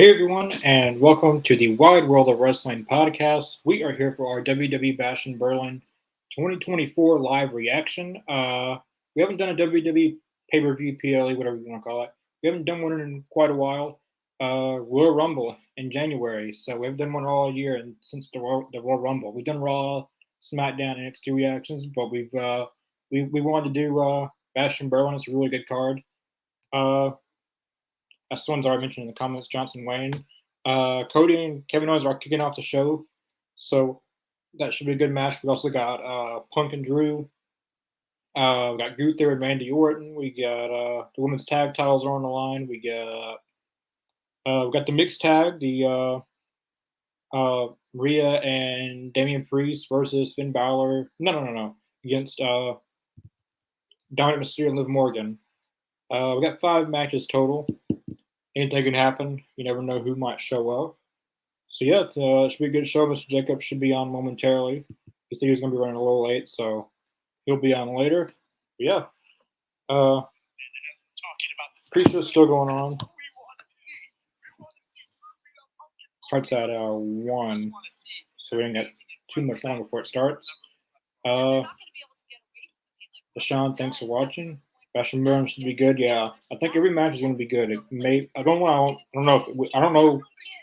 Hey everyone, and welcome to the Wide World of Wrestling podcast. We are here for our WWE Bash in Berlin 2024 live reaction. We haven't done a WWE pay-per-view PLE, whatever you want to call it. We haven't done one in quite a while. Royal Rumble in January, so we haven't done one all year and since the Royal Rumble. We've done Raw, SmackDown, and NXT reactions, but we wanted to do Bash in Berlin. It's a really good card. As the ones I mentioned in the comments, Johnson Wayne. Cody and Kevin Owens are kicking off the show, so that should be a good match. We also got Punk and Drew. We got Gunther and Randy Orton. We got the women's tag titles are on the line. We got the mixed tag, the Rhea and Damian Priest versus Finn Balor. No, against Dominic Mysterio and Liv Morgan. We got 5 matches total. Anything can happen. You never know who might show up. So yeah, it should be a good show. Mr. Jacobs should be on momentarily. He said he was going to be running a little late, so he'll be on later. But yeah, pre-show's still going on. Starts at 1, so we ain't got too much long before it starts. Deshaun, thanks for watching. Bash and Burn should be good. Yeah, I think every match is going to be good. I don't know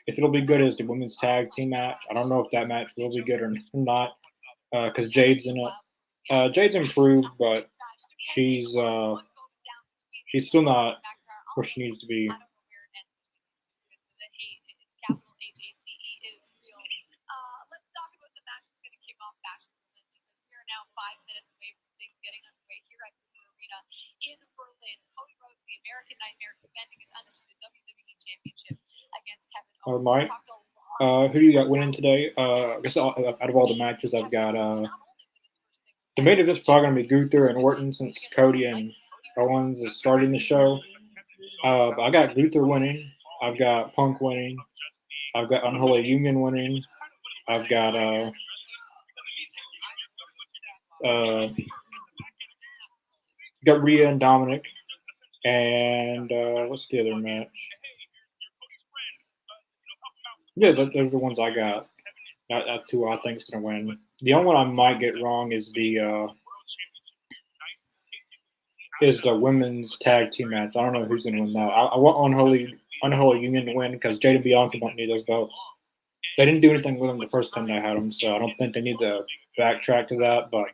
if it'll be good as the women's tag team match. I don't know if that match will be good or not because Jade's in it. Jade's improved, but she's still not where she needs to be. In Berlin, Cody Rhodes, the American Nightmare, defending his undisputed WWE Championship against Kevin Owens. Mike, who do you got winning today? I guess out of all the matches, I've got the main event's probably going to be Gunther and Orton since Cody and Owens is starting the show. But I got Gunther winning. I've got Punk winning. I've got Unholy Union winning. I've got Rhea and Dominic. And what's the other match? Yeah, those are the ones I got. That 2 I think is gonna win. The only one I might get wrong is the women's tag team match. I don't know who's gonna win that. I want Unholy Union to win because Jade and Bianca don't need those belts. They didn't do anything with them the first time they had them, so I don't think they need to backtrack to that. But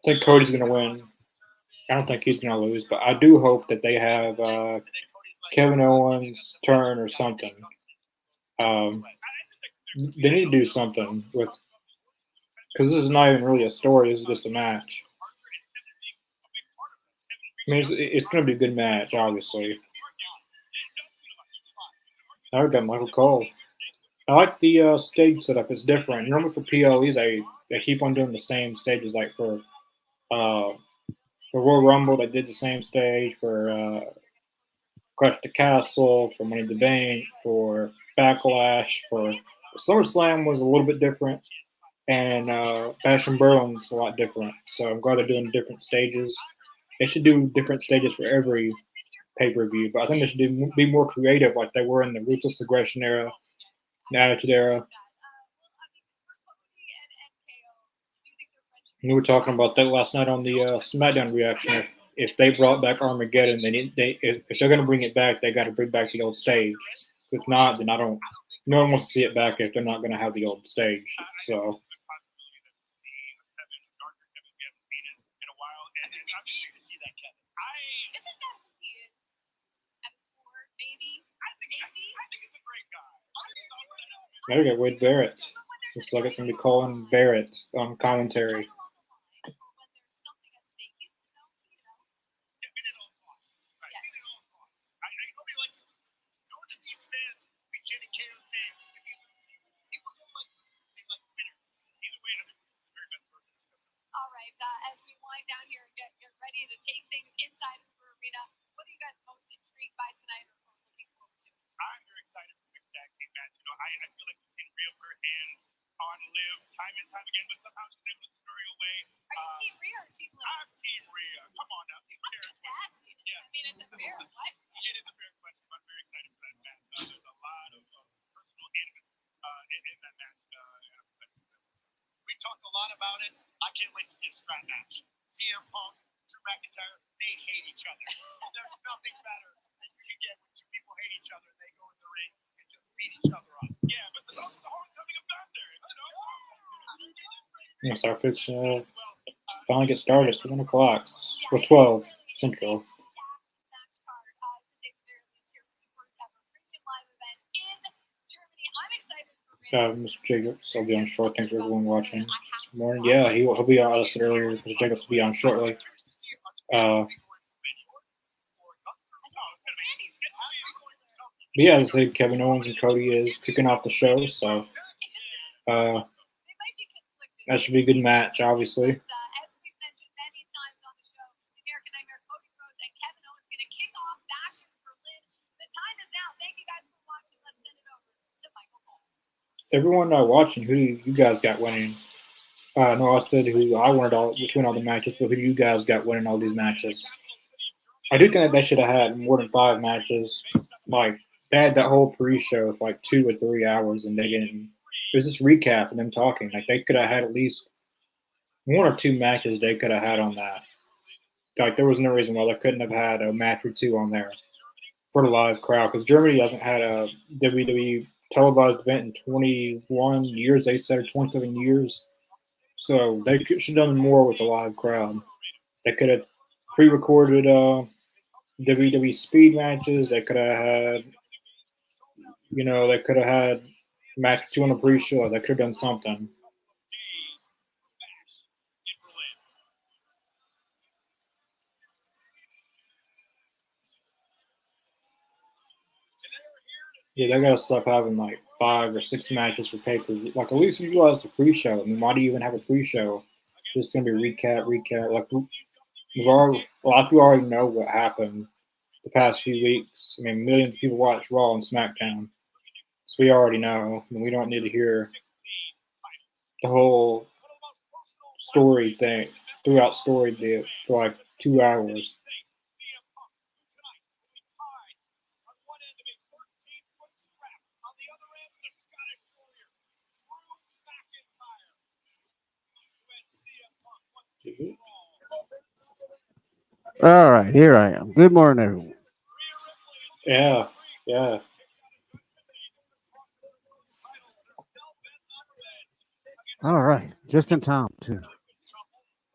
I think Cody's gonna win. I don't think he's going to lose, but I do hope that they have Kevin Owens turn or something. They need to do something with because this is not even really a story. This is just a match. I mean, it's going to be a good match, obviously. Now we've got Michael Cole. I like the stage setup. It's different. Normally for PLEs, they keep on doing the same stages. Like for Royal Rumble, they did the same stage. For Crush the Castle, for Money in the Bank, for Backlash, for SummerSlam was a little bit different, and Bash in Berlin's a lot different. So I'm glad they're doing different stages. They should do different stages for every pay-per-view, but I think they should be more creative like they were in the Ruthless Aggression era, the Attitude era. We were talking about that last night on the SmackDown reaction. If they brought back Armageddon, if they're going to bring it back, they got to bring back the old stage. If not, then no one wants to see it back if they're not going to have the old stage. So. There we go, Wade Barrett. Looks like it's going to be Colin Barrett on commentary. As we wind down here and get ready to take things inside of the arena, what are you guys most intrigued by tonight or looking forward to? I'm very excited for this tag team match. I feel like we've seen Rhea put her hands on live time and time again, but somehow she's able to scurry away. Are you Team Rhea or Team Liv? I'm Team Rhea. Come on now, Team I'm Rhea. just asking. Yes. I mean, it's a fair question. It is a fair question. I'm very excited for that match. There's a lot of personal animus in that match. We talked a lot about it. I can't wait to see a strap match. CM Punk, Drew McIntyre, they hate each other. And there's nothing better than you can get when two people hate each other. They go in the ring and just beat each other up. Yeah, but there's also the homecoming of Gunther. Yes, our fix finally get started. It's 1 o'clock. Or 12 Central. Mr. Jacobs, I'll be on short. Thanks for everyone watching. Good morning. Yeah, he'll be on. I said earlier, Mr. Jacobs will be on shortly. But yeah, as I said, Kevin Owens and Cody is kicking off the show, so that should be a good match, obviously. As we've mentioned many times on the show, the American Nightmare, Cody Rhodes and Kevin Owens going to kick off Bash in Berlin. The time is now. Thank you guys for watching. Let's send it over to Michael Cole. Everyone watching, who do you guys got winning? No, I said who I wanted between all the matches, but who do you guys got winning all these matches? I do think that they should have had more than 5 matches. Like, they had that whole pre-show for like 2 or 3 hours, and they didn't. It was just recap and them talking. Like, they could have had at least 1 or 2 matches they could have had on that. Like, there was no reason why they couldn't have had a match or 2 on there for the live crowd, because Germany hasn't had a WWE televised event in 21 years. They said 27 years. So they should have done more with the live crowd. They could have pre-recorded WWE speed matches. They could have had, they could have had match 2 on the pre-show. They could have done something. Yeah, they gotta stop having like 5 or 6 matches for pay-per-view. Like, at least utilize the pre-show. I mean, why do you even have a pre-show? It's gonna be recap. Like, a lot of people already know what happened the past few weeks. I mean, millions of people watch Raw and SmackDown, so we already know. I mean, we don't need to hear the whole story thing throughout story bit for like 2 hours. All right, here I am. Good morning, everyone. Yeah. All right, just in time too.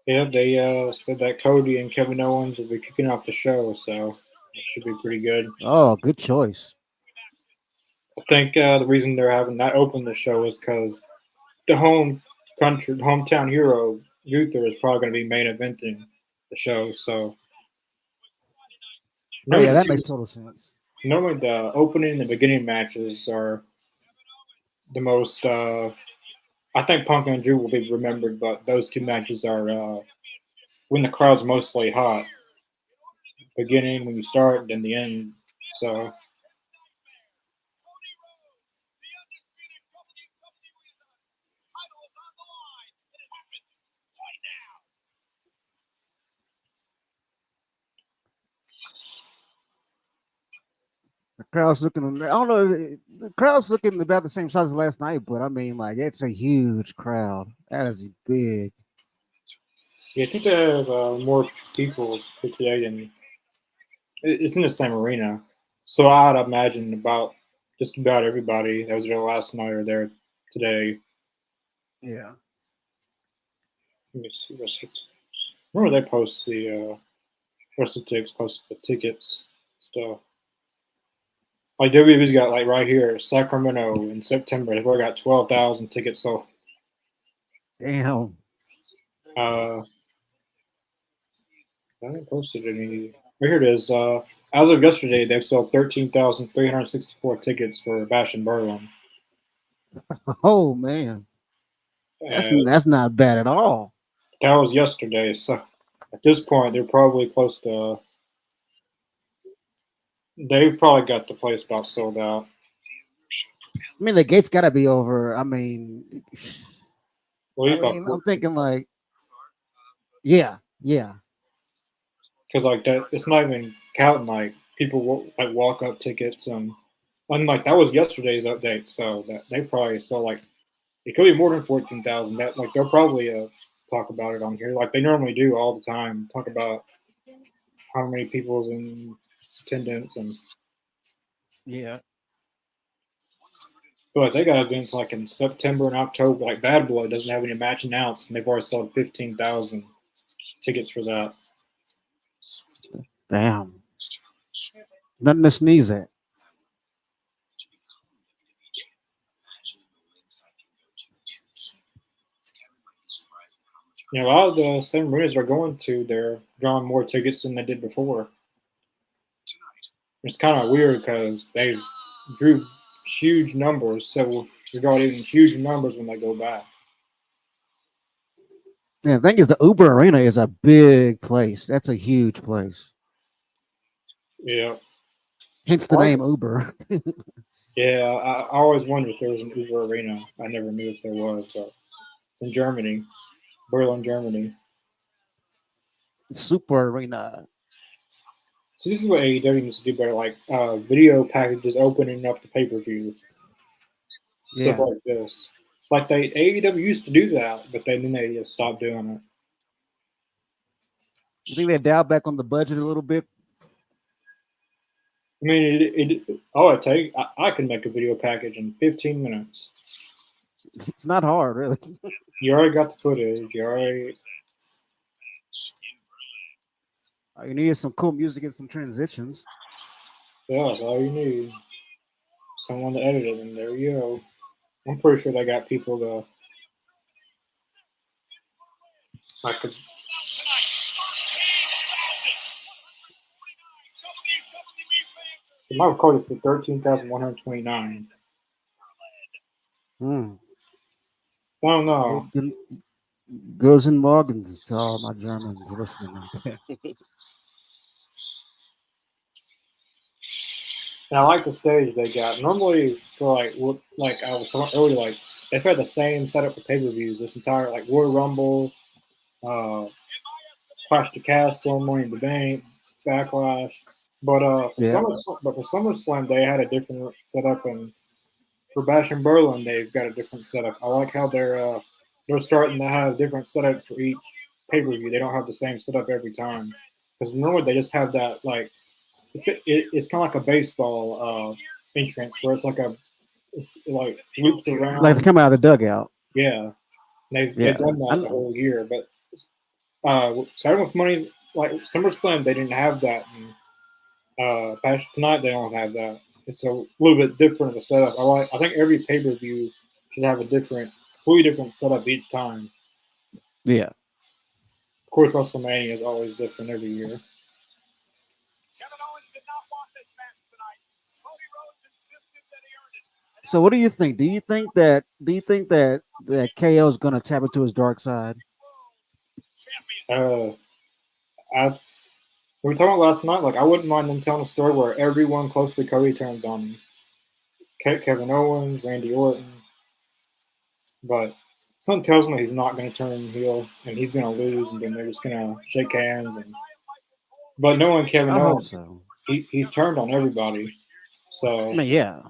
Yeah, they said that Cody and Kevin Owens will be kicking off the show, so it should be pretty good. Oh, good choice. I think the reason they're having that open the show is because the hometown hero, Gunther, is probably going to be main eventing the show. So Oh yeah, that makes total sense. normally the opening and the beginning matches are the most. I think Punk and Drew will be remembered, but those 2 matches are when the crowd's mostly hot. Beginning when you start, and then the end. So. The crowd's looking. I don't know. The crowd's looking about the same size as last night, but I mean, like, it's a huge crowd. That is big. Yeah, I think they have more people for today than it's in the same arena. So I'd imagine just about everybody that was there last night are there today. Yeah. Let me see. Remember they post the rest of the tickets, post the tickets stuff. Like WWE's got like right here, Sacramento in September. They've already got 12,000 tickets sold. Damn. I haven't posted any. Right here it is. As of yesterday, they've sold 13,364 tickets for Bash in Berlin. Oh man, that's not bad at all. That was yesterday, so at this point they're probably close to. They've probably got the place about sold out. I mean, the gate's got to be over. I mean, Well, I mean, I'm thinking like, yeah. because like that, it's not even counting like people like walk up tickets and like that was yesterday's update, so that they probably saw like it could be more than 14,000. That like they'll probably talk about it on here like they normally do all the time. Talk about how many people's in attendance and Yeah. but they got events like in September and October. Like Bad Blood doesn't have any match announced, and they've already sold 15,000 tickets for that. Damn. Nothing to sneeze at. You know, a lot of the same arenas they're going to, they're drawing more tickets than they did before. It's kind of weird because they drew huge numbers, so they're going even huge numbers when they go back. Yeah, the thing is, the Uber Arena is a big place. That's a huge place. Yeah, Hence the name Uber. yeah. I always wondered if there was an Uber Arena. I never knew if there was, but it's in Germany, Berlin, Germany. Super Arena. So this is what AEW needs to do better, like video packages opening up the pay-per-view, stuff Yeah. like this. Like they AEW used to do that, but then they just stopped doing it. You think they dialed back on the budget a little bit? I mean, all I take, I can make a video package in 15 minutes. It's not hard, really. You already got the footage. You already. All you need is some cool music and some transitions. Yeah, that's all you need. Someone to edit it, and there you go. I'm pretty sure they got people to. I could. So my code is for 13,129. Hmm. I don't know. Guten Morgens to all my Germans listening out there. And I like the stage they got. Normally, for like I was talking earlier, like they've had the same setup for pay-per-views. This entire like Royal Rumble, uh, Clash the Castle, Money in the Bank, Backlash. But Yeah. For SummerSlam they had a different setup, and for Bash and Berlin they've got a different setup. I like how they're starting to have different setups for each pay-per-view. They don't have the same setup every time because normally they just have that like it's kind of like a baseball entrance where it's like loops around. Like they come out of the dugout. Yeah, they've Yeah. done that the whole year. But starting with money like SummerSlam, they didn't have that. And Passion tonight, they don't have that. It's a little bit different of a setup. I think every pay per view should have a completely different setup each time. Yeah. Of course, WrestleMania is always different every year. Kevin Owens did not want this match tonight. Cody Rhodes insisted that he earned it. So what do you think? Do you think that KO is gonna tap into his dark side? I We were talking last night. Like I wouldn't mind them telling a story where everyone close to Cody turns on him. Kevin Owens, Randy Orton, but something tells me he's not going to turn heel and he's going to lose, and then they're just going to shake hands. But knowing Kevin I hope Owens, so. he's turned on everybody. So I mean, yeah.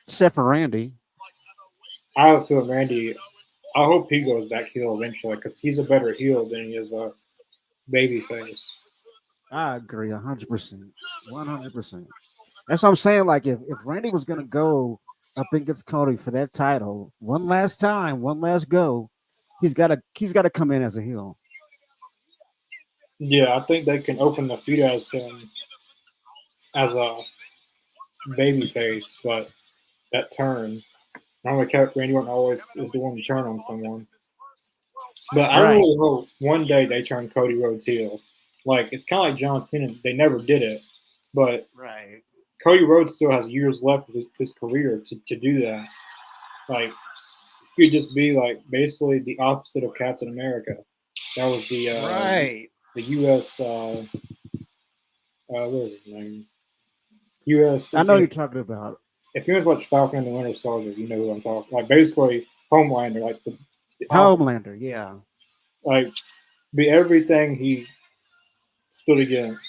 Except for Randy. I feel Randy. I hope he goes back heel eventually because he's a better heel than he is a baby face. I agree 100%. 100%. That's what I'm saying. Like if Randy was gonna go up against Cody for that title one last time, one last go, he's gotta come in as a heel. Yeah, I think they can open the feud as him as a baby face, but that turn. Normally, Randy Orton always is the one to turn on someone. But I Right. really hope one day they turn Cody Rhodes heel. Like it's kind of like John Cena. They never did it, but Right. Cody Rhodes still has years left of his career to do that. Like he could just be like basically the opposite of Captain America. That was Right. the U.S. What was his name? U.S. I know you're talking about. If you guys watch Falcon and the Winter Soldier, you know who I'm talking. Like basically Homelander, like Homelander, yeah. Like, be everything he stood against.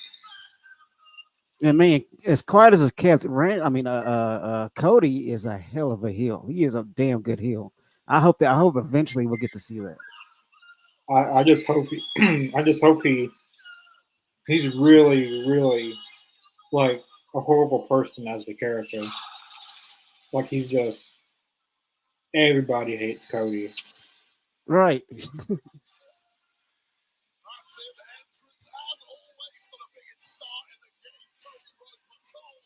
I mean, as quiet as it's kept, Cody is a hell of a heel. He is a damn good heel. I hope eventually we'll get to see that. I just hope I just hope he's really, really like a horrible person as the character. Like he's just everybody hates Cody. Right. Massive entrance, as always, for the biggest star in the game, Cody Rhodes. But Cole,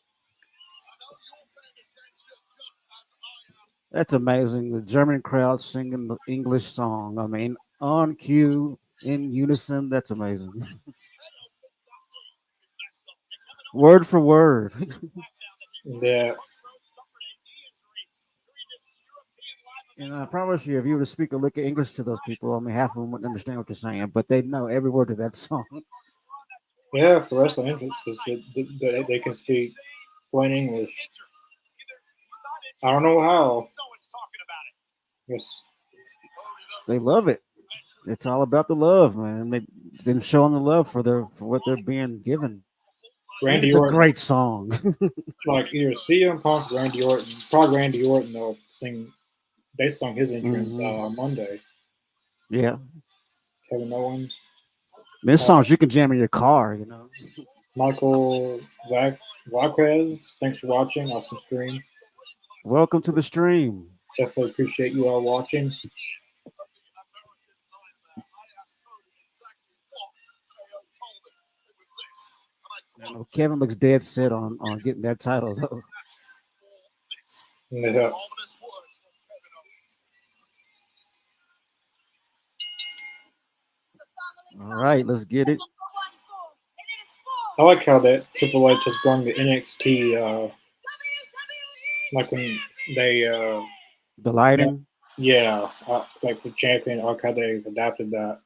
I know you're paying attention just as I am. That's amazing. The German crowd singing the English song. I mean, on cue, in unison. That's amazing. KO thinks that move is messed up. And Kevin Owens Word for word. SmackDown that he Yeah, Cody Rhodes suffered a knee injury during this European live And event. I promise you, if you were to speak a lick of English to those people, I mean, half of them wouldn't understand what you're saying, but they know every word of that song. yeah. For wrestling interests, they can speak plain English. I don't know how. No one's talking about it. Yes. They love it. It's all about the love, man. Them showing the love for what they're being given. And Randy it's a Orton, great song. like either CM Punk, Randy Orton, probably Randy Orton. They'll sing. They sung his entrance Monday. Yeah. Kevin Owens, This songs you can jam in your car, you know. Michael Vaquez. Thanks for watching. Awesome stream. Welcome to the stream. Definitely appreciate you all watching. I know Kevin looks dead set on getting that title though. Yeah. All right, let's get it. I like how that Triple H has brought the NXT, like when they, The lighting. yeah, like for champion, I like how they've adapted that.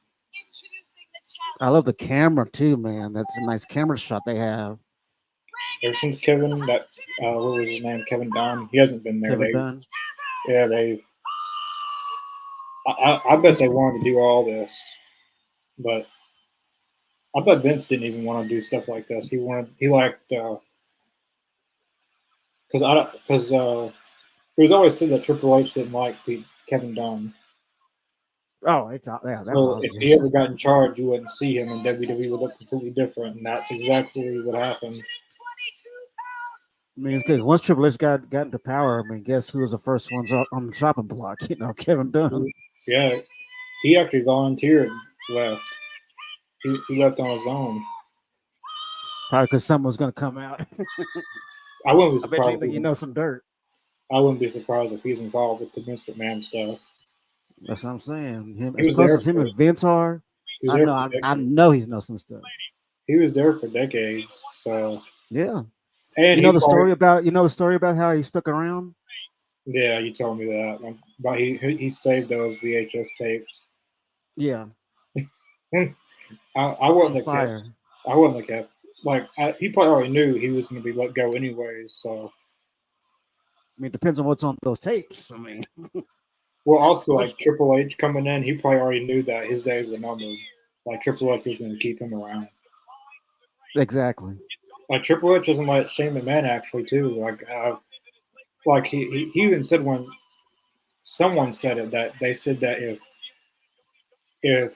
I love the camera too, man. That's a nice camera shot they have. Ever since Kevin, what was his name? Kevin Dunn. He hasn't been there. Kevin Dunn. Yeah, they've. I bet they wanted to do all this, but I bet Vince didn't even want to do stuff like this. He liked, because it was always said that Triple H didn't like Kevin Dunn. Oh, that's So obvious. if he ever got in charge, you wouldn't see him, and WWE would look completely different, and that's exactly what happened. I mean, it's good. Once Triple H got into power, I mean, guess who was the first ones up on the chopping block? You know, Kevin Dunn. Yeah, he actually volunteered, left. He left on his own. Probably because someone was going to come out. I wouldn't be I bet you surprised. think you know some dirt. I wouldn't be surprised if he's involved with the Vince McMahon stuff. That's what I'm saying. Him, He as was close there as him for- and Vince are, He was I there know. for I decades. know he's know some stuff. He was there for decades. So, Yeah. and You know he the story probably- about how he stuck around. Yeah, you told me that. But he saved those VHS tapes. Yeah. I wouldn't have kept. Fire. I wouldn't have kept. Like he probably already knew he was going to be let go anyways. So, I mean, it depends on what's on those tapes. I mean, well, also like Triple H coming in, he probably already knew that his days were numbered. Like Triple H was going to keep him around. exactly. Like Triple H doesn't like Shane McMahon actually too. Like he even said when someone said it that they said that if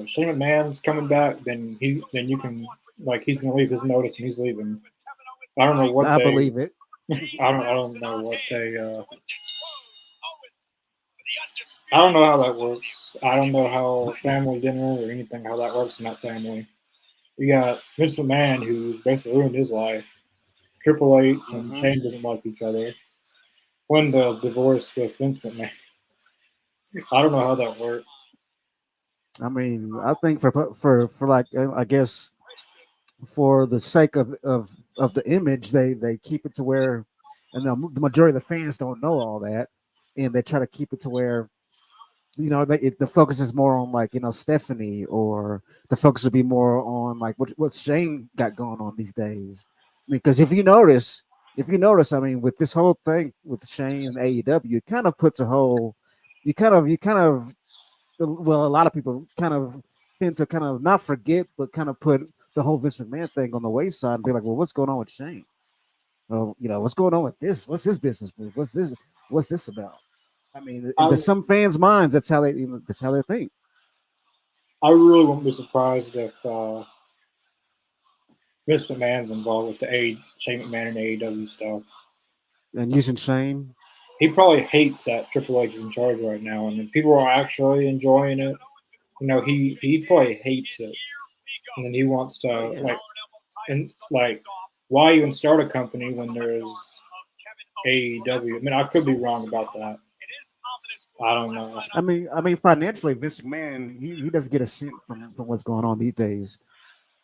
Shane McMahon's coming back, then you can like he's gonna leave his notice and he's leaving. I don't know what I they, believe it. I don't know what they. I don't know how that works. I don't know how family dinner or anything how that works in that family. You got Vince McMahon who basically ruined his life. Triple H and Shane doesn't like each other. When the divorce with Vince McMahon. I don't know how that works. I mean, I think for like I guess for the sake of the image, they keep it to where, and the majority of the fans don't know all that, and they try to keep it to where, you know, the focus is more on like, you know, Stephanie, or the focus would be more on like what Shane got going on these days. Because if you notice, I mean, with this whole thing with Shane and AEW, it kind of puts a whole, you kind of well, a lot of people kind of tend to kind of not forget, but kind of put the whole Vince McMahon thing on the wayside and be like, well, what's going on with Shane? Well, what's going on with this? What's his business move? What's this? What's this about? I mean, I to some fans' minds, that's how they think. I really wouldn't be surprised if Vince McMahon's involved with the Shane McMahon and AEW stuff. And using Shane, He probably hates that Triple H is in charge right now, and if people are actually enjoying it. He probably hates it, and then he wants to why even start a company when there's AEW? I mean, I could be wrong about that. I don't know. I mean, financially, Vince McMahon he doesn't get a cent from what's going on these days.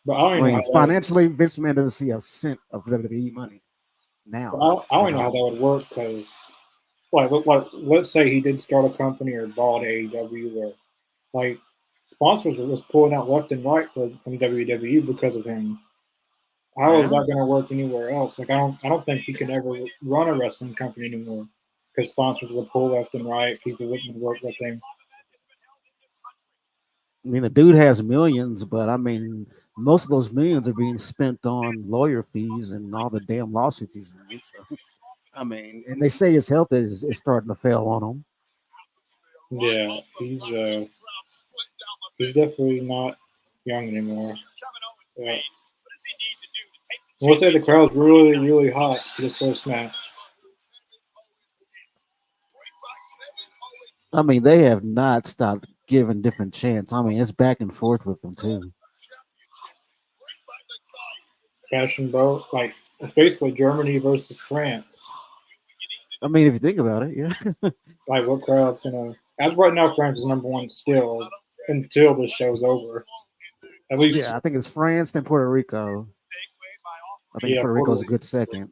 But I don't know financially, Vince McMahon doesn't see a cent of WWE money now. I don't know how that would work because, let's say he did start a company or bought AEW, where like sponsors were just pulling out left and right from WWE because of him. How is that going to work anywhere else? Like, I don't think he can ever run a wrestling company anymore because sponsors would pull left and right. People wouldn't work with him. I mean, the dude has millions, but I mean, most of those millions are being spent on lawyer fees and all the damn lawsuits he's in. So, I mean, and they say his health is starting to fail on him. Yeah, he's definitely not young anymore. Yeah. We'll say the crowd's really, really hot for this first match. I mean, they have not stopped giving different chants. I mean, it's back and forth with them too. Fashion boat, like it's basically Germany versus France. I mean, if you think about it, yeah. Like, what crowd's gonna? As right now, France is number one still until this show's over. At least, yeah, I think it's France then Puerto Rico. I think Puerto Rico's a good second.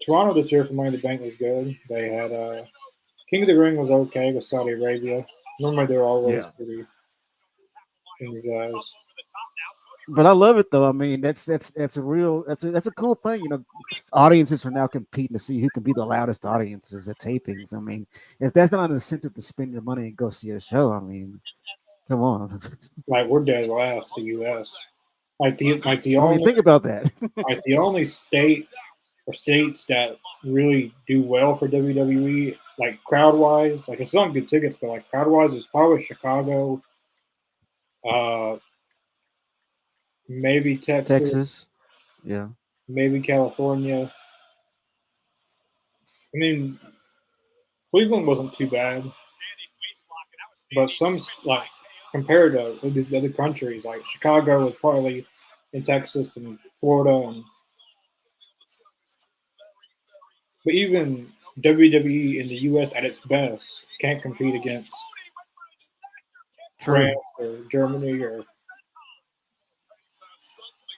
Toronto this year for Money in the Bank was good. They had King of the Ring was okay with Saudi Arabia. Normally they're always pretty energized. But I love it though. I mean, that's a cool thing. Audiences are now competing to see who can be the loudest audiences at tapings. I mean, if that's not an incentive to spend your money and go see a show, I mean, come on. Like, we're dead last, the U.S. The only think about that. Like, the only state or states that really do well for WWE, like crowd wise, like it's not good tickets, but like crowd wise, it's probably Chicago, maybe Texas, yeah, maybe California. I mean, Cleveland wasn't too bad, but some, like, compared to these other countries, like Chicago was probably in Texas and Florida, but even WWE in the U.S. at its best can't compete against France or Germany or.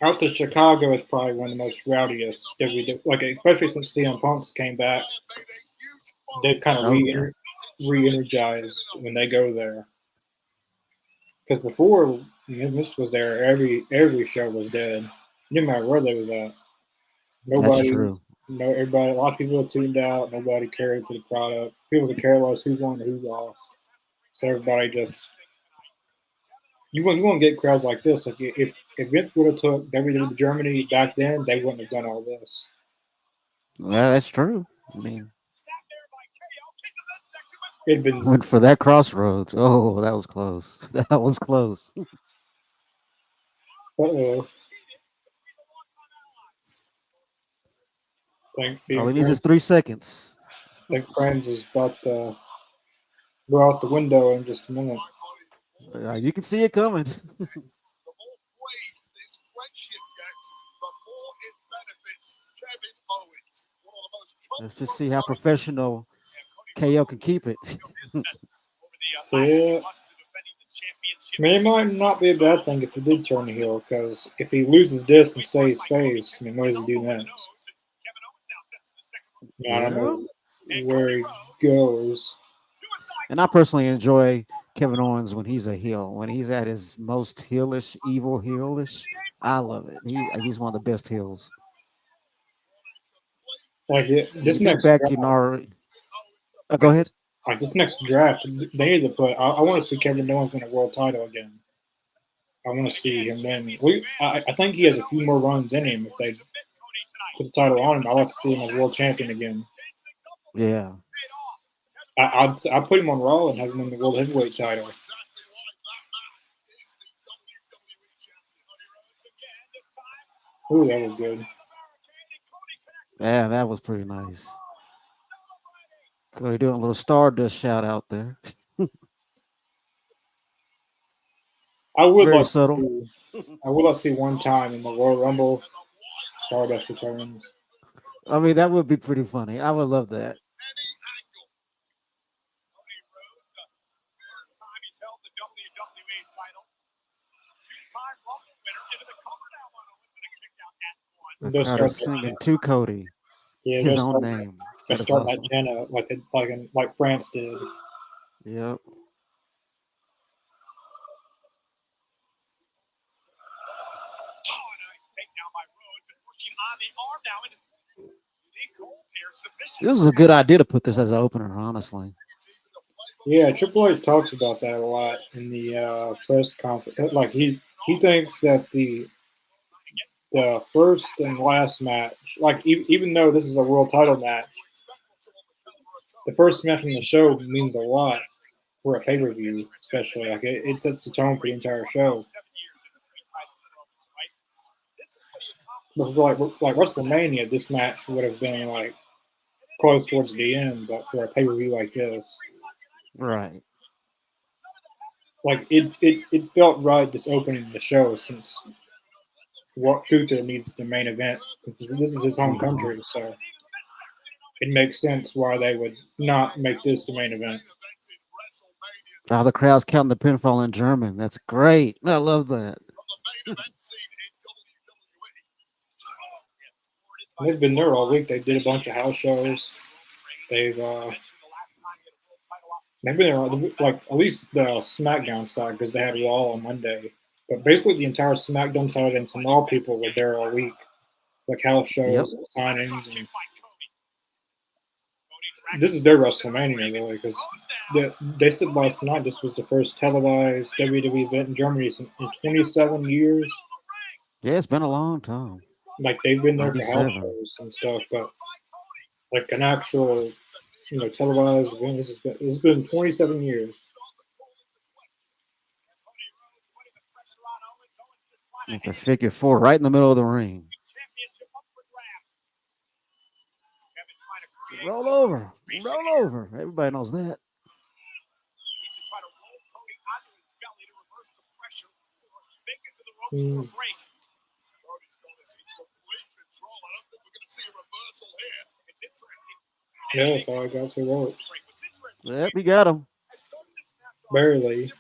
Out to Chicago is probably one of the most rowdiest WWE, like especially since CM Punk's came back. They've kind of re-energized when they go there. Because before Vince was there, every show was dead. It didn't matter where they was at. Nobody, that's true. No, everybody. A lot of people tuned out. Nobody cared for the product. People could care less who won or who lost. So everybody just. You wouldn't get crowds like this. Like if Vince would have took WWE to Germany back then, they wouldn't have done all this. Yeah, that's true. I mean, it'd been went for that crossroads. Oh, that was close. That was close. Uh-oh. All he needs is 3 seconds. I think Friends is about to go out the window in just a minute. You can see it coming. Let's just see how professional KO can keep it. Yeah. I mean, it might not be a bad thing if he did turn heel, because if he loses this and stays face, I mean, what does he do next? I don't know where he goes. And I personally enjoy Kevin Owens when he's a heel. When he's at his most heelish, evil heelish, I love it. He's one of the best heels. Like this next back in our. Go ahead. like this next draft, they need to put. I want to see Kevin Owens win a world title again. I want to see him win. I think he has a few more runs in him if they put the title on him. I'd like to see him as world champion again. Yeah. I'd put him on Raw and have him win the world heavyweight title. Ooh, that was good. Yeah, that was pretty nice. Cody doing a little Stardust shout out there. I would Very like subtle. I would like to see one time in the Royal Rumble, Stardust returns. I mean, that would be pretty funny. I would love that. Cody Rhodes, first time he's held the WWE title. Two-time Rumble winner into the cover now on Owens and a kick out at one. The They'll crowd is start that- singing to Cody Yeah, his they'll own start, name. they'll That is start awesome. that chant like France did. Yep. Oh, a nice takedown by Rhodes and working on the arm now into unique hold here. Submission. This is a good idea to put this as an opener, honestly. Yeah, Triple H talks about that a lot in the press conference. Like he thinks that the first and last match, like even though this is a world title match, the first match on the show means a lot for a pay per view, especially like it sets the tone for the entire show. But for like WrestleMania, this match would have been like close towards the end, but for a pay per view like this, Right. like it felt right just opening the show since Gunther needs the main event. This is his home country, so it makes sense why they would not make this the main event. Oh, the crowd's counting the pinfall in German. That's great. I love that. They've been there all week. They did a bunch of house shows. They've been there like at least the SmackDown side because they had Raw on Monday. But basically the entire SmackDown side and some Raw people were there all week, like house shows, and signings. And this is their WrestleMania really because they said last night this was the first televised WWE event in Germany in 27 years. Yeah, it's been a long time. Like they've been there for house 27. shows and stuff, but like an actual, televised event. It's been 27 years. Like the figure four right in the middle of the ring. Roll over. Roll over. Everybody knows that. Yeah, so I got to Rhodes. Yep, we got him. Barely.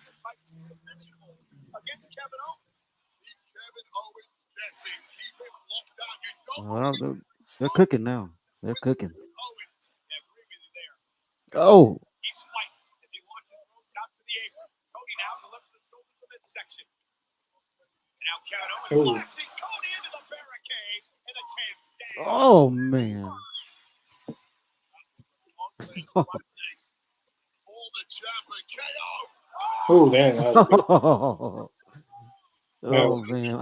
Well, they're cooking now. They're cooking. Oh. Oh. Oh, man. Oh, damn. That was good. Oh, man.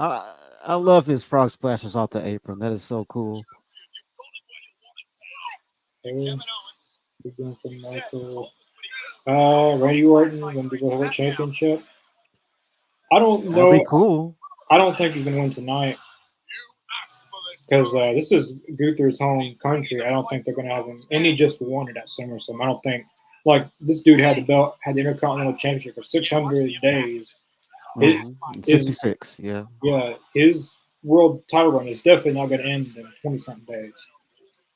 I love his frog splashes off the apron. That is so cool. Okay. We're going from Michael. Randy Orton won the World Championship. I don't know. That'd be cool. I don't think he's going to win tonight because this is Gunther's home country. I don't think they're going to have him. And he just won it at SummerSlam. I don't think. Like, this dude had the Intercontinental Championship for 600 days. 66, yeah. Yeah, his world title run is definitely not going to end in 20-something days.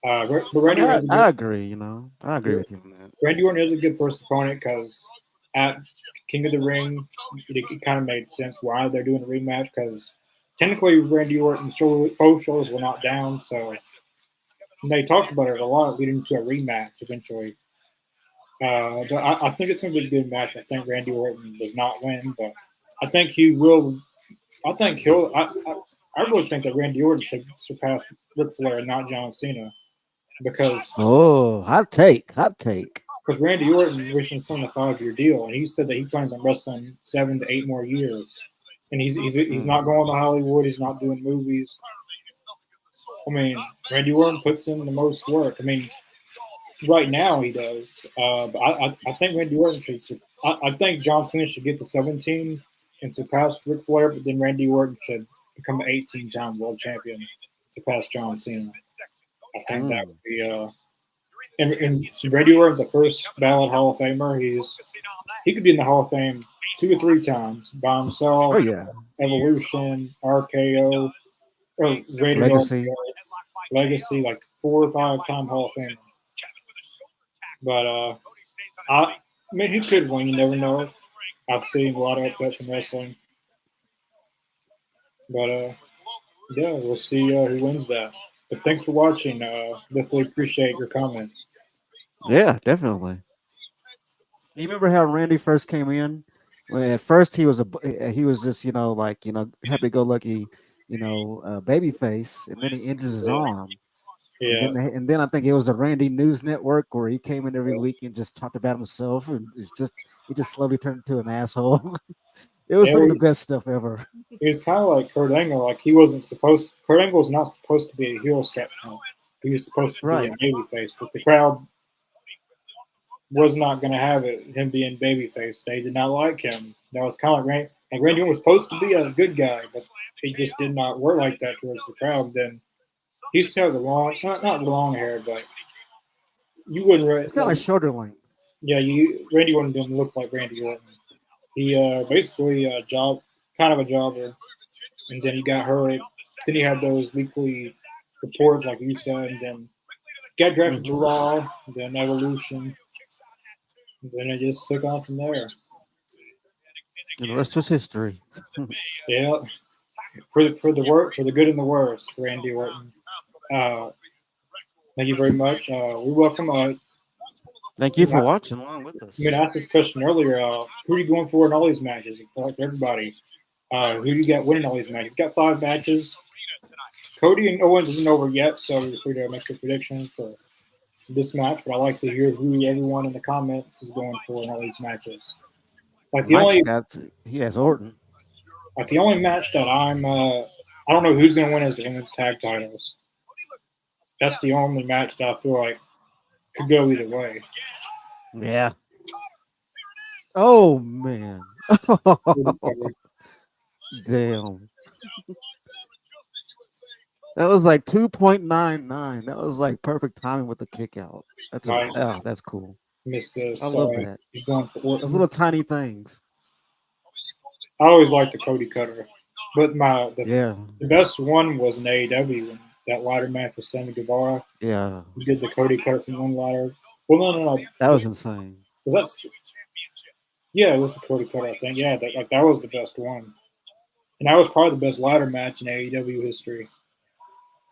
But Randy I agree, I agree with you on that. Randy Orton is a good first opponent because at King of the Ring, it kind of made sense why they're doing a rematch because technically Randy Orton's both shoulders were not down, so they talked about it a lot leading to a rematch eventually. But I think it's going to be a good match. I think Randy Orton does not win, but I think he will. I think he'll. I really think that Randy Orton should surpass Ric Flair, not John Cena, because hot take. because Randy Orton recently signed a 5-year deal, and he said that he plans on wrestling 7 to 8 more years. And he's not going to Hollywood. He's not doing movies. I mean, Randy Orton puts in the most work. I mean, right now he does. But I think Randy Orton should. I think John Cena should get to 17 and surpass Ric Flair, but then Randy Orton should become an 18-time world champion to pass John Cena. I think that would be. And Randy Orton's a first ballot Hall of Famer. He could be in the Hall of Fame 2 or 3 times by himself. Oh yeah, Evolution, RKO, or Rated Legacy. Legacy, like 4 or 5-time Hall of Famer. But I mean, he could win. You never know. I've seen a lot of upsets in wrestling. But yeah, we'll see who wins that. But thanks for watching. Definitely appreciate your comments. Yeah, definitely. You remember how Randy first came in? When at first he was just like happy-go-lucky baby face, and then he injures his arm, Yeah. and then I think it was the Randy News Network where he came in every week and just talked about himself, and he just slowly turned into an asshole. It was some of the best stuff ever. He was kind of like Kurt Angle. Like he wasn't supposed. Kurt Angle was not supposed to be a heel step. He was supposed to be a babyface, but the crowd was not going to have it. Him being babyface, they did not like him. That was kind of like Randy Orton was supposed to be a good guy, but he just did not work like that towards the crowd. Then he used to have the long, not long hair, but you wouldn't. It's kind of like shorter length. Yeah, Randy Orton didn't look like Randy Orton. He basically a kind of a jobber, and then he got hurt. Then he had those weekly reports, like you said, and then got drafted to Raw, then Evolution, and then it just took on from there. And the rest was history. Yeah, for the good and the worst, for Randy Orton. Thank you very much. We welcome. Thank you for watching along with us. I mean, I asked this question earlier. Who are you going for in all these matches? For everybody, who do you got winning all these matches? You've got 5 matches. Cody and Owens isn't over yet, so you're free to make your prediction for this match. But I like to hear who everyone in the comments is going for in all these matches. Like he has Orton. Like the only match that I don't know who's going to win is the women's tag titles. That's the only match that I feel like could go either way. Yeah. Oh man. Damn. That was like 2.99. That was like perfect timing with the kick out. That's cool. Missed this. I love that. He's going for Orton. Those little tiny things. I always liked the Cody cutter, but the the best one was in AEW when that ladder match with Sammy Guevara. Yeah, he did the Cody cutter from one ladder. Well, no. That was insane. It was the Cody cutter. I think that was the best one, and that was probably the best ladder match in AEW history.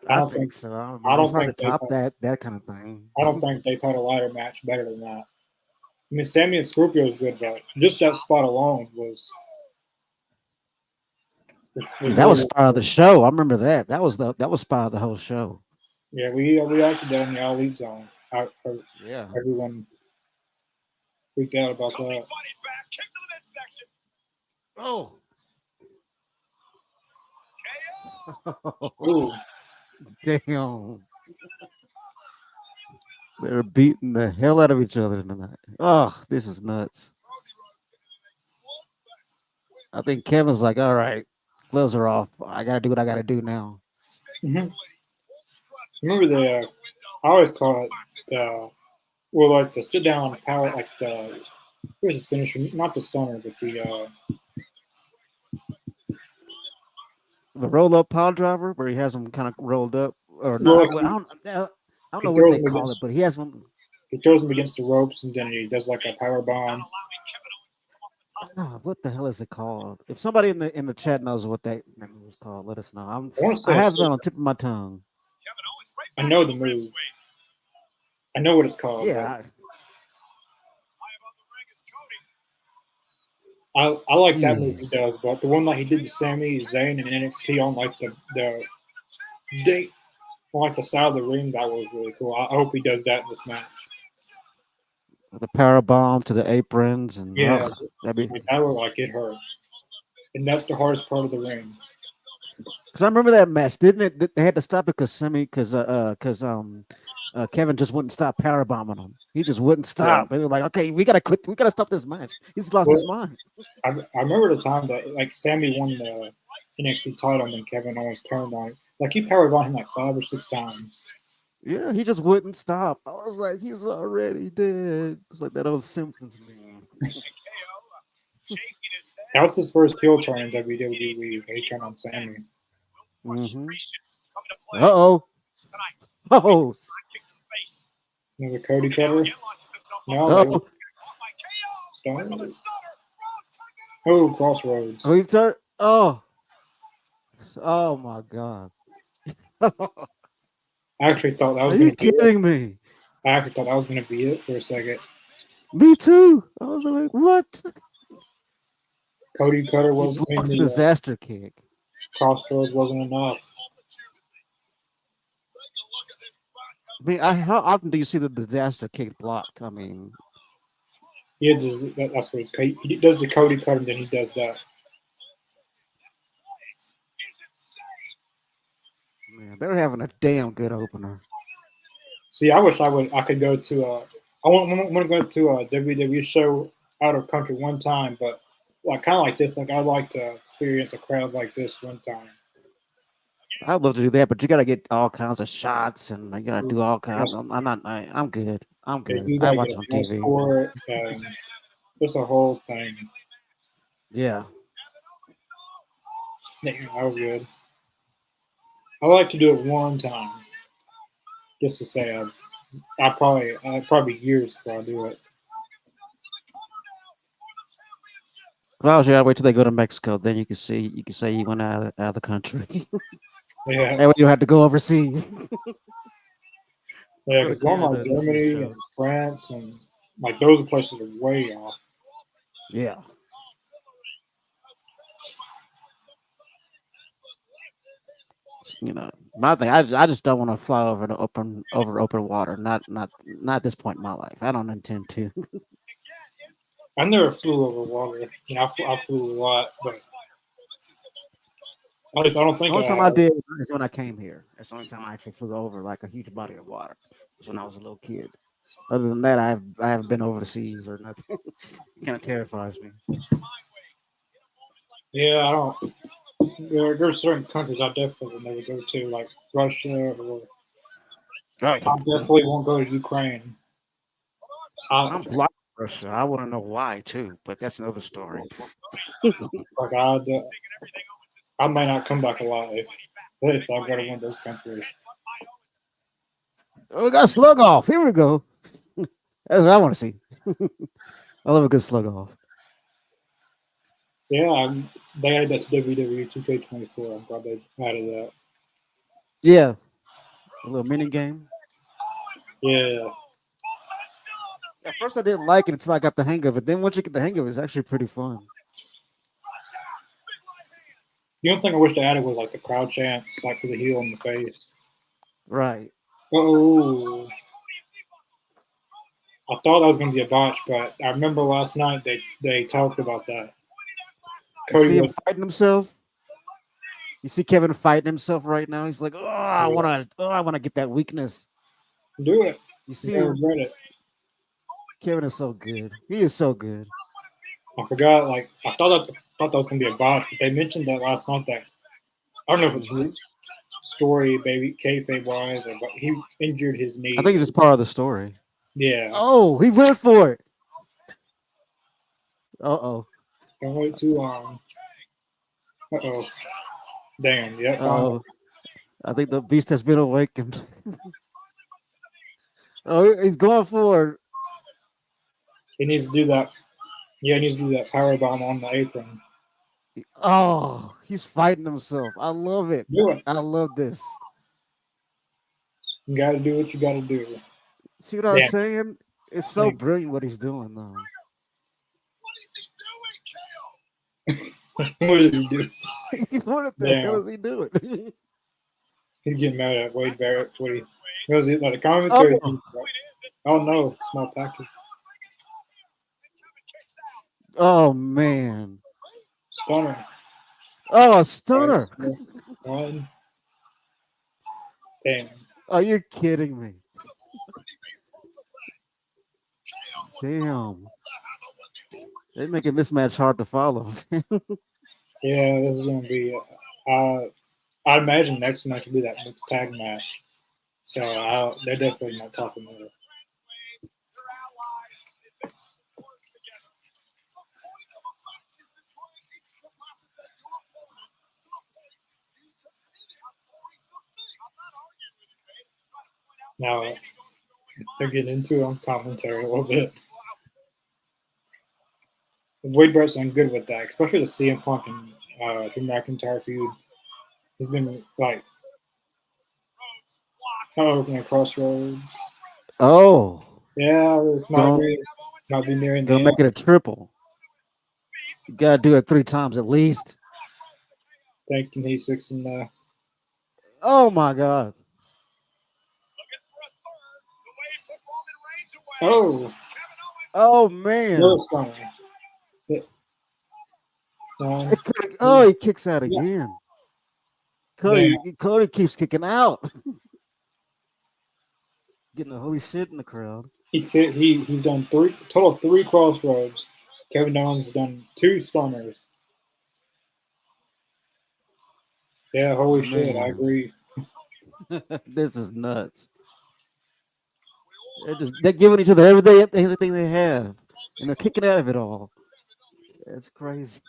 I think so. I don't think to top that kind of thing. I don't think they've had a ladder match better than that. I mean, Sammy and Scorpio was good, but just that spot alone was. That was part of the show. I remember that. That was part of the whole show. Yeah, we reacted that in the All Elite Zone. Everyone freaked out about that. Oh. Ooh. Damn. They're beating the hell out of each other tonight. Oh, this is nuts. I think Kevin's like, all right, gloves are off. I got to do what I got to do now. Mm-hmm. Remember I always call it, like the sit down power, like where's his finisher? Not the stunner, but the roll up pile driver where he has them kind of rolled up. Or no, I don't know what they call it, but he has one. He throws him against the ropes and then he does like a power bomb. Oh, what the hell is it called? If somebody in the chat knows what that was called, let us know. I have that on the tip of my tongue. I know the move. I know what it's called. Yeah. I like that move he does, but the one that he did to Sami Zayn in NXT on like the side of the ring, that was really cool. I hope he does that in this match. The power bomb to the aprons and Yeah, that'd be like that would like it hurt, and that's the hardest part of the ring. because I remember that match, didn't it? They had to stop it because Kevin just wouldn't stop power bombing him. He just wouldn't Yeah. stop. They were like, okay, we gotta quit. We gotta stop this match. He's lost his Well, mind. I remember the time that like Sammy won the NXT title and Kevin Owens turned on it. Like he powered on him like 5 or 6 times. Yeah, he just wouldn't stop. I was like, he's already dead. It's like that old Simpsons meme. That was his first heel turn in WWE when he turned on Sammy. Mm-hmm. Uh-oh. Oh. Another Cody cover. No. Uh-oh. Stone. Oh, Crossroads. Oh, he turned. Oh. Oh my God. I actually thought that was Are going you to be it. kidding me? I actually thought that was going to be it for a second. Me too. I was like, what? Cody Cutter He was in blocks the the disaster kick. Crossroads wasn't enough. I mean, how often do you see the disaster kick blocked? I mean, He does, that's what it's. He does the Cody Cutter, and then he does that. man, they're having a damn good opener. See, I wish I could go to I want to go to a WWE show out of country one time, but like kind of like this. Like I'd like to experience a crowd like this one time. I'd love to do that, but you got to get all kinds of shots and you got to do all kinds. I'm not. I'm good. I'm Yeah, good. you I gotta watch get on a pass TV. for it, and it's a whole thing. Yeah. Yeah, that was good. I like to do it one time, just to say I probably years before I do it. Well, you gotta wait till they go to Mexico. Then you can say you went out of the country. Yeah, That way you don't have to go overseas. yeah, Go to because going Canada like to see a Germany show. and France and like those places are way off. Yeah. You know, my thing. I just don't want to fly over open water. Not at this point in my life. I don't intend to. I never flew over water. You know, I flew a lot, but at least I don't The think only I time I have. did is when I came here. That's the only time I actually flew over like a huge body of water. Was when I was a little kid. Other than that, I haven't been overseas or nothing. It kind of terrifies me. Yeah, I don't. There's certain countries I definitely would never go to, like Russia, or I Right. definitely won't go to Ukraine. I'm blocked Russia. I want to know why too, but that's another story. Like I might not come back alive if I go to one of those countries. Oh, we got slug off. Here we go. That's what I want to see. I love a good slug off. Yeah, they added that to WWE 2K24. I'm glad they added that. Yeah, a little mini game. Yeah, At first, I didn't like it until I got the hang of it. Then once you get the hang of it, it's actually pretty fun. the only thing I wish they added was like the crowd chants, like for the heel in the face. Right. Oh, I thought that was going to be a botch, but I remember last night they talked about that. You see Cody him was, fighting himself. You see Kevin fighting himself right now. He's like, oh, I want to get that weakness. do it. You see Never him. regret it. Kevin is so good. He is so good. I forgot. Like I thought that was gonna be a botch, but they mentioned that last night. That I don't know if it's story, baby, kayfabe wise, or but he injured his knee. I think it's just part of the story. Yeah. Oh, he went for it. Uh-oh. Don't wait too long. Uh-oh. Damn. Yep. Uh-oh. I think the beast has been awakened. Oh, he's going for it. He needs to do that. Yeah, he needs to do that power bomb on the apron. Oh, he's fighting himself. I love it. Do it. I love this. You got to do what you got to do. See what I was Damn. saying? It's so Damn. brilliant what he's doing, though. What did he do? What the Damn. hell is he doing? He's getting mad at Wade Barrett. What he was it like the commentary? Oh. Oh no, small package. Oh man. Stunner. Oh, a stunner. One. Damn. Are you kidding me? Damn. They're making this match hard to follow. Yeah, this is gonna be. I imagine next match will be that mixed tag match. So they're definitely not talking about it. Now they're getting into on commentary a little bit. Wade Barrett's been good with that, especially the CM Punk and Drew McIntyre feud. He's been like opening crossroads. Oh, Yeah, this might Don't- be nearing the gonna end. make it a triple. You gotta do it 3 times at least. Thinking he's fixing the. Oh my god. Oh, Oh man. no stunner. Oh, he kicks out Yeah. again. Cody keeps kicking out. Getting the holy shit in the crowd. He's done total of 3 crossroads. Kevin Owens has done 2 stunners. Yeah, holy shit, I Man. agree. This is nuts. They're giving each other everything they have, and they're kicking out of it all. That's crazy.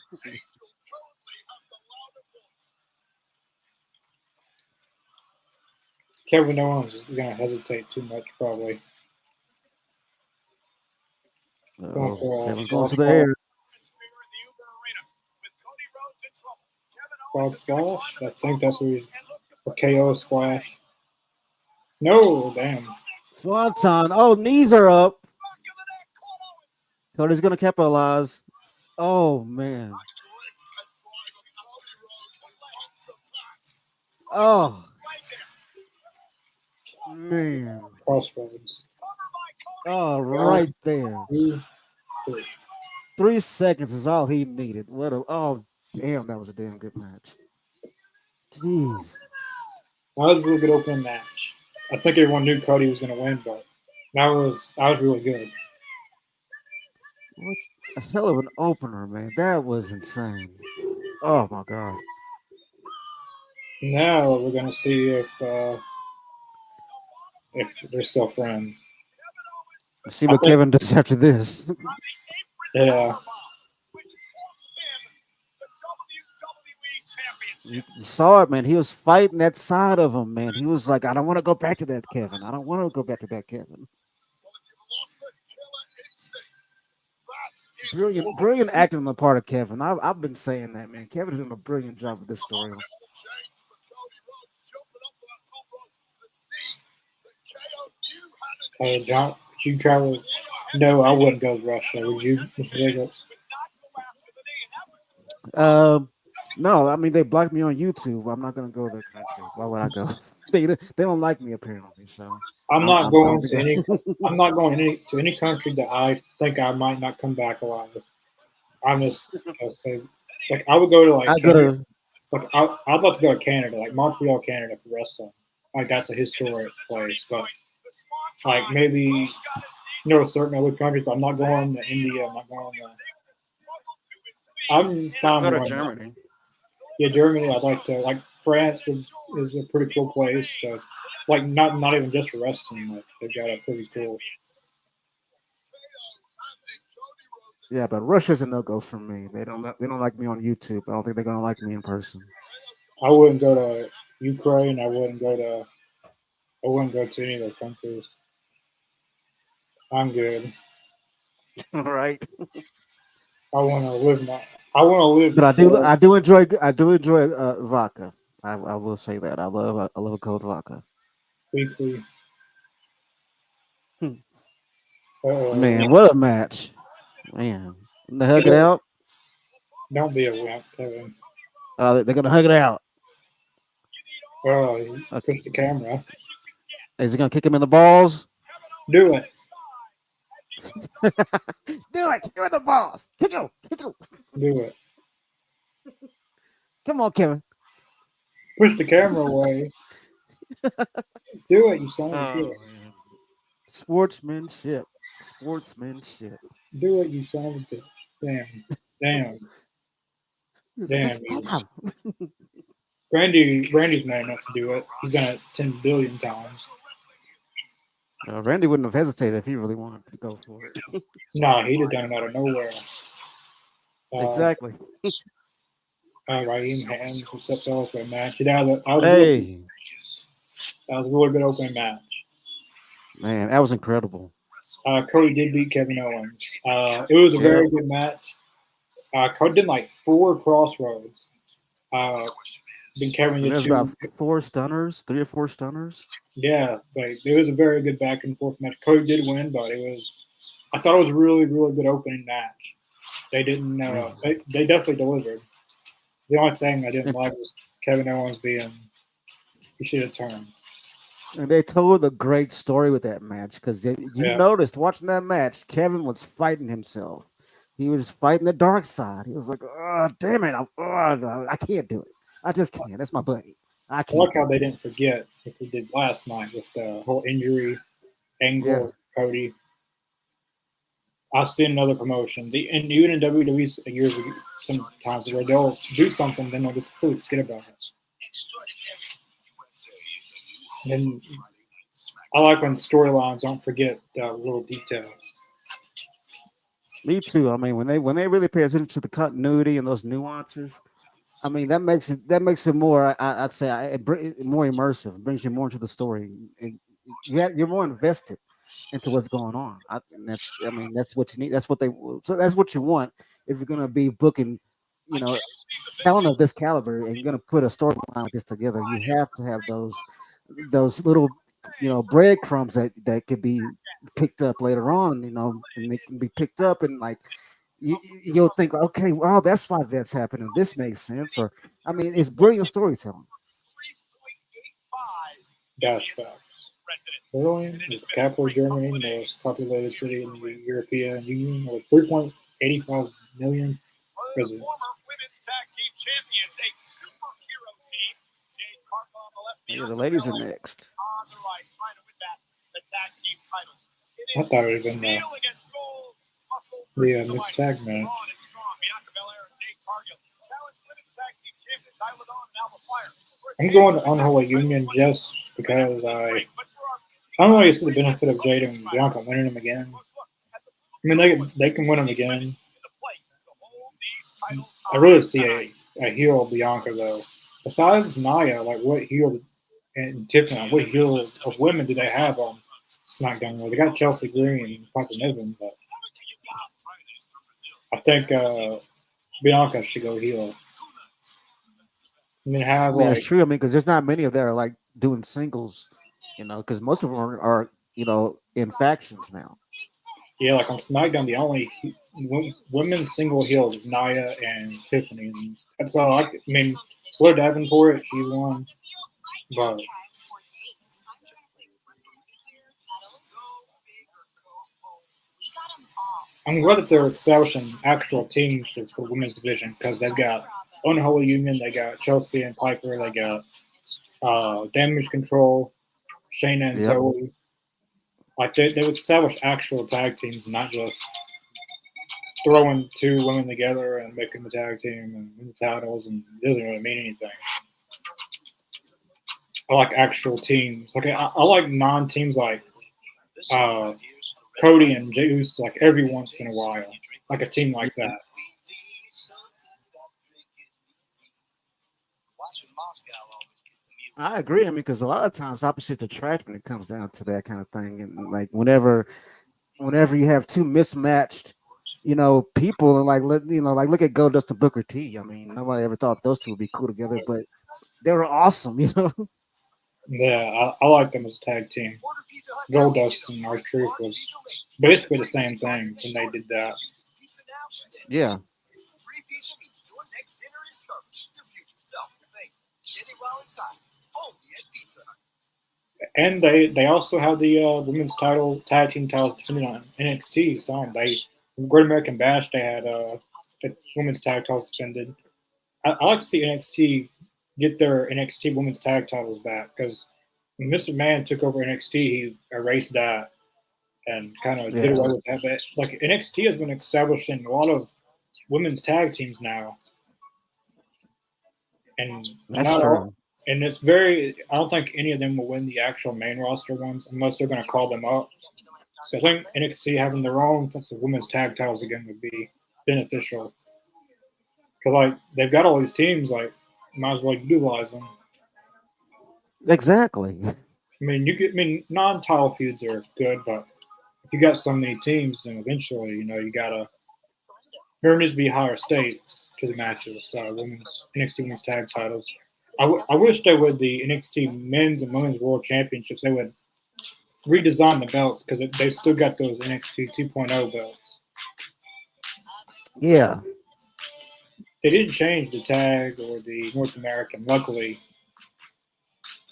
Kevin Owens is gonna hesitate too much probably. Going for Kevin's a going to the air. frog splash. I think that's where he's a KO splash. No, damn. Swanton. Oh, knees are up. Cody's gonna capitalize. Oh man. Oh man. Crossroads. Oh, right there. 2, 3. 3 seconds is all he needed. Oh damn, that was a damn good match. Jeez. That was a really good opening match. I think everyone knew Cody was gonna win, but that was really good. What a hell of an opener, man. That was insane. Oh my god. Now we're gonna see if they're still friends. Let's see what Kevin does after this. Yeah. You saw it, man. He was fighting that side of him, man. He was like, I don't want to go back to that, Kevin. I don't want to go back to that, Kevin. Brilliant acting on the part of Kevin. I've been saying that, man. Kevin's doing a brilliant job with this story. John, would you travel? No, I wouldn't go to Russia. Would you, Mr. Jacobs? No, I mean they blocked me on YouTube. I'm not gonna go to their country. Why would I go? they don't like me apparently. So I'm not going to any. go. I'm not going to any country that I think I might not come back alive. I'm just gonna say, like I would go to like I go to like I'd love to go to Canada, like Montreal, Canada for wrestling. Like that's a historic place, but like maybe certain other countries. But I'm not going to India. I'm not going to. I'm fine go to going Germany. Yeah, Germany. I'd like to like France is a pretty cool place. So, like not even just for wrestling. Like they've got a pretty cool. Yeah, but Russia's a no go for me. They don't like me on YouTube. I don't think they're gonna like me in person. I wouldn't go to Ukraine. I wouldn't go to any of those countries. I'm good. Right. I want to live I want to live. But I do enjoy vodka. I will say that I love a cold vodka. Weekly. Man, what a match! Man, they hug it out. Don't be a wimp, Kevin. They're gonna hug it out. Push the camera. Is he gonna kick him in the balls? Do it. Do it. You're the boss. Kick him. Kick him. Do it. Come on, Kevin. Push the camera away. Do it, you son of a bitch. Man. Sportsmanship. Sportsmanship. Do it, you son of a bitch. Damn. Damn. Damn. Stop. Randy's man enough to do it. He's done it 10 billion times. Randy wouldn't have hesitated if he really wanted to go for it. Nah, he'd have done it out of nowhere. Exactly. Raheem Hand who steps off a match. That was Hey, a really good opening match. man, that was incredible. Cody did beat Kevin Owens. It was a very good match. Cody did like 4 crossroads. Then Kevin did There's 2. about 4 stunners, 3 or 4 stunners. Yeah, like it was a very good back and forth match. Cody did win, but I thought it was a really, really good opening match. They didn't. They definitely delivered. The only thing I didn't like was Kevin Owens being. He should have turned. And they told a great story with that match because you noticed watching that match, Kevin was fighting himself. He was fighting the dark side. He was like, "Oh, damn it! I can't do it. I just can't. That's my buddy. I can't." I like how they didn't forget what they did last night with the whole injury angle. Cody. I've seen in other promotions, and even in WWE years ago, sometimes where they'll do something, then they'll just completely forget about it. And I like when storylines don't forget little details. Me too. I mean, when they really pay attention to the continuity and those nuances, I mean that makes it more. I'd say more immersive. It brings you more into the story. You're more invested into what's going on. That's what you need. That's what that's what you want if you're gonna be booking, talent of this caliber, and you're gonna put a storyline like this together. You have to have those little, breadcrumbs that could be picked up later on, and they can be picked up and like you'll think, okay, well, that's why that's happening. This makes sense, or it's brilliant storytelling. Dash facts. Berlin is the capital of Germany, the most populated city in the European Union, with 3.85 million residents. Yeah, the ladies are next. I thought it would have been the mixed tag match. I'm going to Unholy Union just because I don't really see the benefit of Jada and Bianca winning them again. I mean, they can win them again. I really see a heel of Bianca though. Besides Nia, like what heel and Tiffany, what heel of women do they have on SmackDown? Well, they got Chelsea Green and Piper Niven, but I think Bianca should go heel. It's true. Because there's not many of that are like doing singles, because most of them are in factions now. Yeah, like on SmackDown, the only women's single heels is Nia and Tiffany. And that's all. I mean, Blair Davenport, she won, but I'm glad that they're establishing actual teams for women's division because they've got Unholy Union, they got Chelsea and Piper, they got Damage Control, Shayna and Zoe. Like they've established actual tag teams, not just throwing 2 women together and making the tag team and win the titles, and it doesn't really mean anything. I like actual teams. Like I like non-teams like Cody and Juice, like every once in a while, like a team like that. I agree. Because a lot of times opposites attract when it comes down to that kind of thing, and like whenever you have 2 mismatched, people, and like look at Goldust and Booker T. I mean, nobody ever thought those 2 would be cool together, but they were awesome. Yeah, I like them as a tag team. Goldust and R-Truth was basically the same thing when they did that. Yeah. And they also have the women's title tag team titles defended on NXT. So they Great American Bash they had the women's tag titles defended. I like to see NXT get their NXT women's tag titles back because when Mr. Man took over NXT, he erased that and kind of did Yeah, away with that. But like NXT has been establishing a lot of women's tag teams now, and that's not all. true. And it's very. I don't think any of them will win the actual main roster ones unless they're going to call them up. So I think NXT having their own sense of women's tag titles again would be beneficial because like they've got all these teams, like might as well utilize them. Exactly. I mean, you could. I mean, non-title feuds are good, but if you got so many teams, then eventually, you gotta. There needs to be higher stakes to the matches. Women's NXT women's tag titles. I wish they would the NXT men's and women's world championships. They would redesign the belts because they still got those NXT 2.0 belts. Yeah, They didn't change the tag or the North American, luckily,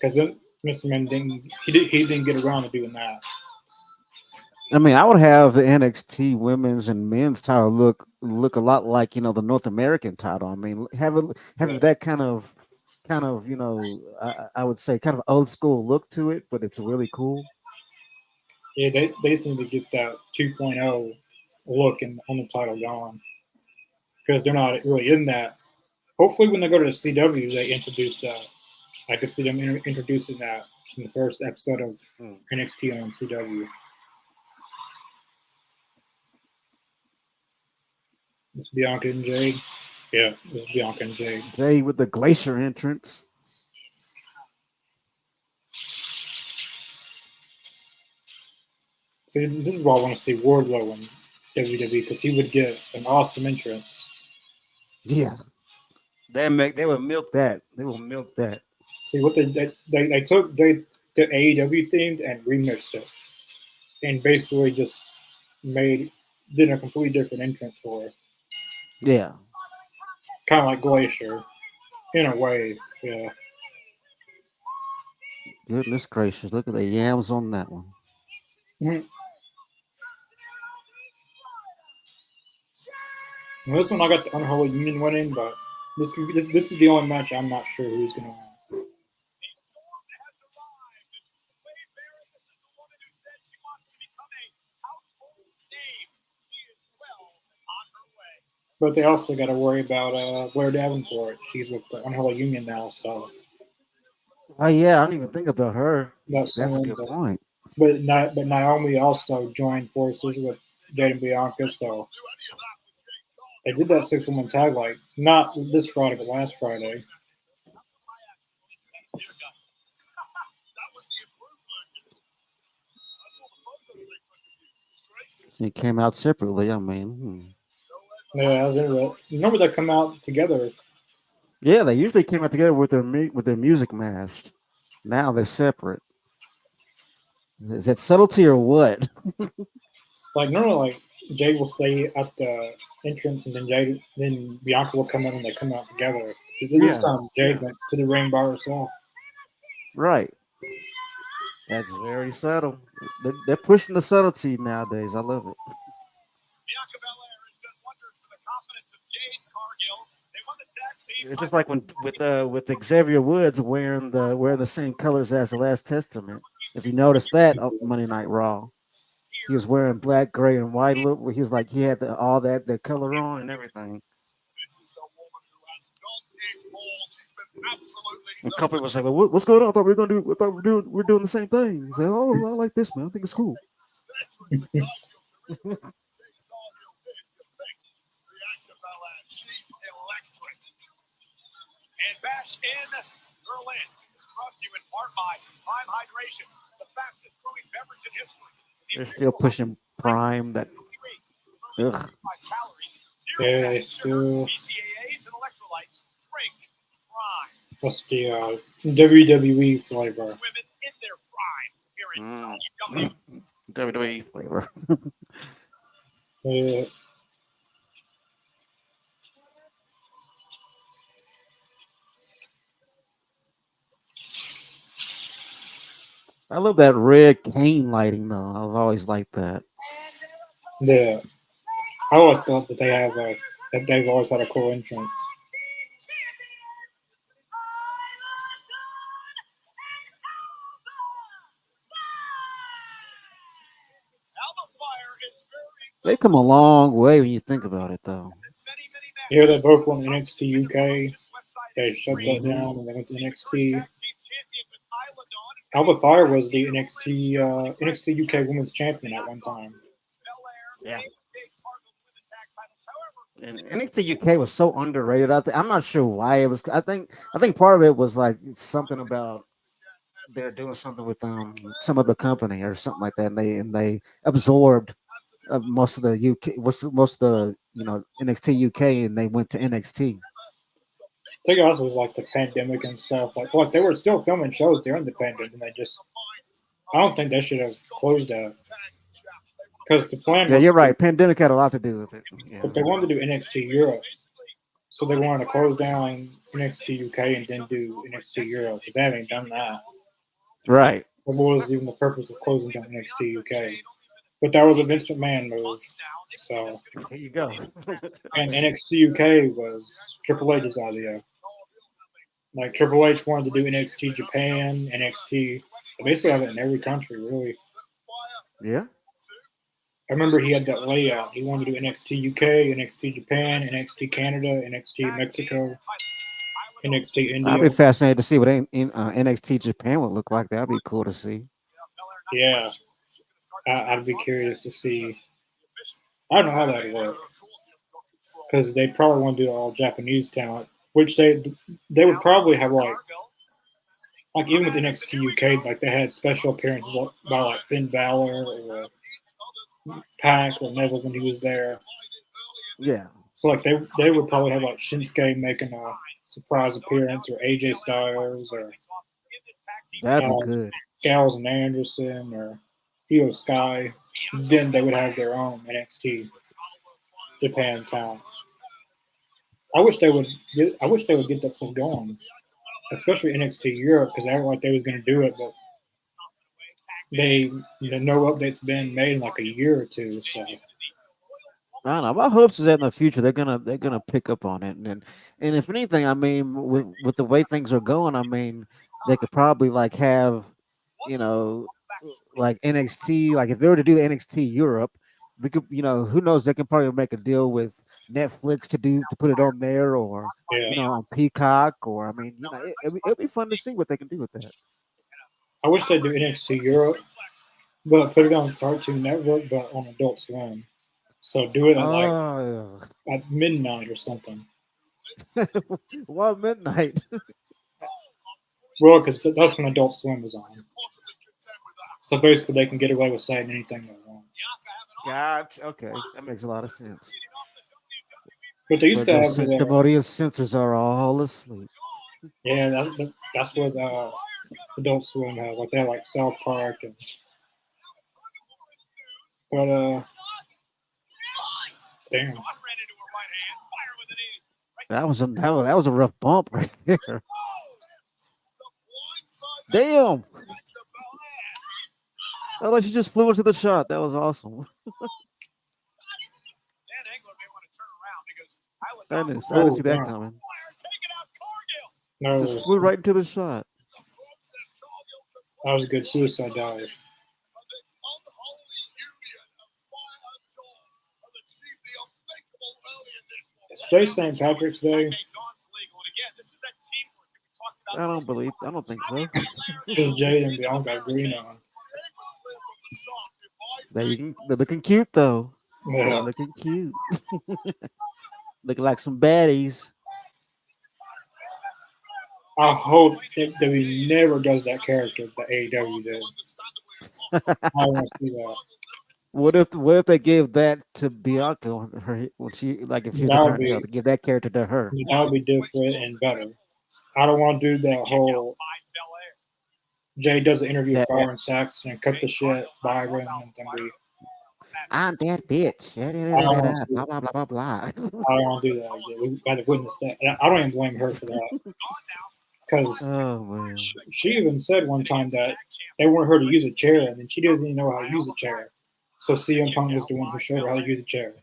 because Mr. Man he didn't get around to doing that. I mean, I would have the NXT women's and men's title look a lot like the North American title. I mean, have Yeah, that kind of I would say kind of old school look to it, but it's really cool. yeah, they seem to get that 2.0 look on the title gone because they're not really in that. Hopefully, when they go to the CW, they introduce that. I could see them introducing that in the first episode of Mm. NXT on CW. It's Bianca and Jade. Yeah, it's Bianca and Jade. Jay with the glacier entrance. See, this is why I want to see Wardlow in WWE because he would get an awesome entrance. Yeah, they will milk that. They will milk that. See what they took Jade the AEW themed and remixed it, and basically just made did a completely different entrance for her, Yeah. kind of like Glacier in a way. Yeah. Goodness gracious, look at the yams on that one. Mhm. Now, this one I got the Unholy Union winning, but this is the only match I'm not sure who's gonna win. But they also got to worry about Blair Davenport. She's with the Unholy Union now, so Oh yeah, I didn't even think about her. that's That's a someone. good point. But Naomi also joined forces with Jade and Bianca, so they did that 6-woman tag like not this Friday, but last Friday. It came out separately. I mean, Yeah, that was interesting. Remember they come out together. yeah, they usually came out together with their music mashed. Now they're separate. Is that subtlety or what? Like normally, like Jade will stay at the entrance, and then Bianca will come in, and they come out together. This Yeah, time, Jade yeah, went to the ring by herself. right. That's very subtle. They're pushing the subtlety nowadays. I love it. Bianca Belair has done wonders for the confidence of Jade Cargill. They won the tag team. It's just like when with Xavier Woods wearing the same colors as the Last Testament. If you notice that on Monday Night Raw, he was wearing black, gray, and white. Look, he was like he had all that color on and everything. This is the woman who has done it all. She's been absolutely And Couple was like, "Well, what's going on? I thought we were gonna do. I thought we're doing the same thing." He said, "Oh, I like this, man. I think it's cool." She's electric. And Bash in Berlin. Brought to you in part by Prime Hydration, the fastest growing beverage in history. They're still pushing Prime. That ugh. Yeah, still BCAAs and electrolytes. Drink Prime. that's the WWE flavor. Women in their prime here in WWE flavor. Uh, I love that red cane lighting though. I've always liked that. The I always thought that that they've always had a cool entrance. Alba Fire is very They've come a long way when you think about it though. many matches. Here they both won NXT UK. They Westside shut that Mhm. down and they went to current NXT. tag team champion with Isla Dawn and Alba Fire was the NXT UK Women's Champion at one time. Belair, Yeah. a big part of the women's tag titles. However, And NXT UK was so underrated. I'm not sure why it was. I think part of it was like something about they're doing something with some of the company or something like that, and they absorbed most of the UK, most of the NXT UK, and they went to NXT. I think it also was like the pandemic and stuff. Like they were still filming shows during the pandemic, and they just I don't think they should have closed that because the plan Yeah, was, you're right. Pandemic had a lot to do with it. Yeah, but they wanted to do NXT Europe, so they wanted to close down NXT UK and then do NXT Europe. But they haven't done that. right. What was even the purpose of closing down NXT UK? But that was a Vince McMahon move. So, There you go. and NXT UK was Triple H's idea. Like Triple H wanted to do NXT Japan, NXT. They basically have it in every country, really. Yeah. I remember he had that layout. He wanted to do NXT UK, NXT Japan, NXT Canada, NXT Mexico, NXT I'd India. be fascinated to see what NXT Japan would look like. That'd be cool to see. Yeah, I'd be curious to see. I don't know how that would work because they probably want to do all Japanese talent, which they would probably have like even with NXT UK, like they had special appearances by like Finn Balor or Pac or Neville when he was there. Yeah, So like they would probably have like Shinsuke making a surprise appearance or AJ Styles or that'd be uh, good. Gallows and Anderson or Io Sky. Then they would have their own NXT Japan talent. I wish they would. I wish they would get that stuff going, especially NXT Europe because they act like they was going to do it, but they no updates been made in like a year or two. So I don't know. My hopes is that in the future they're gonna pick up on it, and if anything, I mean, with the way things are going, I mean, they could probably like have, you know, like NXT. Like if they were to do the NXT Europe, we could, who knows? They can probably make a deal with Netflix to put it on there, or yeah, on Peacock, or I mean, it'd be fun to see what they can do with that. I wish they'd do NXT Europe, but put it on Cartoon Network, but on Adult Swim. So do it at like Oh, at midnight or something. well, midnight. Well, because that's when Adult Swim is on. So basically, they can get away with saying anything they want. Gotcha. Okay, that makes a lot of sense. But they used But to those have the sanctimonious censors are all asleep. yeah, that's what Adult Swim has. Like they have like South Park and but damn, That was a rough bump right there. Damn! I thought she just flew into the shot. That was awesome. I didn't oh see that damn, coming. no, Just flew right into the shot. that was a good suicide dive. Is today St. Patrick's Day? I don't think so. Because Jade and Bianca got green on. They're looking cute though. They're Yeah. looking cute. Looking like some baddies. I hope that WWE never does that character that AEW did. I want to see that. What if they gave that to Bianca when she like if she was to That would turn be heel, to give that character to her? that would be different and better. I don't want to do that whole Jay does an interview with That Byron Saxton and cut the shit Byron and then we. I'm that bitch. I don't want to Blah do. blah blah blah blah. I don't want to do that. Yeah, we got to witness that. And I don't even blame her for that. Because Oh man. she even said one time that they wanted her to use a chair, and then she doesn't even know how to use a chair. So CM Punk was the one who showed her how to use a chair.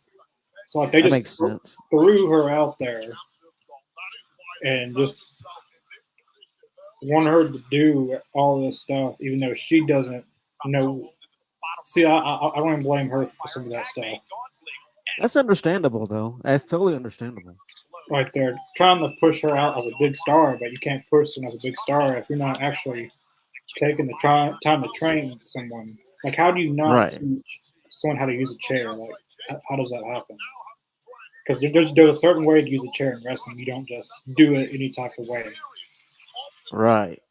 So like they That just makes sense. threw her out there and just want her to do all this stuff, even though she doesn't know. See, I don't even blame her for some of that stuff. That's understandable though. That's totally understandable. Like they're trying to push her out as a big star, but you can't push them as a big star if you're not actually taking the time to train someone. Like, how do you not Right. teach someone how to use a chair? Like, how does that happen? Because there's a certain way to use a chair in wrestling. You don't just do it any type of way. Right.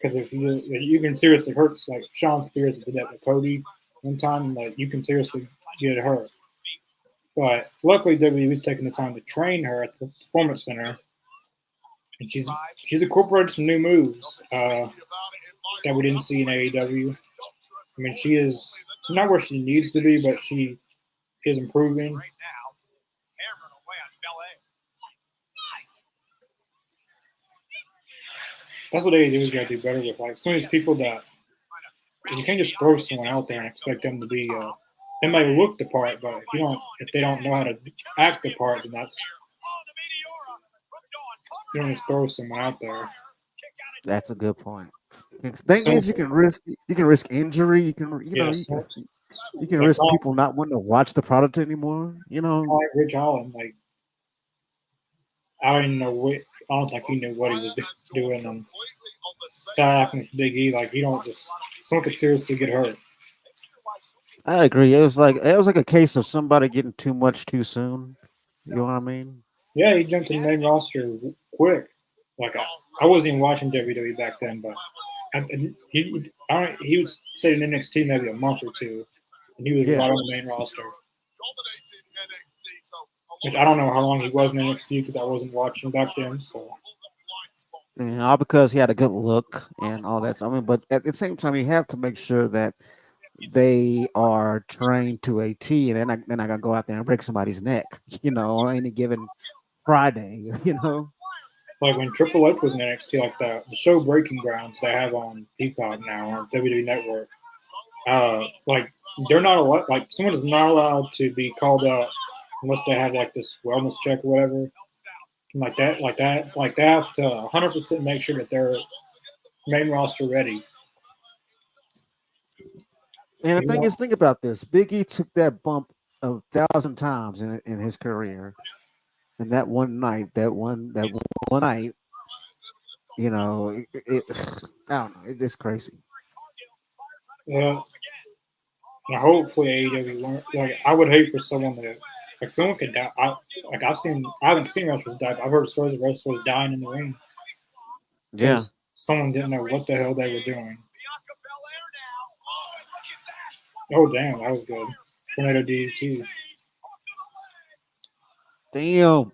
Because if you can seriously hurt, like Sean Spears did that with Cody one time, like you can seriously get hurt. But luckily, WWE's taking the time to train her at the Performance Center, and she's incorporated some new moves that we didn't see in AEW. I mean, she is not where she needs to be, but she is improving. That's what AEW's got to do better with. Like some of these people that you can't just throw someone out there and expect them to be. They might look the part, but if they don't know how to act the part, then that's you don't just throw someone out there. That's a good point. The thing is, you can risk injury. You can you can risk people not wanting to watch the product anymore. Like Rich Holland, like I don't even know what. I don't think he knew what he was doing. That happened with Big E. Like someone could seriously get hurt. I agree. It was like a case of somebody getting too much too soon. You know what I mean? Yeah, he jumped to the main roster quick. Like I wasn't even watching WWE back then, but he was staying in NXT maybe a month or two, and he was right on the main roster. Which I don't know how long he was in NXT because I wasn't watching back then. So. All because he had a good look and all that. I mean, but at the same time, you have to make sure that they are trained to a T, and they're not gonna go out there and break somebody's neck, on any given Friday, Like when Triple H was in NXT, like the show Breaking Grounds they have on Peacock now on WWE Network. Like they're not allowed. Like someone is not allowed to be called up unless they have like this wellness check or whatever. Like they have to 100% make sure that they're main roster ready. And the thing is, think about this: Big E took that bump 1,000 times in his career, and that one night, night, I don't know, it's crazy. Yeah. Now, hopefully AEW learn. Like I would hate for someone to like someone could die. I haven't seen wrestlers die, but I've heard stories of wrestlers dying in the ring. Yeah. Someone didn't know what the hell they were doing. Oh damn, that was good. Tornado DDT. Damn.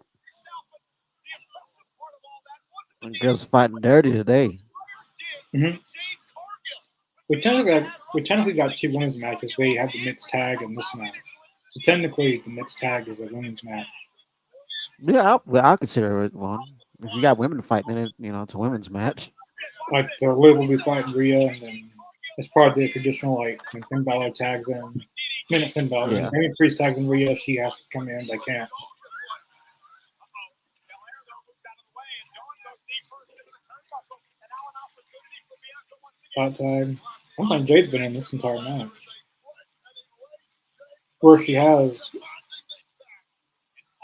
Girls fighting dirty today. Mm-hmm. We technically got two women's matches. We have the mixed tag and this match. So technically, the mixed tag is a women's match. Yeah, I'll consider it one. If you got women fighting in it, it's a women's match. Like the Liv will be fighting Rhea, and then it's part of the traditional like when Finn Balor tags in. Minute Finn Balor. Yeah. When Priest tags in Rhea, she has to come in. They can't. Hot tag. I don't think Jade's been in this entire match. Or if she has,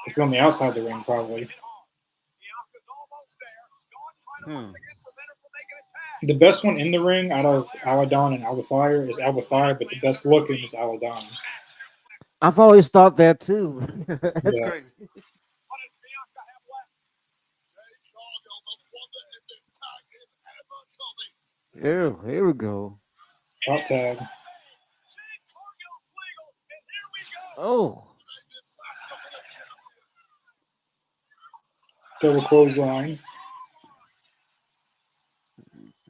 it's been on the outside of the ring, probably. The best one in the ring out of Aladon and Alba Fire is Alba Fire, but the best looking is Aladon. I've always thought that too. That's crazy. Here we go. Hot tag. Oh. Double clothesline.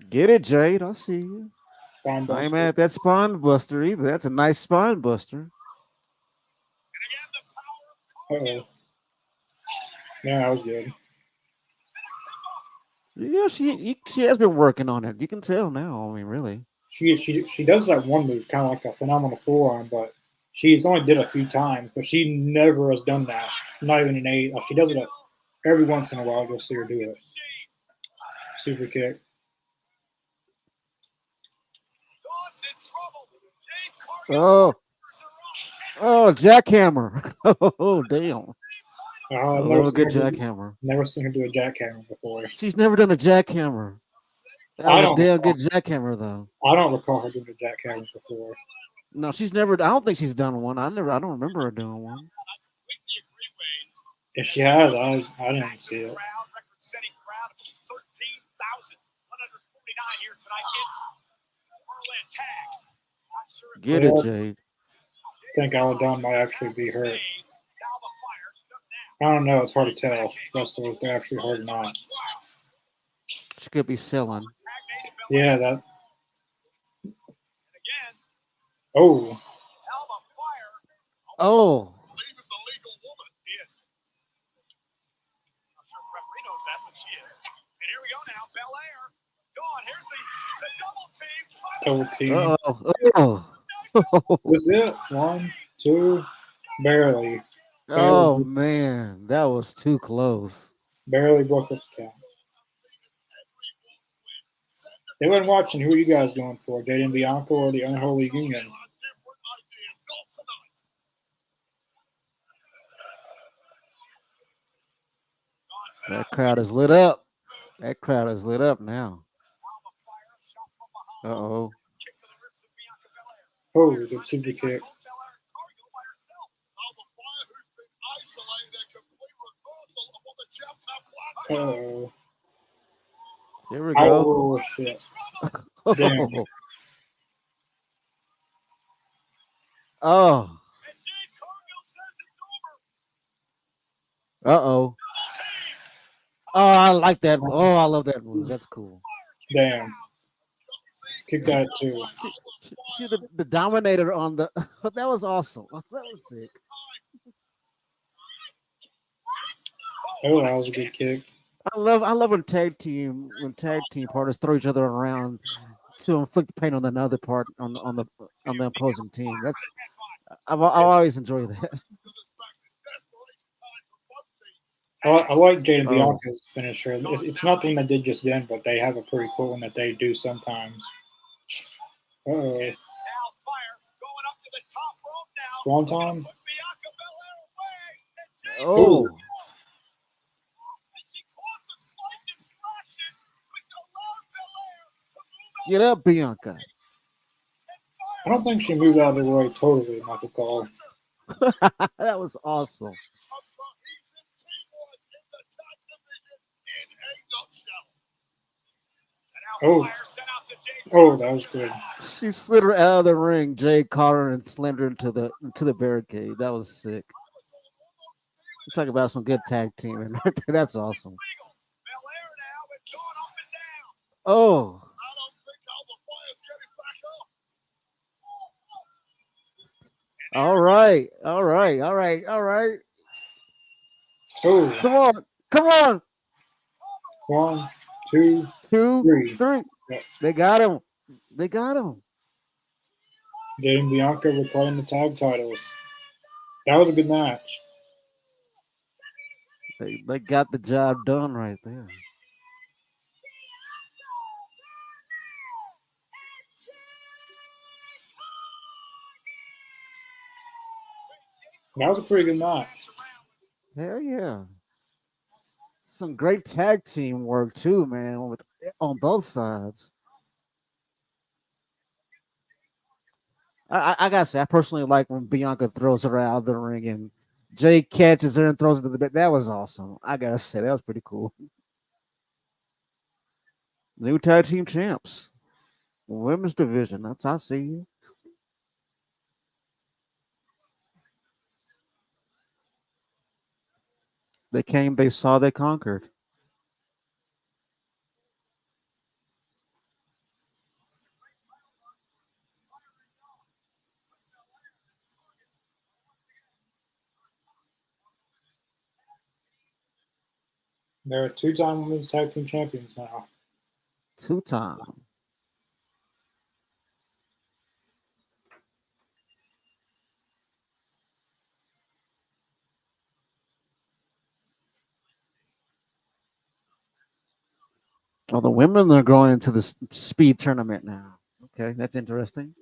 Get it, Jade. I see you. I ain't mad at that spine buster either. That's a nice spine buster. Uh-oh. Yeah, that was good. Yeah, she has been working on it. You can tell now. I mean, really. She does that one move, kind of like a phenomenal forearm, but she's only did it a few times. But she never has done that. Not even in A. She does it every once in a while. You'll see her do it. Super kick. Oh, oh, jackhammer. Oh, damn. I I've love a good jackhammer. never seen her do a jackhammer before. She's never done a jackhammer. That I was a don't damn recall, good jackhammer, though. I don't recall her doing a jackhammer before. No, she's never. I don't think she's done one. I don't remember her doing one. If she has, I didn't see it. Record-setting crowd of 13,149 here tonight in Berlin Tag. Not sure if Get it, Jade. I think Aladon might actually be hurt. I don't know. It's hard to tell if wrestlers they're actually hurt or not. She could be selling. Yeah, that. Oh, Oh, Double team. oh. was it 1, 2? Barely, Oh man, that was too close. barely broke up the count. They weren't watching. Who are you guys going for? Jade and Bianca or the Unholy Union? That crowd is lit up. That crowd is lit up now. Uh-oh. Oh, the super kick. Oh, Here we go. oh shit! Damn. Oh. Uh-oh. Oh, I like that. Oh, I love that move. That's cool. Damn. Kick that too. She the dominator on the that was awesome. That was sick. Oh, that was a good kick. I love when tag team partners throw each other around to inflict pain on another part on the opposing team. That's I always enjoy that. I like Jade and Bianca's finisher. It's not the one they did just then, but they have a pretty cool one that they do sometimes. Uh-oh. Swanton? Oh. Get up, Bianca. I don't think she moved out of the way totally, Michael Cole. That was awesome. Oh. Oh, that was good. She slid her out of the ring. Jay caught her and slammed her into the barricade. That was sick. You talk about some good tag teaming. That's awesome. Oh. All right. All right. All right. All right. Oh. Come on. Come on. 1, 2, 3. Yep. They got him. They got him. Jade and Bianca reclaim the tag titles. That was a good match. They got the job done right there. That was a pretty good match. Hell yeah. Some great tag team work too, man, on both sides. I gotta say, I personally like when Bianca throws her out of the ring and Jay catches her and throws her to the bed. That was awesome. I gotta say, that was pretty cool. New tag team champs, women's division. That's I see you. They came, they saw, they conquered. They're two-time women's tag team champions now. 2-time. Well, the women are going into the speed tournament now. Okay, that's interesting.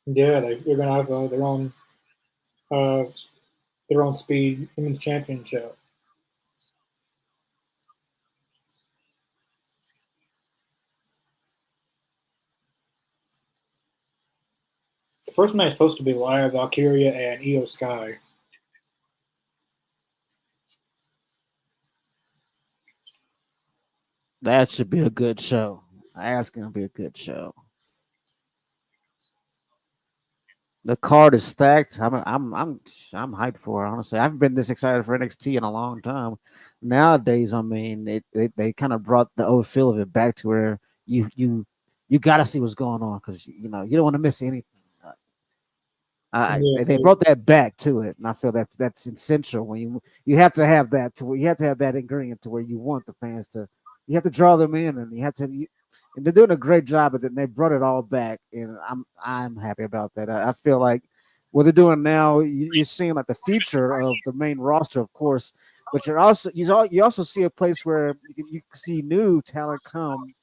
Yeah, they're gonna have uh, their own speed women's championship. The first match is supposed to be live Valkyria and Io Sky. That should be a good show. That's gonna be a good show. The card is stacked. I'm hyped for it. Honestly, I haven't been this excited for NXT in a long time. Nowadays, I mean, they kind of brought the old feel of it back to where you got to see what's going on because you don't want to miss anything. Yeah, They brought that back to it, and I feel that's essential when you have to have that to where you have to have that ingredient to where you want the fans to you have to draw them in, and you have to. And they're doing a great job of it. And they brought it all back, and I'm happy about that. I feel like what they're doing now, you're seeing like the future of the main roster, of course, but you also see a place where you can see new talent come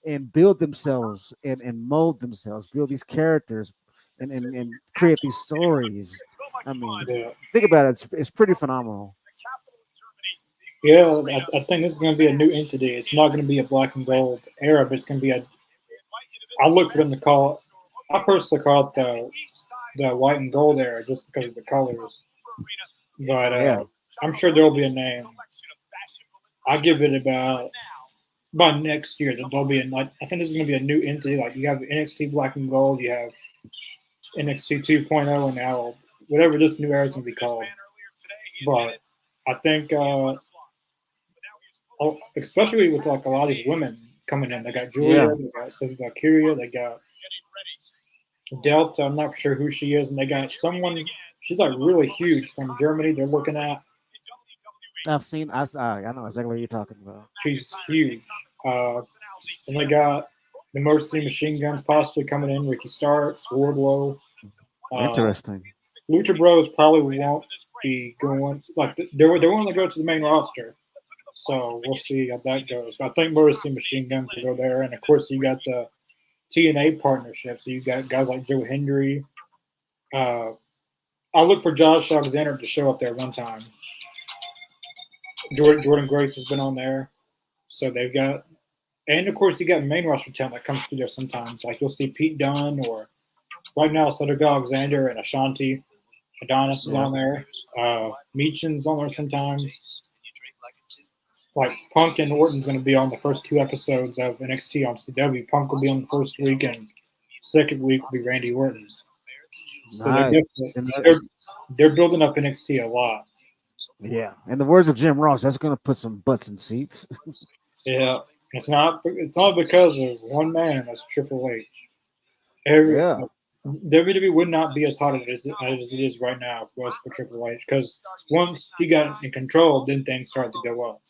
and build themselves and mold themselves, build these characters, and create these stories. I mean, yeah, think about it; it's pretty phenomenal. yeah. I think this is going to be a new entity. It's not going to be a black and gold era, but it's going to be a. I look for them to call it. I personally call it the white and gold era just because of the colors. But Yeah, I'm sure there'll be a name. I give it about by next year that there'll be like I think this is going to be a new entity. Like you have NXT Black and Gold, you have NXT 2.0, and now whatever this new era is going to be called. But I think, especially with like a lot of these women coming in, they got Julia, yeah. they got Kyria, they got Delta. I'm not sure who she is, and they got someone. She's like really huge from Germany. They're looking at. I know exactly what you're talking about. She's huge. And they got the Mercy Machine Guns possibly coming in. Ricky Starks, Wardlow. Uh, Interesting. Lucha Bros probably won't be going. Like they're willing to go to the main roster. So we'll see how that goes. But I think Mercy Machine Guns will go there, and of course you got the TNA partnership. So you got guys like Joe Hendry. Uh, I look for Josh Alexander to show up there one time. Jordan Grace has been on there, so they've got, and of course you got main roster talent that comes through there sometimes. Like you'll see Pete Dunne, or right now Cedric Alexander and Ashanti Adonis is Yeah. on there. Meechan's on there sometimes. Like Punk and Orton's going to be on the first two episodes of NXT on CW. Punk will be on the first week, and second week will be Randy Orton. So Nice. they're building up NXT a lot. Yeah. In the words of Jim Ross, that's going to put some butts in seats. Yeah, it's not because of one man. That's Triple H. Every Yeah. WWE would not be as hot as it is right now if it was for Triple H, because once he got in control, then things started to go up.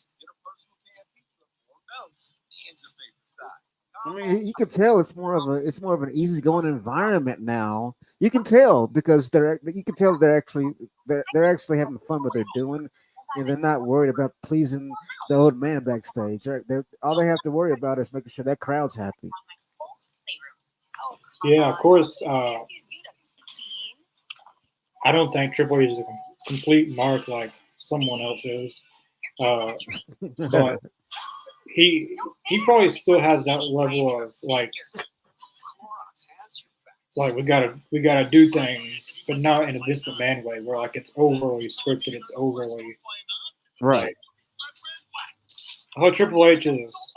I mean, you can tell it's more of an easygoing environment now. You can tell because you can tell they're actually having fun what they're doing, and they're not worried about pleasing the old man backstage. They're all they have to worry about is making sure that crowd's happy. Yeah, of course. I don't think Triple H is a complete mark like someone else is, but he probably still has that level of like we gotta do things, but not in a distant man way, where like it's overly scripted, it's overly Right. like. How Triple H is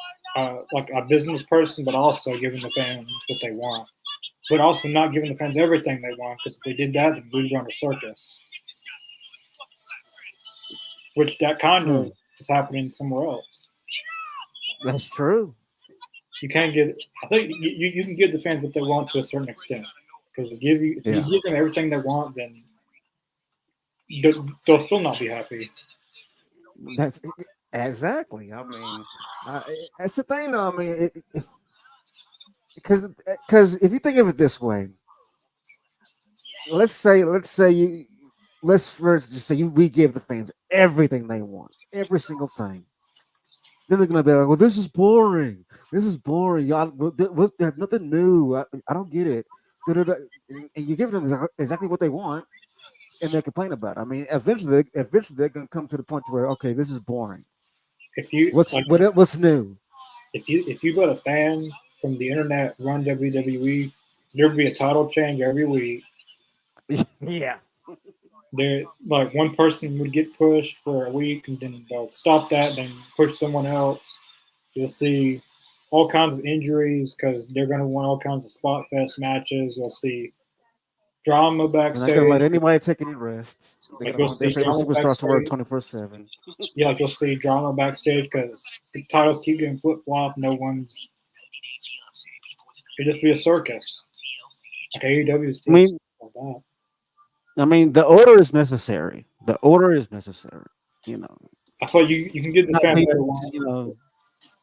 like a business person, but also giving the fans what they want, but also not giving the fans everything they want, because if they did that, then we'd run a circus, which that kind of is happening somewhere else. That's true. You can't get. I think you can give the fans what they want to a certain extent, because if you give them everything they want, then they'll still not be happy. Exactly. I mean, that's the thing, though. I mean, because if you think of it this way, let's say you let's first just say we give the fans everything they want, every single thing. Then they're gonna be like, "Well, this is boring. This is boring. Y'all, there's nothing new. I don't get it." Da-da-da. And you give them exactly what they want, and they complain about it. I mean, eventually they're gonna come to the point where, okay, this is boring. If you What's like, what's new? if you let a fan from the internet run WWE, there'd be a title change every week. Yeah. There, like one person would get pushed for a week, and then they'll stop that, then push someone else. You'll see all kinds of injuries because they're going to want all kinds of spot fest matches. You'll see drama They're not gonna backstage. let anybody take any rest. They're Like gonna you'll want their see favorite drama superstars to work backstage. 24/7. Yeah, like you'll see drama backstage because the titles keep getting flip flop. No one's. It'd just be a circus. Like AEW is I just mean, like that. the order is necessary. The order is necessary. You know, I feel like you can give the not fans what they people. want. You know,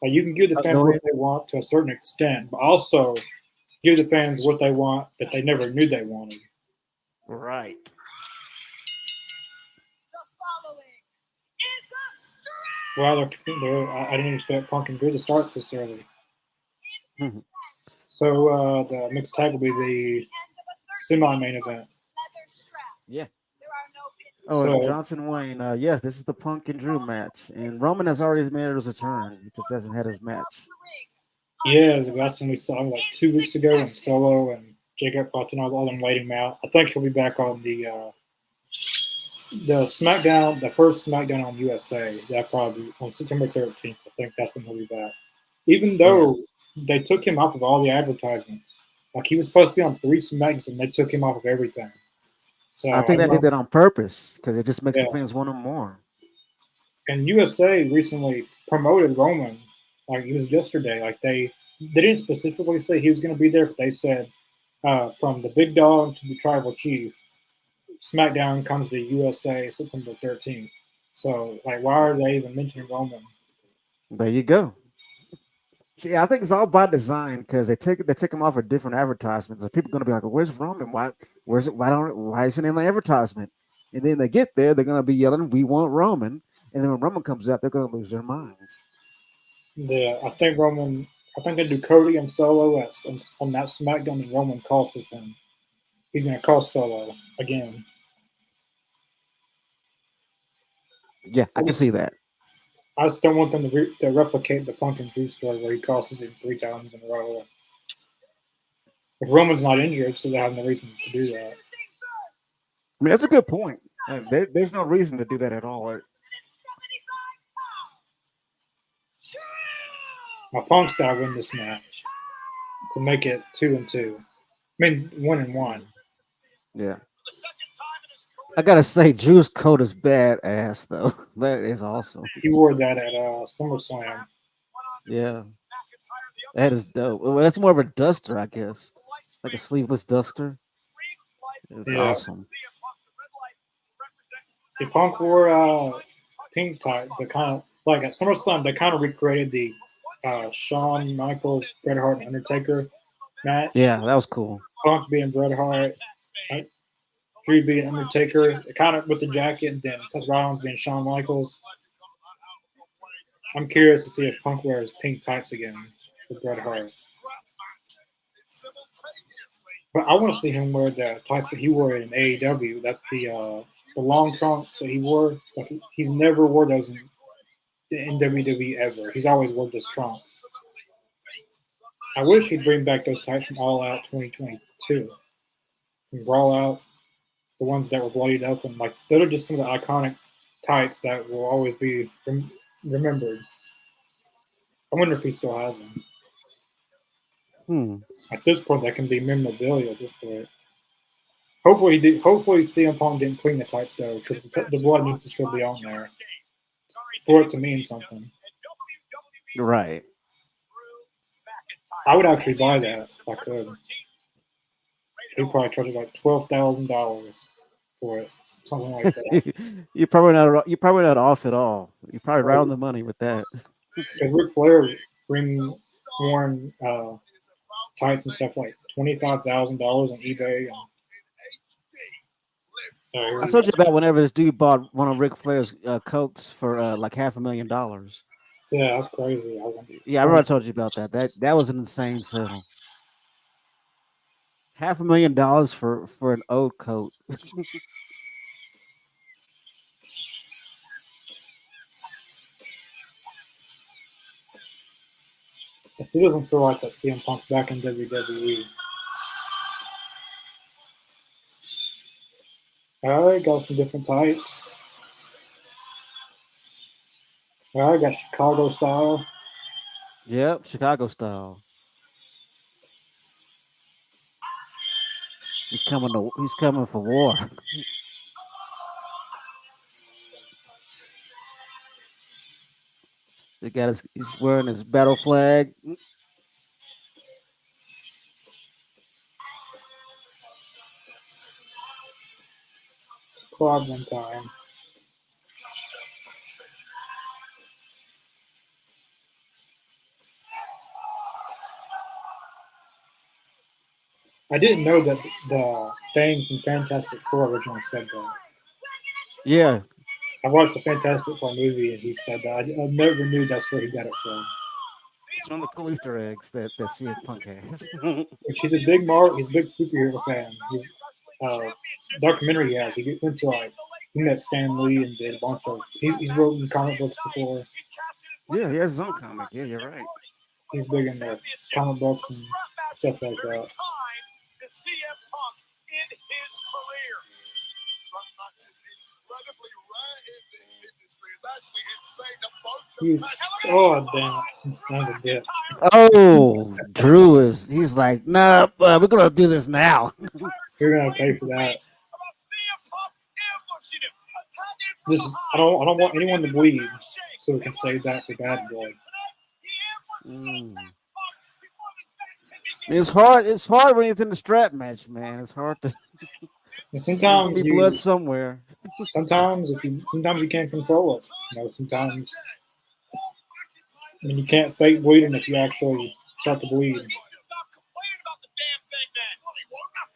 Like you can give the fans go what ahead. they want to a certain extent, but also give the fans what they want that they never knew they wanted. Right. The following is a stretch. Well, I didn't expect Punk and Drew to start this early. Mhm. So the mixed tag will be the semi-main event. Leather strap. Yeah. There are no pins. Oh, and So Johnson Wayne. Yes, this is the Punk and Drew match, and Roman has already made his return. He just hasn't had his match. yeah, the last one we saw like 2 weeks ago when Solo and Jacob Fontenot all them waiting him out. I think he'll be back on the SmackDown, the first SmackDown on USA. That probably on September 13th. I think that's when he'll be back. Even Yeah. though they took him off of all the advertisements, like he was supposed to be on 3 SmackDowns and they took him off of everything. So I I think don't they did know. that on purpose because it just makes the Yeah, fans want him more. and USA recently promoted Roman. Like it was yesterday. Like they didn't specifically say he was going to be there, but they said from the big dog to the tribal chief, SmackDown comes to USA September 13th. So like, why are they even mentioning Roman? There you go. See, I think it's all by design because they take him off of different advertisements, and people are gonna be like, "Where's Roman? Where's it? Why isn't he in the advertisement?" And then they get there, they're gonna be yelling, "We want Roman!" And then when Roman comes out, they're gonna lose their minds. I think Roman. I think they do Cody and Solo on that SmackDown, and Roman calls with him. He's going to call Solo again. Yeah, I can see that. I just don't want them to replicate the Punk and Drew story where he crosses him 3 times in a row. If Roman's not injured, so they have no reason to do that. I mean, that's a good point. There's no reason to do that at all. Now Punk's got to win this match to make it 2-2. I mean 1-1. Yeah, I gotta say, Drew's coat is badass though. That is awesome. He wore that at SummerSlam. Yeah, that is dope. Well, that's more of a duster, I guess, like a sleeveless duster. It's Yeah. awesome. See, Punk wore pink tights. The kind of like at SummerSlam, they kind of recreated the Shawn Michaels, Bret Hart, and Undertaker match. Yeah, that was cool. Punk being Bret Hart, Drew being Undertaker, kind of with the jacket, and then Seth Rollins being Shawn Michaels. I'm curious to see if Punk wears pink tights again for Bret Hart. But I want to see him wear the tights that he wore in AEW. That the long trunks that he wore. Like he's never wore those in WWE ever. He's always wore those trunks. I wish he'd bring back those tights from All Out 2022, from Brawl Out, the ones that were bloodied up, and like those are just some of the iconic tights that will always be remembered. I wonder if he still has them. At this point, that can be memorabilia. At this point, hopefully, CM Punk didn't clean the tights though, because the blood needs to still be on there for it to mean something. Right. I would actually buy that if I could. He'd probably charge like $12,000 for it. something like that. You're probably not off at all. You're probably right on the money with that. Because Ric Flair worn tights and stuff like $25,000 on eBay. I told you about whenever this dude bought one of Ric Flair's coats for like $500,000. Yeah, that's crazy. Yeah, I remember I told you about that. That was an insane sale. $500,000 for an old coat. It doesn't feel like that CM Punk's back in WWE. All right, got some different tights. All right, got Chicago style. Yep, Chicago style. He's coming for war. He's wearing his battle flag. Quad one time. I didn't know that the thing from Fantastic Four originally said that. Yeah. I watched the Fantastic Four movie and he said that. I never knew that's where he got it from. It's one of the cool Easter eggs that CM Punk has. Which he's a big superhero fan. Documentary he has. He went to like he met Stan Lee and did a bunch of. He's written comic books before. Yeah, he has his own comic. Yeah, you're right. He's big in the comic books and stuff like that. Oh damn! Son of a bitch. Oh, he's like, nah, we're gonna do this now. You're gonna pay for that. I don't want anyone to bleed, so we can save that for bad blood. It's hard. It's hard when it's in the strap match, man. It's hard to. Sometimes be blood somewhere. Sometimes you can't control it. Sometimes you can't fake bleeding if you actually start to bleed.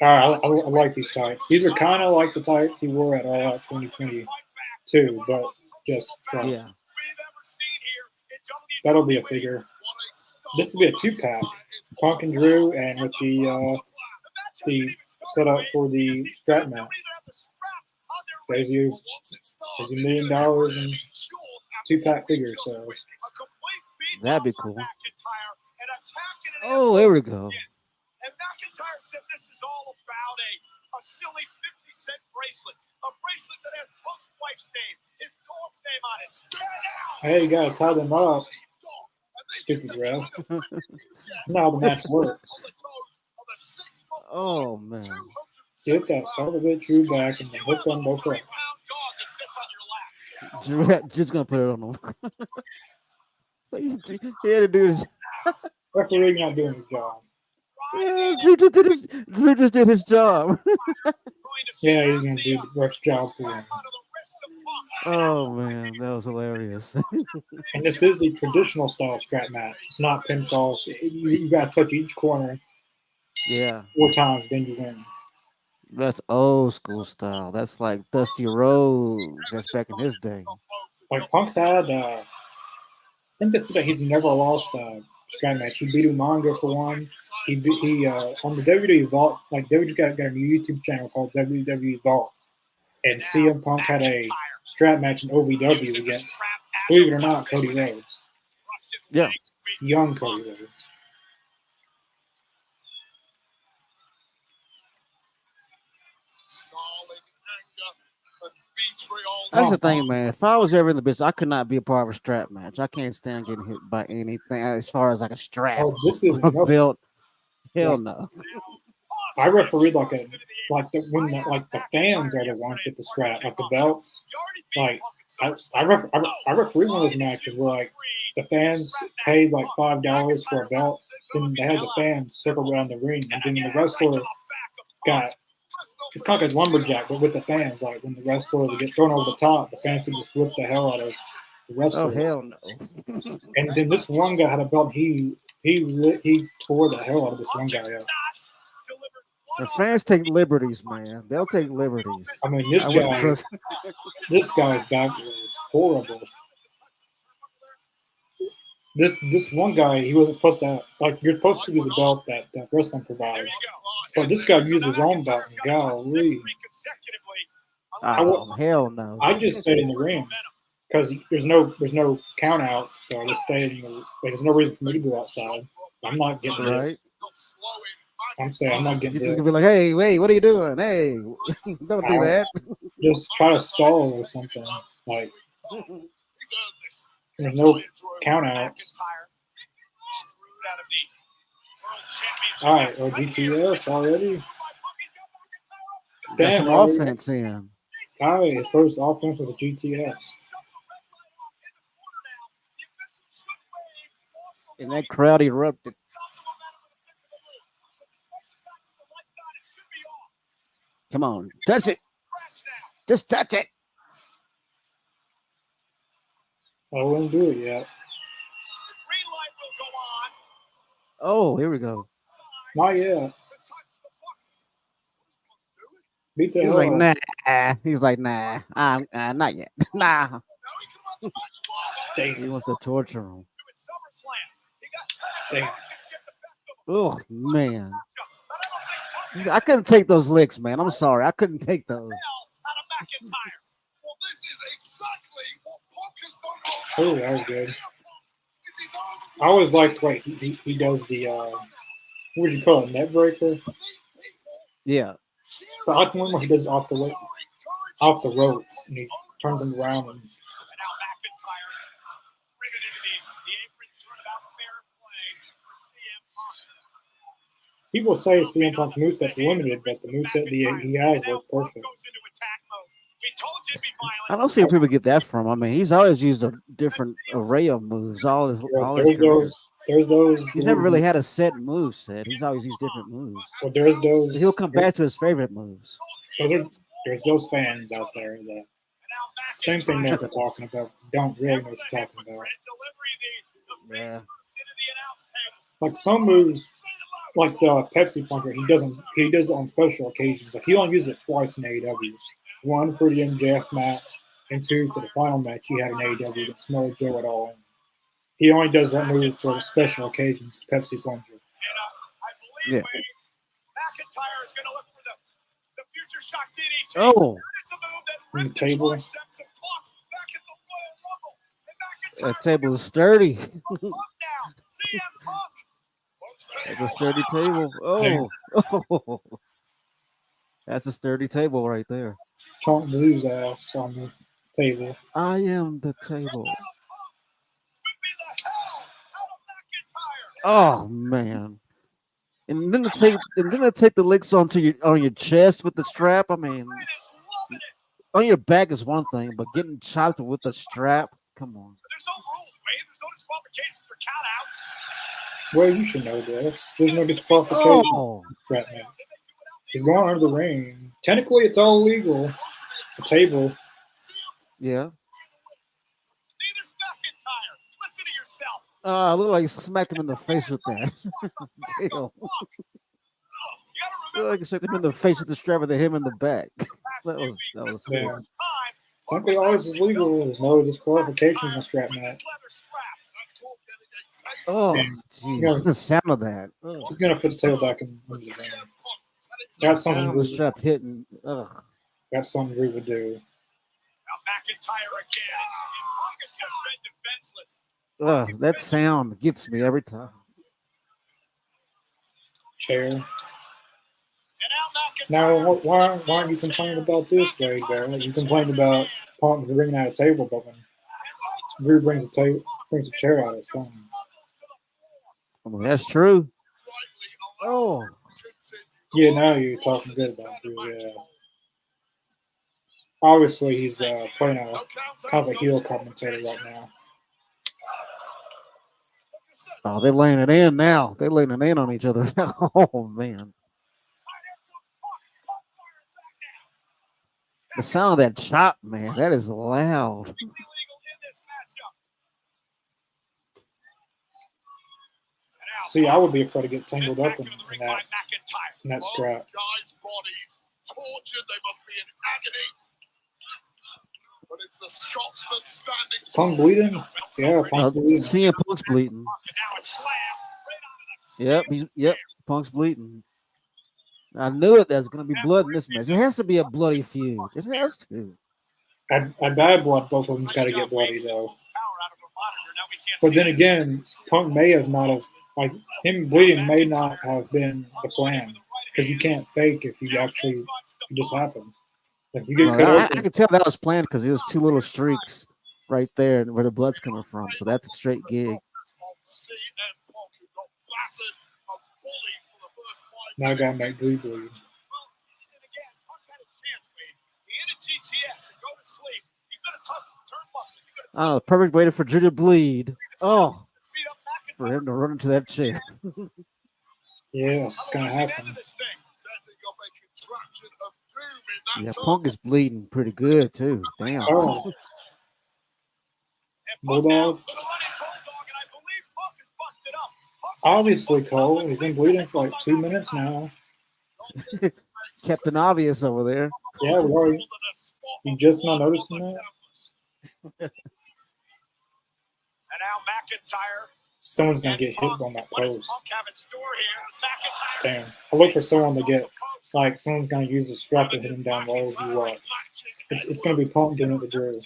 I like these tights. These are kind of like the tights he wore at All Out 2022, but just yeah. That'll be a figure. This will be a 2-pack. Punk and Drew, and with the setup for the strap match. There's $1 million and 2-pack figure. So that'd be cool. Oh, there we go. And McIntyre said this is all about a silly 50-cent bracelet. A bracelet that has Punk's wife's name, his dog's name on it. Hey, you gotta tie them up. Stupid ref. Now the match works. Oh man. Get that son of a bitch Drew back and then hook them both up. Drew's gonna put it on him. He had to do this. Referee not doing his job. Yeah, Drew just did his job. Yeah, he's gonna do the ref's job for him. Oh man, that was hilarious. And this is the traditional style strap match. It's not pinfall. You gotta touch each corner. Yeah. 4 times, then you win. That's old school style. That's like Dusty Rhodes. That's back in his day. Like Punk's had, I think they said that he's never lost strap match. He beat Umaga for one. He on the WWE Vault, like WWE got a new YouTube channel called WWE Vault, and CM Punk had a strap match in OVW against, believe it or not, Cody Rhodes. Yeah, young Cody Rhodes. That's the thing, man. If I was ever in the business, I could not be a part of a strap match. I can't stand getting hit by anything as far as like a strap. Oh, this is a belt. Hell no. I refereed the fans are the ones with the strap, like the belts. Like I refereed one of those matches where like the fans paid like $5 for a belt, then they had the fans circle around the ring, and then the wrestler got It's kind of like a lumberjack, but with the fans. Like when the wrestler would get thrown over the top, the fans could just whip the hell out of the wrestler. Oh hell no! And then this one guy had a belt. He tore the hell out of this one guy up. The fans take liberties, man. They'll take liberties. I mean, I wouldn't trust. this guy's back was horrible. This one guy, he wasn't supposed to have, like, you're supposed to use a belt that wrestling provides. But this guy used his own belt. Golly. Oh hell no! I just stayed in the ring because there's no count outs, so I just stayed in the, like, there's no reason for me to go outside. I'm not getting Right. it. I'm saying I'm not getting You're just it. gonna be like, hey, wait, what are you doing? Hey, don't do that. Just try to stall or something. Like, there's no count outs. All right, or GTS already. Got some already. offense in. All right, his first offense was a GTS. And that crowd erupted. Come on, touch it. Just touch it. I wouldn't do it yet. Oh, here we go. Not yet. Beat the He's hell like, out. nah. He's like, nah. Not yet. Nah. Damn. He wants to torture him. Damn. Oh man. I couldn't take those licks, man. I'm sorry. I couldn't take those. Oh, that was good. I always liked the way he does the what would you call it, net breaker? Yeah. But I like the one where he does it off the ropes and he turns them around and people say CM Punk's moveset's limited, but the moveset he has was perfect. I don't see where people get that from. I mean, he's always used a different array of moves. All his career. There's those. He's never really had a set move set. He's always used different moves. Well, there's those. He'll come back to his favorite moves. There's those fans out there that think they know what they're talking about, don't really know what they're talking about. Yeah. Like some moves, like the Pepsi puncher, he does it on special occasions. Like he only uses it twice in AEW. One for the MJF match, and two for the final match he had in AEW against Samoa Joe at All In. He only does that move for special occasions, the Pepsi puncher. Yeah. McIntyre is going to look for the future shock DDT. Oh. On the table. That table is sturdy. That's a sturdy table. Oh. That's a sturdy table right there. Chunk Blue's ass on the table. I am the table. Oh man. And then to take the licks on your chest with the strap. I mean, on your back is one thing, but getting chopped with the strap, come on. There's no rules, Wade. There's no disqualifications for countouts. Well, you should know this. There's no disqualification. Oh. Right now. He's going under the ring. Technically, it's all legal. The table. Yeah. Neither's McIntyre. Listen to yourself. I look like he smacked him in the face with that. Damn. Look like he smacked him in the face with the strap and then him in the back. that was sick. Yeah. Technically, always is legal. There's no disqualifications on strap match. Oh, jeez. The sound of that. Ugh. He's going to put the table back in the ring. That's something the strap hitting. Ugh. That's something we would do. Now McIntyre again. And Punk has just been defenseless. Ugh, that sound gets me every time. Chair. Now, why aren't you complaining about this, Wade Barrett? You complained about Punk bringing out a table, but when Drew brings a chair out, it's fine. I mean, that's true. Oh. Yeah, now you're talking good about Drew, yeah. Obviously, he's playing a kind of a heel commentator right now. Oh, they're laying it in now. They're laying it in on each other. Oh, man. The sound of that chop, man, that is loud. Illegal in this matchup. And now See, I would be afraid to get sent tangled back up in into the ring that by McIntyre. in that Both strap. guys' bodies tortured. They must be in agony. But it's the Scotsman standing Punk tall. bleeding? Yeah, Punk bleeding. CM Punk's bleeding. And now a slam right onto the Yep, Punk's bleeding. I knew it. There's going to be blood in this match. It has to be a bloody feud. It has to. At bad blood, both of them's got to get bloody though. But then again, Punk may have not have like him bleeding may not have been the plan because you can't fake if you actually it just happens. If you get Well, cut I open, could tell that was planned because it was two little streaks right there where the blood's coming from. So that's a straight gig. now I gotta make Drew bleed. Oh, perfect way for Drew to bleed. Oh, for him to run into that chair. Yeah, it's gonna happen. Yeah, Punk is bleeding pretty good too. Damn. Oh, Bulldog. Obviously, Cole. He's been bleeding for like 2 minutes now. Captain Obvious over there. Yeah, we already. You just not noticing that? And now McIntyre. Someone's gonna get hit on that What does post. Punk have in store here? McIntyre. Damn. I look for someone to get like someone's gonna use the strap to hit him down low. You watch. It's gonna be Punk doing it to Drew.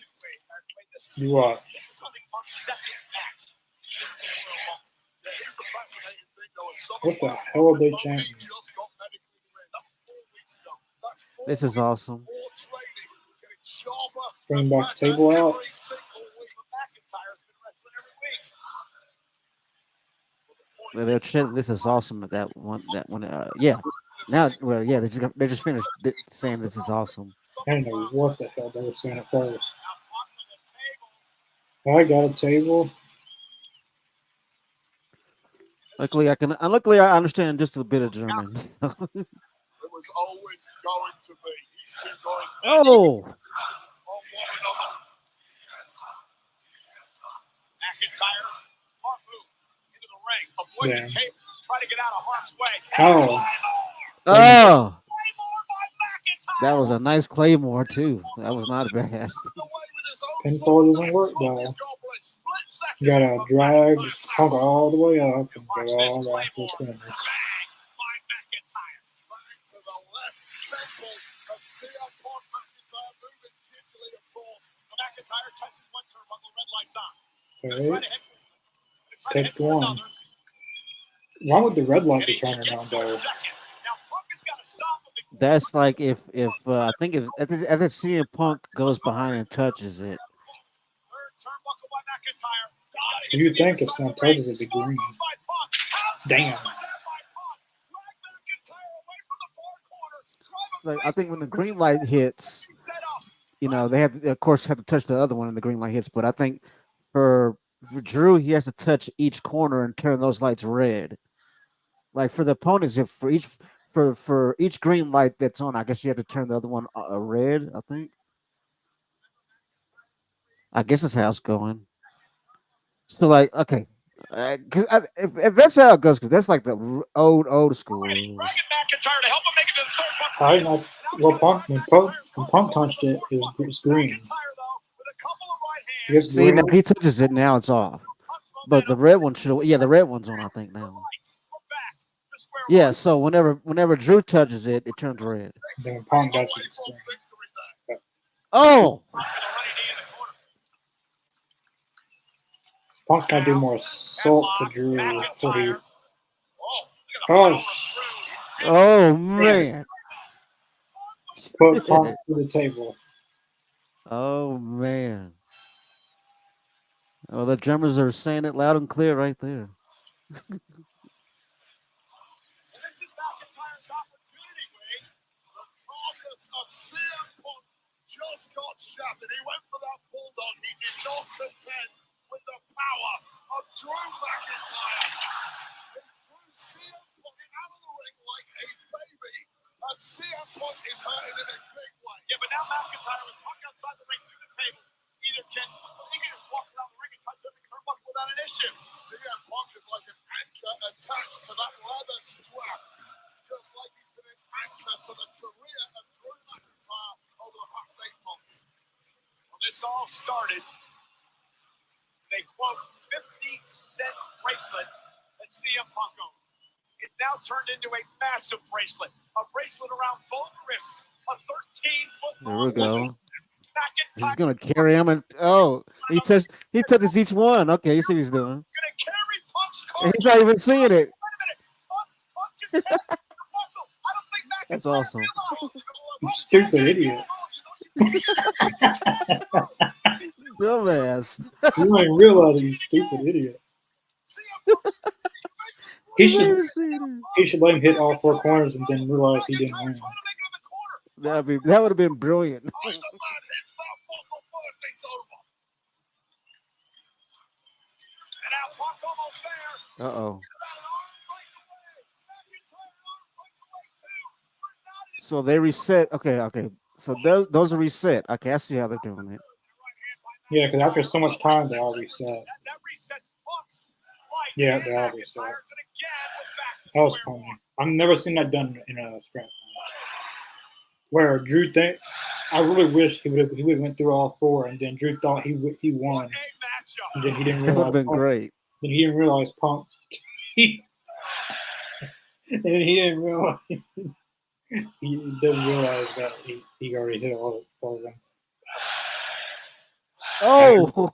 You watch. This is something Punk's second match. What the hell are they chanting? This is awesome. Bring back the table out. They're chanting, "This is awesome." At that one. Yeah. Now, well, yeah, they just finished saying this is awesome. I don't know what the hell they were saying at first. I got a table. Luckily, I understand just a bit of German. It was always going to be. These two going Oh, on one another. McIntyre, smart move into the ring, avoid Yeah. the tape, try to get out of harm's way. Oh. oh, Claymore by McIntyre. that was a nice Claymore too. That was not bad. Away with his own Pinfall success. doesn't work, Punk though. is going for a split second You gotta of drag McIntyre. Punk all the way up and Watch go this all the way to the Claymore. finish. Bang by McIntyre. Back to the left temple of CM Punk. McIntyre moving gingerly, of course. McIntyre touches one turnbuckle, red lights on. Gonna try Okay. to hit. Gonna try to Take hit for one. another. Why would the red light And be he turning gets on to a though? second. Now Punk has got to stop him. That's like if I think if CM Punk goes behind and touches it. Third turnbuckle by McIntyre. Got it. You Hit to the think other if side someone of the ring. touches it, it'd be Smart green. move by Punk. How Damn. smart was that by Punk? Drag McIntyre away from the far corner. Drive It's like, him I think when the green light hits, set up. they have to, of course, have to touch the other one and the green light hits. But I think for Drew, he has to touch each corner and turn those lights red. Like for the opponents, if for each green light that's on, I guess you have to turn the other one red. I guess that's how it's going. So like, okay, because if that's how it goes, because that's like the old school. Dragging McIntyre to help him make it to the third buckle. I know. Well, when Punk punched it, it was green. McIntyre, though, with a couple of right I hands. guess See, green. now if he touches it, now it's off. But the red one should, the red one's on, I think now. We're back to square Yeah, one. so whenever Drew touches it, it turns red. Then when Punk does it, it's green. Oh, Punk's gotta do more assault to Drew before he. Oh, Oh, man. put Punk through the table. Oh man. Oh, the drummers are saying it loud and clear right there. this is McIntyre's opportunity, Wade. The carcass of CM Punk just got shattered. He went for that bulldog. He did not contend with the power of Drew McIntyre. He threw CM Punk out of the ring like a baby. And CM Punk is hurting in a big way. Yeah, but now McIntyre with Punk outside the ring through the table. He can just walk around the ring and touch every turnbuckle without an issue. CM Punk is like an anchor attached to that leather strap. Just like he's been an anchor to the career of Drew McIntyre over the past 8 months. When this all started, they quote 50-cent bracelet that CM Punk owned. It's now turned into a massive bracelet. A bracelet around both wrists. A 13-foot There we go. McIntyre He's gonna carry him, and he touches each one. Okay, you see what he's doing. gonna carry Punk's And card. he's not even seeing it. Wait a minute. Punk just tapped the buckle. I don't think McIntyre That's awesome. You stupid idiot. Dumbass. You ain't realize you stupid idiot. He should let him hit all 4 corners and then realize he didn't win. That would have been brilliant. Uh-oh. So they reset. Okay. So those are reset. Okay, I see how they're doing it. Yeah, because after so much time, they all reset. Yeah, they all reset. That was funny. I've never seen that done in a scrap match. Where Drew I really wish he would have went through all 4, and then Drew thought he won, and then he didn't That would realize. have been great. Then he didn't realize Punk. And then he didn't realize. He doesn't realize that he already hit all of them. Oh,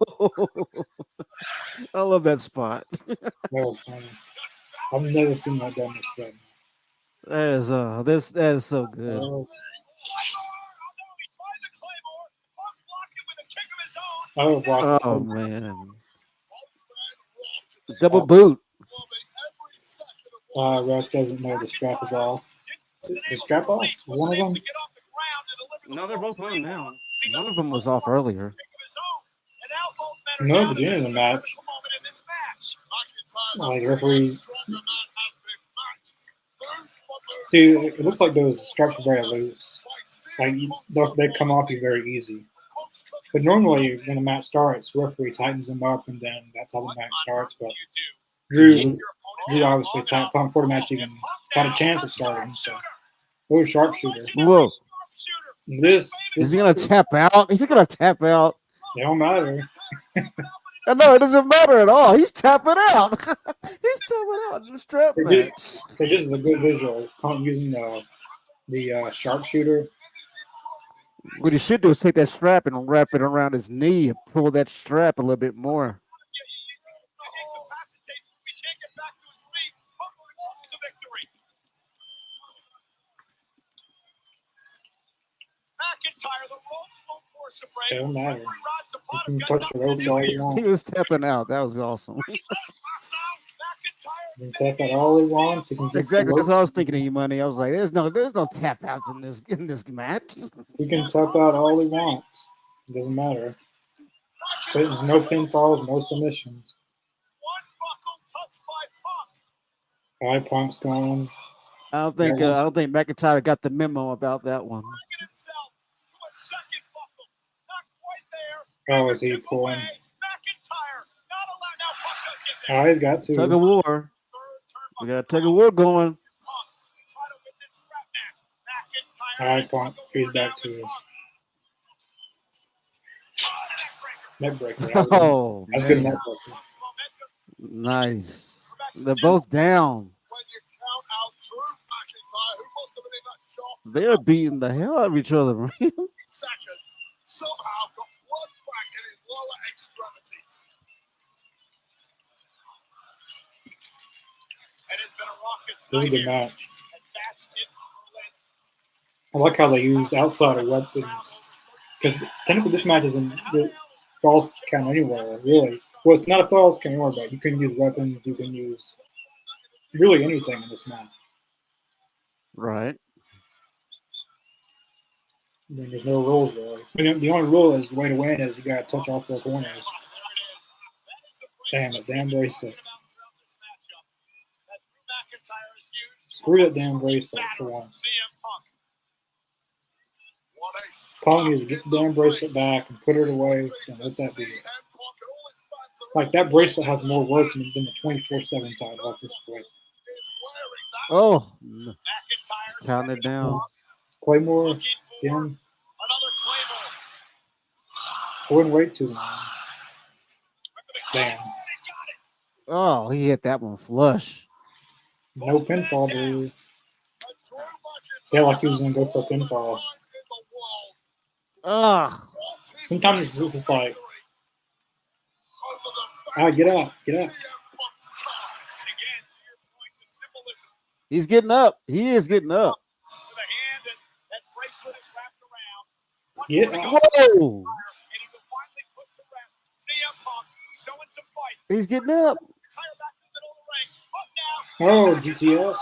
I love that spot. That was funny. I've never seen that done this way. That is so good. Oh Man, double boot. Ref doesn't know the strap is off. The strap off? One of them? No, they're both on now. One of them was off earlier. No, at the beginning of the match. Like referee. See, it looks like those straps are very loose. Like they come off you very easy. But normally when the match starts, referee tightens them up, and then that's how the match starts. But Drew obviously tightened Punk before the match even had a chance of starting. So, sharpshooter. Whoa! This Is he gonna tap out? He's gonna tap out. It don't matter. No, it doesn't matter at all. He's tapping out. He's tapping out in the strap match. So this is a good visual. Punk using the sharpshooter. What he should do is take that strap and wrap it around his knee and pull that strap a little bit more. McIntyre, the ropes won't force a break. It don't matter. You can touch the ropes all you want. He was tapping out. That was awesome. You can tap out all he wants. You can Exactly. That's what I was thinking of you, money. I was like, there's no tap outs in this match. He can tap out all he wants. It doesn't matter. There's no pinfalls, no submissions. One buckle touched by Punk. Punk's going. I don't think McIntyre got the memo about that one. Oh, is he pulling? Oh, he's got to. Tug of war. We got a tug of war going. All right, Punk. He's back to his neck breaker. Oh, that's man. good neck breaker. Nice. They're both down. They're beating the hell out of each other. Somehow got blood back in his lower extremities. And it's been a raucous This is a night good here. match. And that's it for Berlin. I like how they use outside of weapons. Because technically this match isn't falls count anywhere, really. Well, it's not a falls count anywhere, but you can use weapons. You can use really anything in this match. Right. I mean, there's no rules really. I mean, the only rule is the way to win is you got to touch all 4 corners. Damn, a damn bracelet. Screw that damn bracelet for once. Punk needs to get the damn bracelet back and put it away and let that be. Like, that bracelet has more work than the 24/7 title at this point. Oh, counting it down. Claymore, again. I wouldn't wait too long. Damn. Oh, he hit that one flush. No pinfall, dude. Yeah, like he was going to go for a pinfall. Ugh. Sometimes it's just like, get up, get up. He's getting up. He is getting up. Get up. Whoa. He's getting up. Oh, GTS.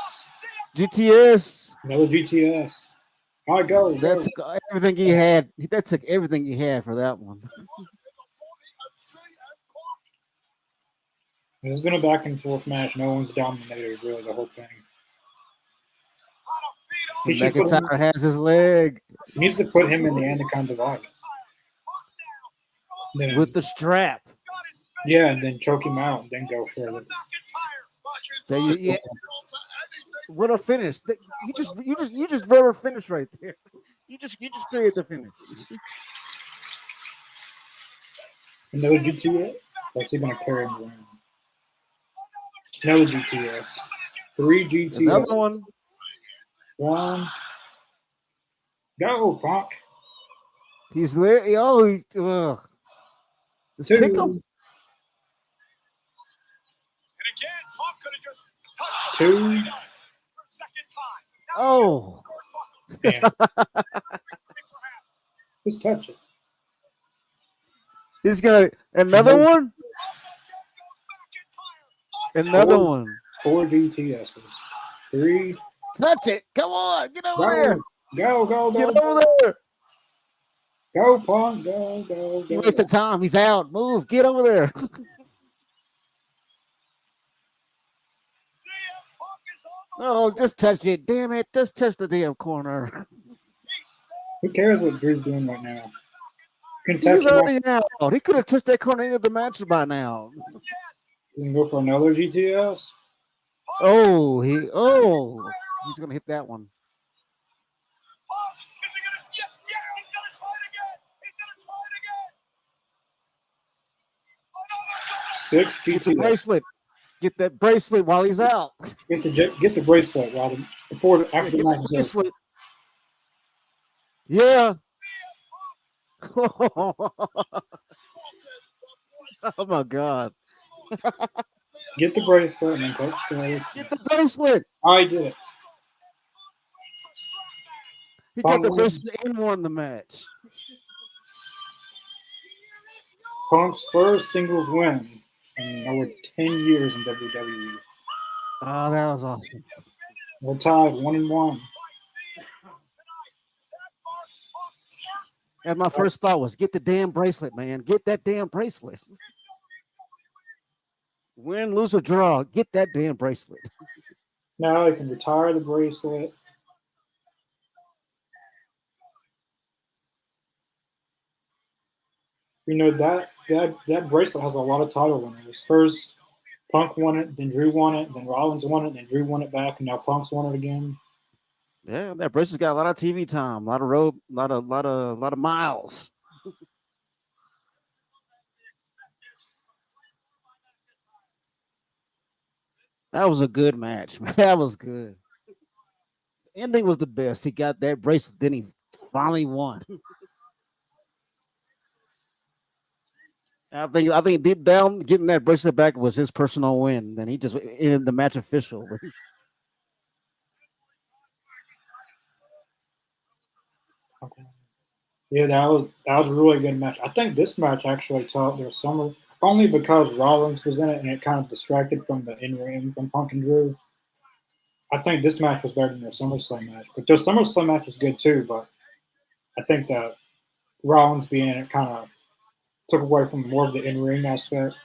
GTS. Another GTS. All right, go. That took everything he had. That took everything he had for that one. It's been a back and forth match. No one's dominated really the whole thing. McIntyre has his leg. He needs to put him in the Anaconda device. With the strap. Yeah, and then choke him out and then go further. So yeah. What a finish. You just wrote a finish right there. You just created the finish. Another GTS? Or is he gonna carry him around? Another GTS. 3 GTS. Another one. 1. Go, Punk. He's there. Oh, let's 2. kick him. 2. Oh. Damn. Just touch it. He's gonna another one. Another one. 4 GTSs. 3. Touch it. Come on. Get over there. Go. Get over there. Go, Punk. Go. He wasted time. He's out. Move. Get over there. Oh, just touch it. Damn it. Just touch the damn corner. Who cares what Drew's doing right now? He's already out. He could have touched that corner into the match by now. You can go for another GTS. Oh, he's gonna hit that one. 6 GTS. Get the bracelet. Get that bracelet while he's out. Get the bracelet after the match is bracelet. Yeah. Oh my God. Get the bracelet and then touch the Get the bracelet. I did it. He got the bracelet and won the match. Punk's first singles win in over 10 years in WWE. Oh, that was awesome. We're tied 1-1. And my first thought was, get the damn bracelet, man. Get that damn bracelet. Win, lose, or draw, get that damn bracelet. Now he can retire the bracelet. You know, that bracelet has a lot of title winners. First, Punk won it, then Drew won it, then Rollins won it, then Drew won it back, and now Punk's won it again. Yeah, that bracelet's got a lot of TV time, a lot of road, a lot of miles. That was a good match, man. That was good. The ending was the best. He got that bracelet, then he finally won. I think deep down, getting that bracelet back was his personal win. Then he just ended the match official. Yeah, that was a really good match. I think this match actually taught their summer only because Rollins was in it and it kind of distracted from the in-ring from Punk and Drew. I think this match was better than their SummerSlam match, but their SummerSlam match was good too. But I think that Rollins being in it kind of took away from more of the in-ring aspect.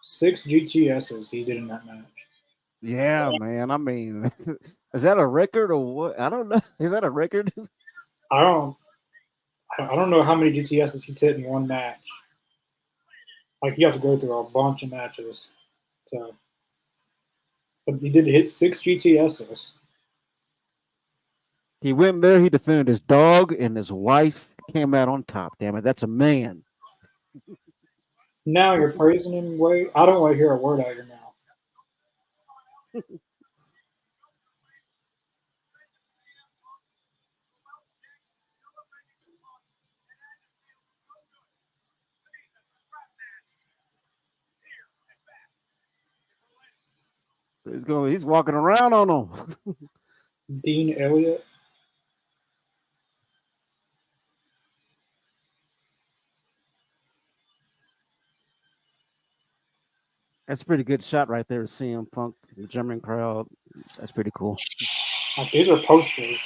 Six GTSs he did in that match. Yeah, man. I mean, Is that a record or what? I don't know. Is that a record? I don't know how many GTSs he's hit in one match. Like you have to go through a bunch of matches. So, but he did hit 6 GTSs. He went there. He defended his dog, and his wife came out on top. Damn it, that's a man. Now you're praising him. Wait, I don't want to hear a word out of your mouth. He's walking around on them. Dean Elliott. That's a pretty good shot right there. CM Punk, the German crowd. That's pretty cool. Like these are posters.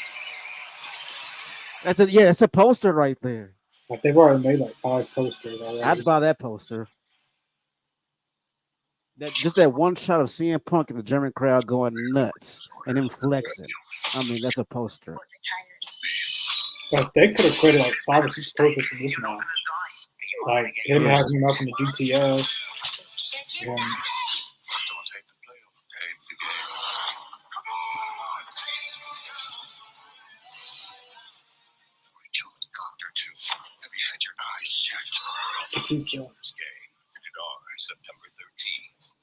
That's it's a poster right there. Like they've already made like 5 posters already. I'd buy that poster. Just that one shot of CM Punk and the German crowd going nuts and him flexing. I mean, that's a poster. Like they could have created like 5 or 6 posters from this match. Like him having him up in the GTS. And Batista. September 13th.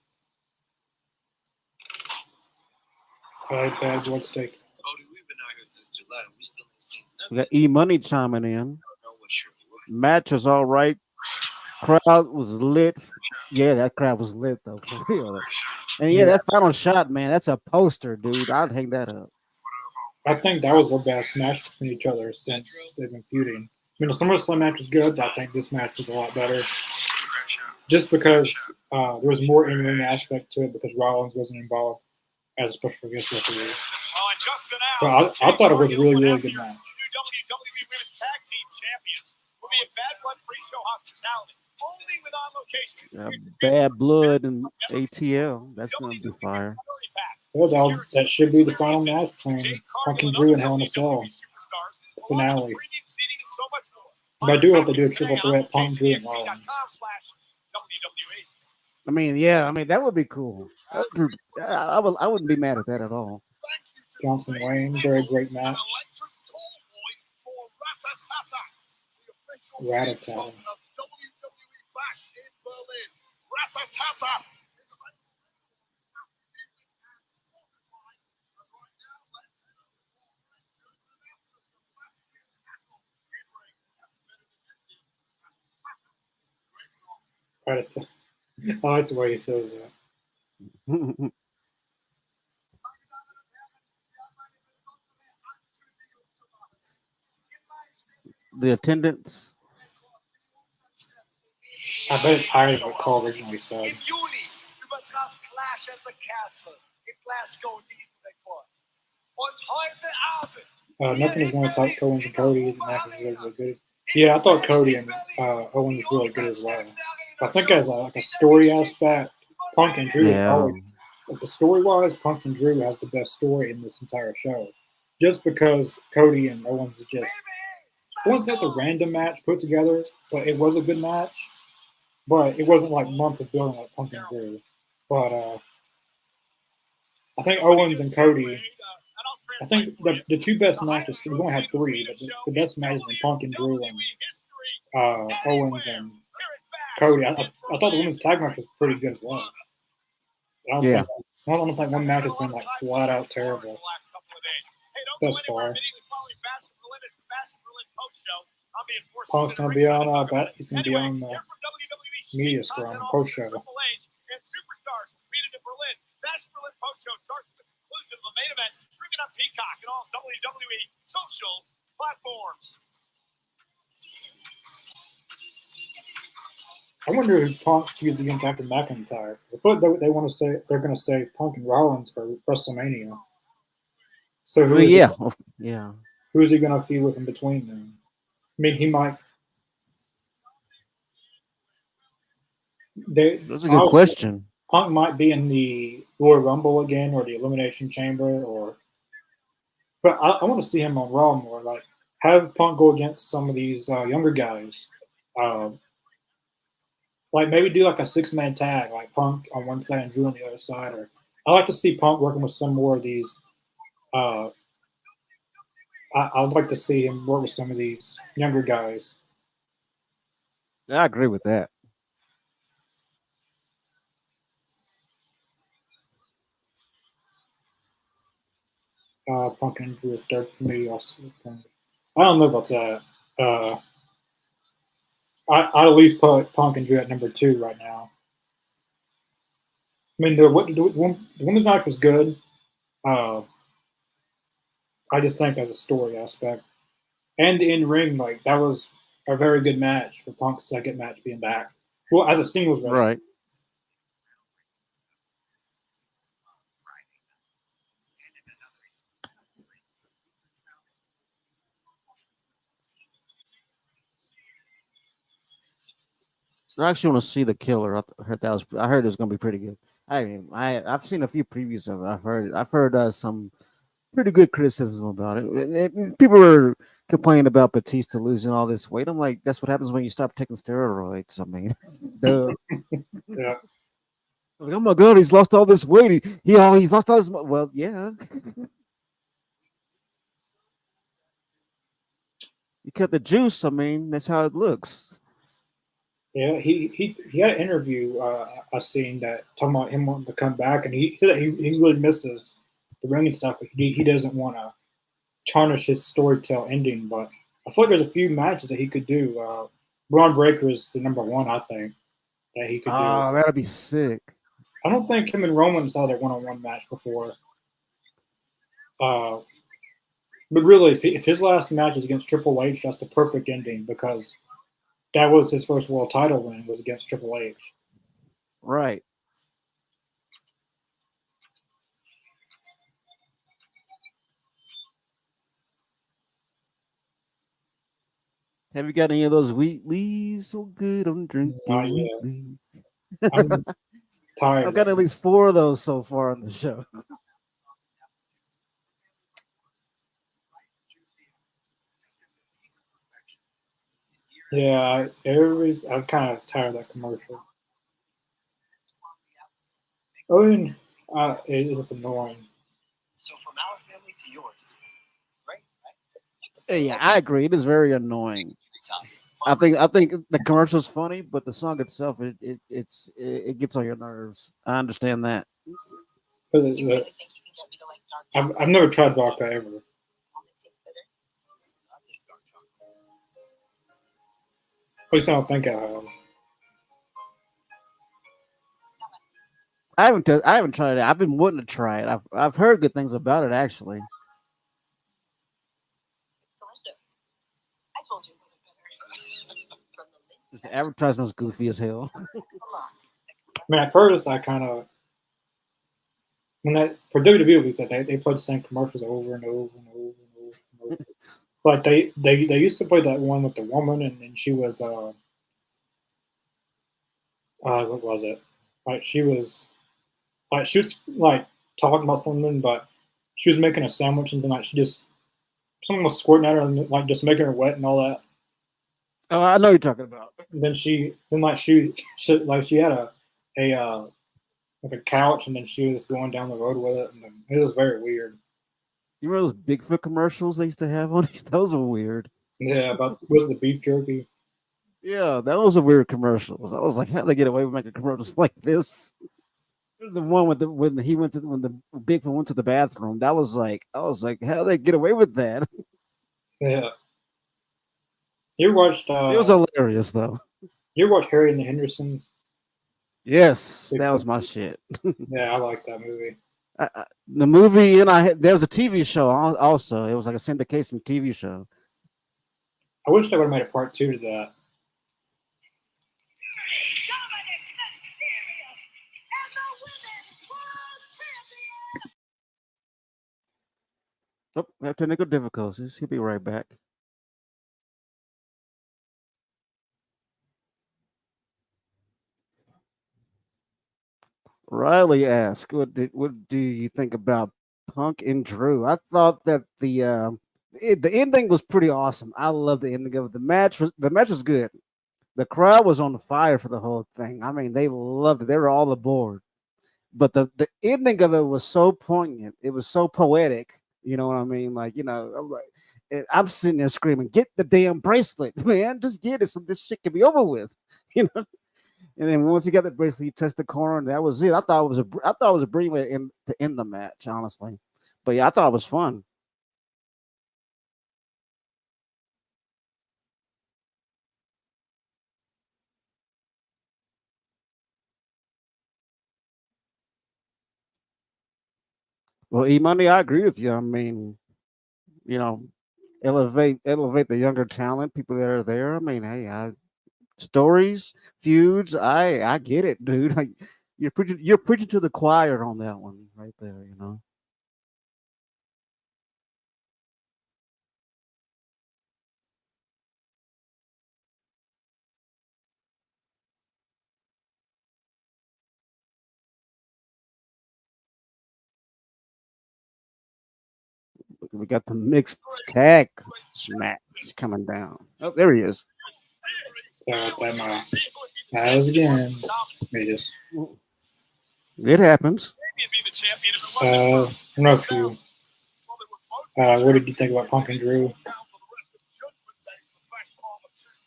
All right, bad blood steak. Cody, we've been out here since July. We still ain't seen We nothing. got E Money chiming in. I don't know what you're looking Match was all right. Crowd was lit. Yeah, that crowd was lit though, for real. And yeah, that final shot, man, that's a poster, dude. I'd hang that up. I think that was their best match between each other since they've been feuding. I mean, the SummerSlam match was good. I think this match was a lot better. Just because there was more in-ring aspect to it because Rollins wasn't involved as a special guest referee. But I thought it was a really, really good match. WWE Women's Tag Team Champions will be a Bad Blood Pre-Show Hospitality only with On Location. Bad Blood and ATL. That's going to be fire. Well, that should be the final match between Punk and Drew and Hell in a Cell. Finale. But I do hope they do a triple threat Punk, Drew, and Rollins. I mean, yeah, that would be cool. I wouldn't be mad at that at all. Johnson Wayne, very great match. Rat-a-tat. Rat-a-tat. I like the way he says that. The attendance. I bet it's higher than what Cole originally said. Im Juli übertraf Clash at the Castle in Glasgow diesen Rekord. Und heute Abend Nothing is going to top Owens and Cody. The match was really, really good. Yeah, I thought Cody and Owens was really good as well. I think as a story aspect, Punk and Drew, the story-wise, Punk and Drew has the best story in this entire show. Just because Cody and Owens is just once that's a random match put together, but it was a good match. But it wasn't like months of building like Punk and Drew. But I think Owens and Cody. I think the 2 best matches. We've only had 3, but the best matches were Punk and Drew and Owens and Cody. I thought the women's tag match was pretty good as well. I don't think one match has been like flat out terrible thus far. Punk's gonna be on he's gonna be on the media scrum post show. I wonder who Punk feuds against after McIntyre. I thought they want to say they're going to say Punk and Rollins for WrestleMania. So who is he going to feud with in between them? I mean, he might. That's a good question. Punk might be in the Royal Rumble again, or the Elimination Chamber, or But I want to see him on Raw more. Like have Punk go against some of these younger guys. Uh, like maybe do like a 6-man tag, like Punk on one side and Drew on the other side. Or I like to see Punk working with some more of these. Uh, I'd like to see him work with some of these younger guys. I agree with that. Punk and Drew is third for me. Also, I don't know about that. Uh, I'd at least put Punk and Drew at number 2 right now. I mean, the women's match was good. Uh, I just think as a story aspect and in ring, like that was a very good match for Punk's second match being back. Well, as a singles wrestler, Right. I actually want to see the killer. Heard that was. I heard it was gonna be pretty good. I mean, I've seen a few previews of it. I've heard some pretty good criticism about it. People were complaining about Batista losing all this weight. I'm like, that's what happens when you stop taking steroids. I mean, duh. yeah, Like, oh my god, he's lost all this weight. He's lost all this. Well, yeah. You cut the juice. I mean, that's how it looks. yeah. He had an interview I seen that talking about him wanting to come back, and he said that he really misses the ring and stuff. But he doesn't want to tarnish his storytell ending. But I feel like there's a few matches that he could do. Braun Breaker is the number 1, I think, that he could do. Oh, that'd be sick. I don't think him and Roman's had a one-on-one match before. Uh, but really, if his last match is against Triple H, that's the perfect ending because that was his first world title win was against Triple H. Right. Have you got any of those Wheatleys? So good, I'm drinking Yeah, Wheatleys. I'm tired. I've got at least 4 of those so far on the show. Yeah, I'm kind of tired of that commercial. I mean, it's just annoying. So from our family to yours. Right? Yeah, I agree. It is very annoying. I think the commercial's funny, but the song itself, it gets on your nerves. I understand that. But You really think you can get me to like dark chocolate? I've never tried vodka ever. Almond tastes bitter. At least I don't think I have. I haven't tried it. I've been wanting to try it. I've heard good things about it actually. It's delicious. I told you it wasn't bitter. From the lint Just the advertisement's goofy as hell. a lot. I mean, at first I kind of when that for WWE we said they played the same commercials over and over and over and over and over. But they used to play that one with the woman and then she was what was it? She was like talking about something, but she was making a sandwich and then like someone was squirting at her and like just making her wet and all that. Oh, I know what you're talking about. And then she had a like a couch and then she was going down the road with it and then it was very weird. You remember those Bigfoot commercials they used to have on it? Those were weird. Yeah, but was the beef jerky? Yeah, that was a weird commercial. I was like, how'd they get away with making commercials like this? The one with when the Bigfoot went to the bathroom. I was like, how'd they get away with that? Yeah. You watched It was hilarious though. you watched Harry and the Hendersons? Yes, that was my shit. Yeah, I like that movie. The movie, and there was a TV show also. It was like a syndication TV show. I wish they would have made a part 2 to that. Dominic Mysterio and the Women's World Champion. Oh, we have technical difficulties. He'll be right back. Riley asked, what do you think about Punk and Drew. I thought that the ending was pretty awesome. I love the ending of it. The match was good. The crowd was on fire for the whole thing. I mean, they loved it. They were all aboard. But the ending of it was so poignant. It was so poetic. You know what I mean? Like, I'm like, I'm sitting there screaming, "Get the damn bracelet, man! Just get it so this shit can be over with." You know. And then once he got the bracelet, he touched the corner, and that was it. I thought it was a brilliant way to end the match, honestly. But yeah, I thought it was fun. Well, E Money, I agree with you. I mean, you know, elevate the younger talent, people that are there. I mean, hey, stories, feuds. I get it, dude. Like, you're preaching to the choir on that one right there. We got the mixed tag match coming down. Oh, there he is. So that my eyes again. They just It happens. I don't know if you what did you think about Punk and Drew?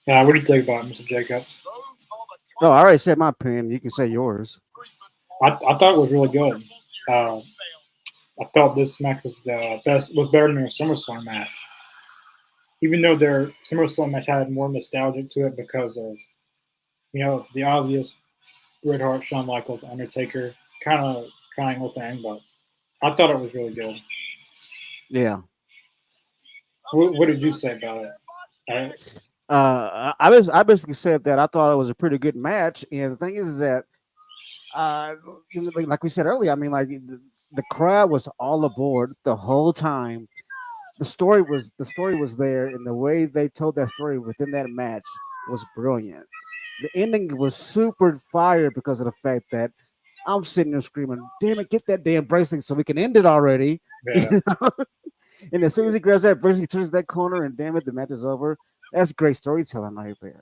What do you think about Mr. Jacobs? Oh, I already said my opinion. You can say yours. I thought it was really good. Uh, I felt this match was the best, was better than their SummerSlam match. Even though their SummerSlam match had more nostalgic to it because of the obvious Bret Hart, Shawn Michaels, Undertaker kind of triangle thing, but I thought it was really good. Yeah. What did you say about it? I basically said that I thought it was a pretty good match, and the thing is that like we said earlier, I mean, like the crowd was all aboard the whole time. The story was there, and the way they told that story within that match was brilliant. The ending was super fire because of the fact that I'm sitting there screaming, "Damn it, get that damn bracelet so we can end it already!" Yeah, And as soon as he grabs that bracelet, he turns that corner, and damn it, the match is over. That's great storytelling right there.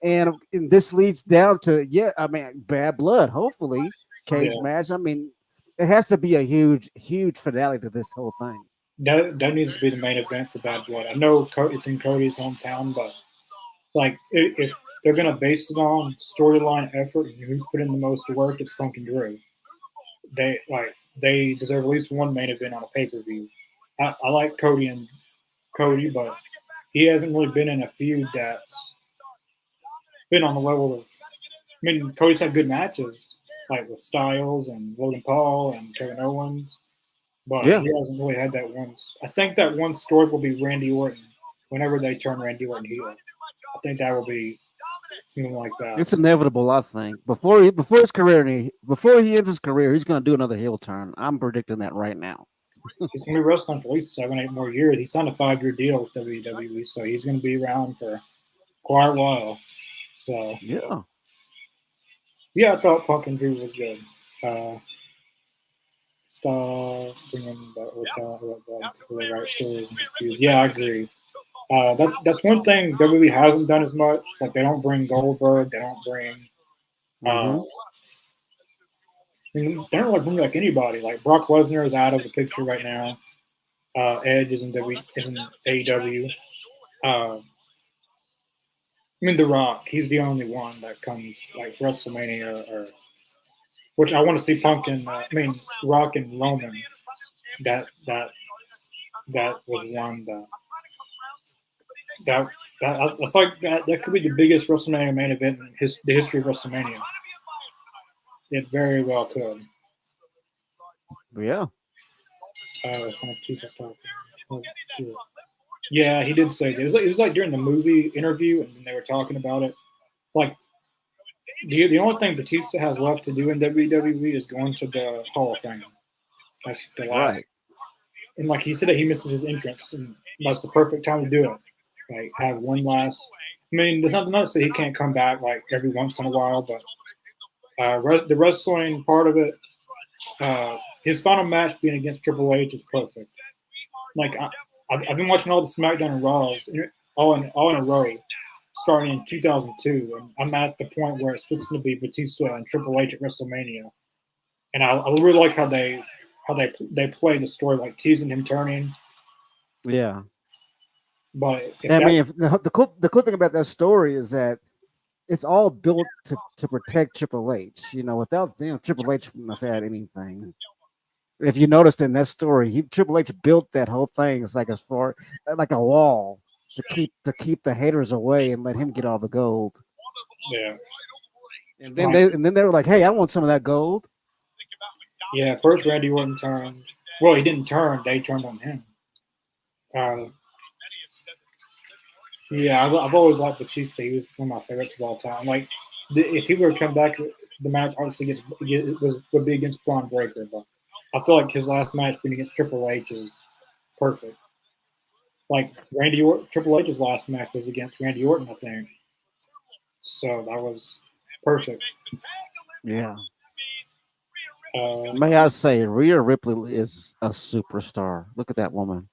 And this leads down to, yeah, I mean, Bad Blood. Hopefully, cage yeah. match. I mean, it has to be a huge, huge finale to this whole thing. That needs to be the main event for Bad Blood. I know it's in Cody's hometown, but like if they're gonna base it on storyline effort and who's put in the most work, it's Punk and Drew. They deserve at least one main event on a pay per view. I like Cody, but he hasn't really been in a feud that's been on the level of. I mean, Cody's had good matches, like with Styles and Logan Paul and Kevin Owens, but Yeah, he hasn't really had that one. I think that one story will be Randy Orton. Whenever they turn Randy Orton heel, I think that will be something like that. it's inevitable. I think before he ends his career, he's going to do another heel turn. I'm predicting that right now. He's going to be wrestling for at least 7, 8 more years. He signed a 5-year deal with WWE, so he's going to be around for quite a while. So Yeah. yeah, I thought Punk and Drew was good. Stop bringing the right stories and feuds. Yeah, I agree. That's one thing WWE hasn't done as much. It's like they don't bring Goldberg, they don't bring. Uh, Mm-hmm. I mean, they don't like bring like anybody. Like Brock Lesnar is out of the picture right now. Edge is in AEW. I mean, The Rock. He's the only one that comes like WrestleMania, or which I want to see Punk and Rock and Roman. That that that was one that that's like that could be the biggest WrestleMania main event in the history of WrestleMania. It very well could. Yeah. It's kind of Jesus talking. Yeah, he did say that. It was like during the movie interview, and then they were talking about it. Like the only thing Batista has left to do in WWE is going to the Hall of Fame. That's the last. Right. And like he said that he misses his entrance, and that's the perfect time to do it. Like have one last. I mean, there's nothing to say he can't come back like every once in a while, but the wrestling part of it, His final match being against Triple H is perfect. Like I've been watching all the SmackDown and Raws all in a row, starting in 2002, and I'm at the point where it's fixing to be Batista and Triple H at WrestleMania, and I really like how they play the story, like teasing him turning. Yeah. But I mean, if the cool thing about that story is that it's all built to protect Triple H. You know, without them, Triple H wouldn't have had anything. If you noticed in that story, Triple H built that whole thing. It's like like a wall to keep the haters away and let him get all the gold. yeah, And then they were like, "Hey, I want some of that gold." yeah. First, Randy Orton turned. Well, he didn't turn; they turned on him. Yeah, I've always liked Batista. He was one of my favorites of all time. Like, if he were to come back, the match obviously would be against Braun Breaker, but I feel like his last match being against Triple H is perfect. Like Triple H's last match was against Randy Orton, I think. So that was perfect. Yeah. May I say, Rhea Ripley is a superstar. Look at that woman.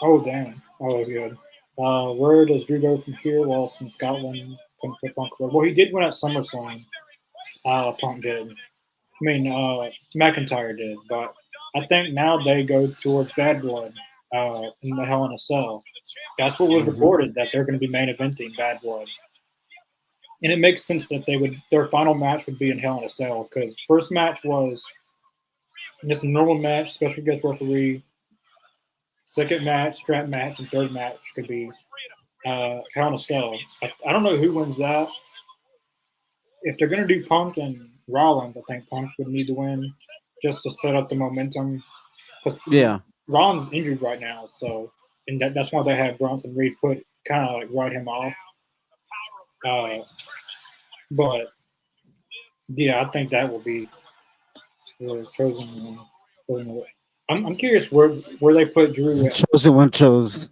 Oh, damn. Oh, good. Where does Drew go from here? Lost in Scotland. Punk. Well, he did win at SummerSlam. Punk did. I mean, McIntyre did. But I think now they go towards Bad Blood in the Hell in a Cell. That's what was reported, that they're going to be main eventing Bad Blood. And it makes sense that their final match would be in Hell in a Cell, because first match was just a normal match, special guest referee. Second match, strap match, and third match could be Hell in a Cell. I don't know who wins that. If they're going to do Punk and Rollins, I think Punk would need to win just to set up the momentum. Yeah. Rollins is injured right now, so and that's why they had Bronson Reed kind of like write him off. But yeah, I think that will be the chosen one. I'm curious where they put Drew. At. Chosen one chose.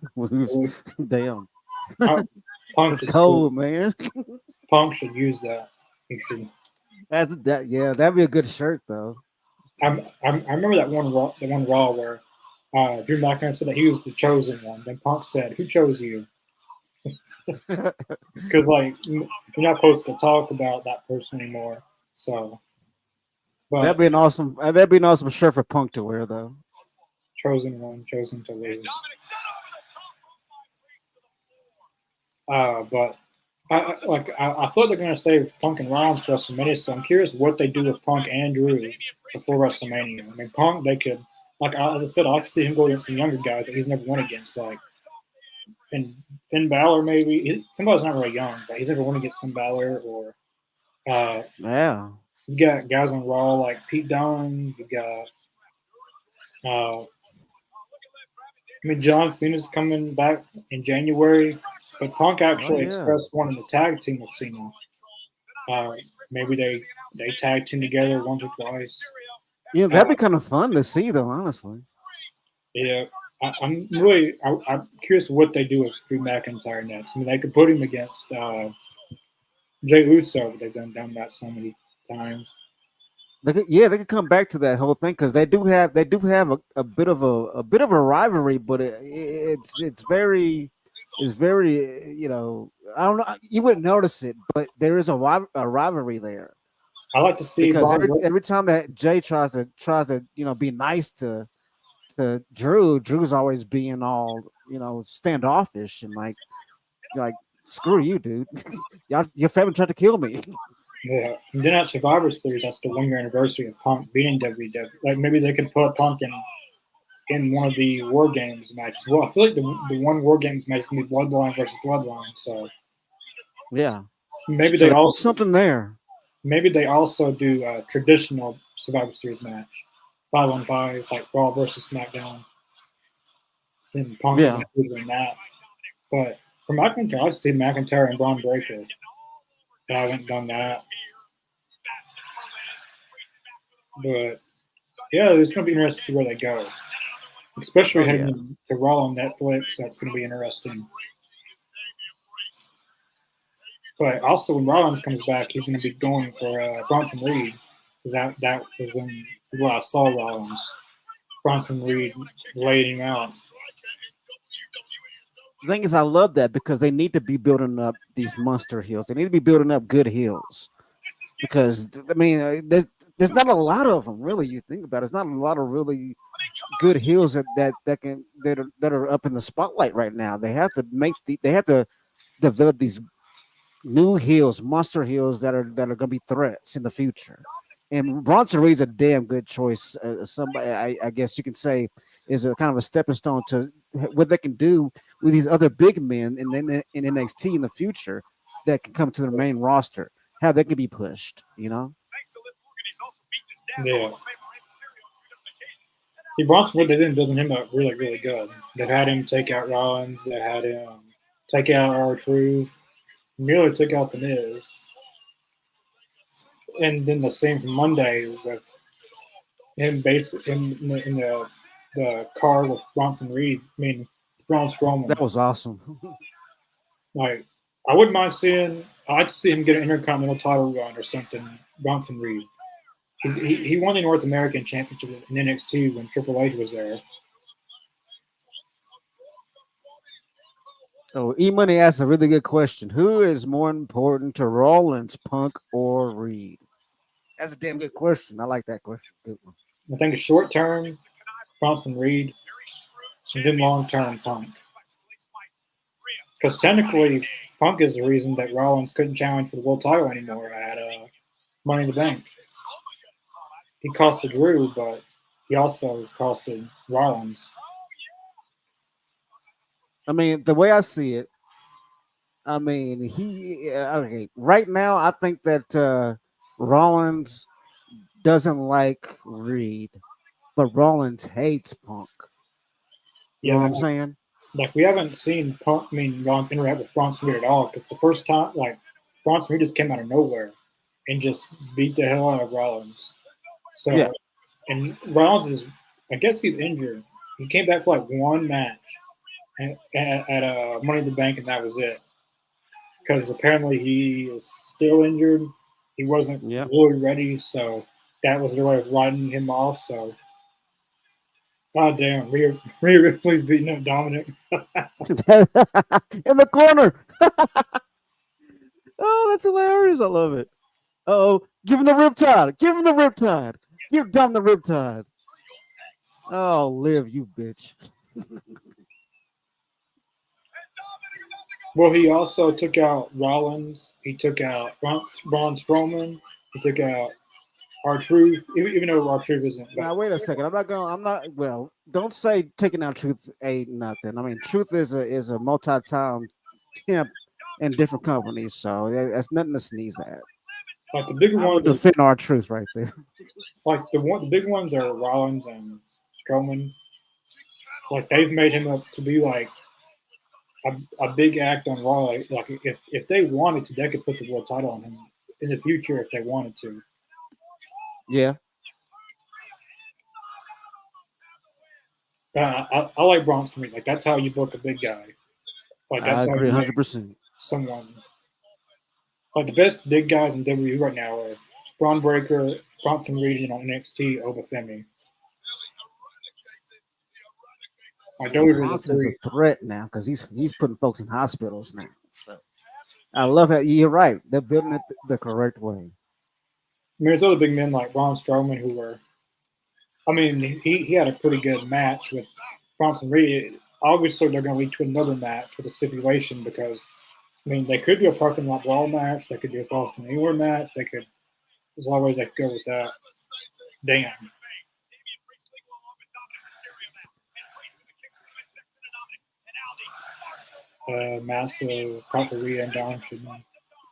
Damn. Punk it's cold, man. Punk should use that. He should. Yeah, that'd be a good shirt though. I remember that one Raw where Drew McIntyre said that he was the chosen one. Then Punk said, "Who chose you?" Because like you're not supposed to talk about that person anymore. So, but that'd be an awesome shirt for Punk to wear though. Chosen one, chosen to lose. But I feel like they're gonna save Punk and Rollins for WrestleMania. So I'm curious what they do with Punk and Drew before WrestleMania. I mean, Punk, they could, like as I said, I like to see him go against some younger guys that he's never won against, like Finn Balor maybe. Finn Balor's not really young, but he's never won against Finn Balor or. Yeah. You got guys on Raw like Pete Dunne. You got. I mean, John Cena's coming back in January, but Punk actually expressed wanting to tag team with Cena. Maybe they tag team together once or twice. Yeah, that'd be kind of fun to see, though. Honestly. Yeah, I'm curious what they do with Drew McIntyre next. I mean, they could put him against Jey Uso, but they've done that so many times. They could come back to that whole thing because they do have a bit of a rivalry, but it's very I don't know, you wouldn't notice it, but there is a rivalry there. I like to see because every time that Jay tries to be nice to Drew's always being all standoffish and like screw you, dude. Your family tried to kill me. Yeah, and then at Survivor Series, that's the 1 year anniversary of Punk beating WWE. Like maybe they could put Punk in one of the War Games matches. Well, I feel like the one War Games match is going to be Bloodline versus Bloodline. So yeah, maybe they also something there. Maybe they also do a traditional Survivor Series match, 5-on-5, like Raw versus SmackDown. Then Punk is included in that. But for McIntyre, I see McIntyre and Braun Breaker. But I haven't done that. But yeah, it's going to be interesting to see where they go, especially heading to Raw on Netflix. That's going to be interesting. But also when Rollins comes back, he's going to be going for Bronson Reed because that was when I saw Rollins. Bronson Reed laid him out. The thing is, I love that because they need to be building up these monster heels. They need to be building up good heels because I mean, there's not a lot of them really. You think about it, there's not a lot of really good heels that are up in the spotlight right now. They have to develop these new heels, monster heels that are going to be threats in the future. And Bronson Reed's a damn good choice. Somebody I guess you can say is a kind of a stepping stone to what they can do with these other big men in NXT in the future that can come to the main roster. How they can be pushed, you know? Yeah. See, Bronson Reed, they didn't build him up really, really good. They've had him take out Rollins. They had him take out R-Truth. Nearly took out The Miz. And then the same for Monday with him in the car with Bronson Reed. I mean, Braun Strowman. That was awesome. Like, I wouldn't mind seeing. I'd like to see him get an Intercontinental title run or something. Bronson Reed. He won the North American Championship in NXT when Triple H was there. Oh, E Money asked a really good question. Who is more important to Rollins, Punk, or Reed? That's a damn good question. I like that question. Good one. I think short term, Bronson Reed, and then long term, Punk. Because technically, Punk is the reason that Rollins couldn't challenge for the world title anymore at Money in the Bank. He costed Drew, but he also costed Rollins. I mean, the way I see it, I mean, okay. Right now, I think that Rollins doesn't like Reed, but Rollins hates Punk. You know what I'm saying? Like, we haven't seen Punk, Rollins interact with Bronson Reed at all because the first time, like, Bronson Reed just came out of nowhere and just beat the hell out of Rollins. So, Yeah. And Rollins is, I guess he's injured. He came back for like one match at Money in the Bank, and that was it. Because apparently he is still injured. He wasn't really ready, so that was their way of writing him off. So, god damn, Rhea Ripley's beating up Dominic. In the corner. Oh, that's hilarious. I love it. Oh, give him the riptide. Give him the riptide. Give Dom the riptide. Oh, live, you bitch. Well, he also took out Rollins. He took out Braun Strowman. He took out R-Truth, even though R-Truth isn't. Now, wait a second. Well, don't say taking out Truth ain't nothing. I mean, Truth is a multi-time temp in different companies, so that's nothing to sneeze at. Like the bigger ones, defend R-Truth right there. Like the big ones are Rollins and Strowman. Like they've made him up to be like a big act on Raw. Like if they wanted to, they could put the world title on him in the future if they wanted to. Yeah. I like Bronson Reed. Like that's how you book a big guy. Like that's I agree 100%. Someone like the best big guys in WWE right now are Braun Breaker, Bronson Reed, and on NXT, Obafemi. Bronson's a threat now because he's putting folks in hospitals now. So I love it. You're right. They're building it the correct way. I mean, there's other big men like Braun Strowman who were. I mean, he had a pretty good match with Bronson Reed. Obviously, they're going to lead to another match with a stipulation because, I mean, they could do a parking lot brawl match. They could do a Falls from Anywhere match. There's always they could go with that. Damn. Massive Rhea and Dom should.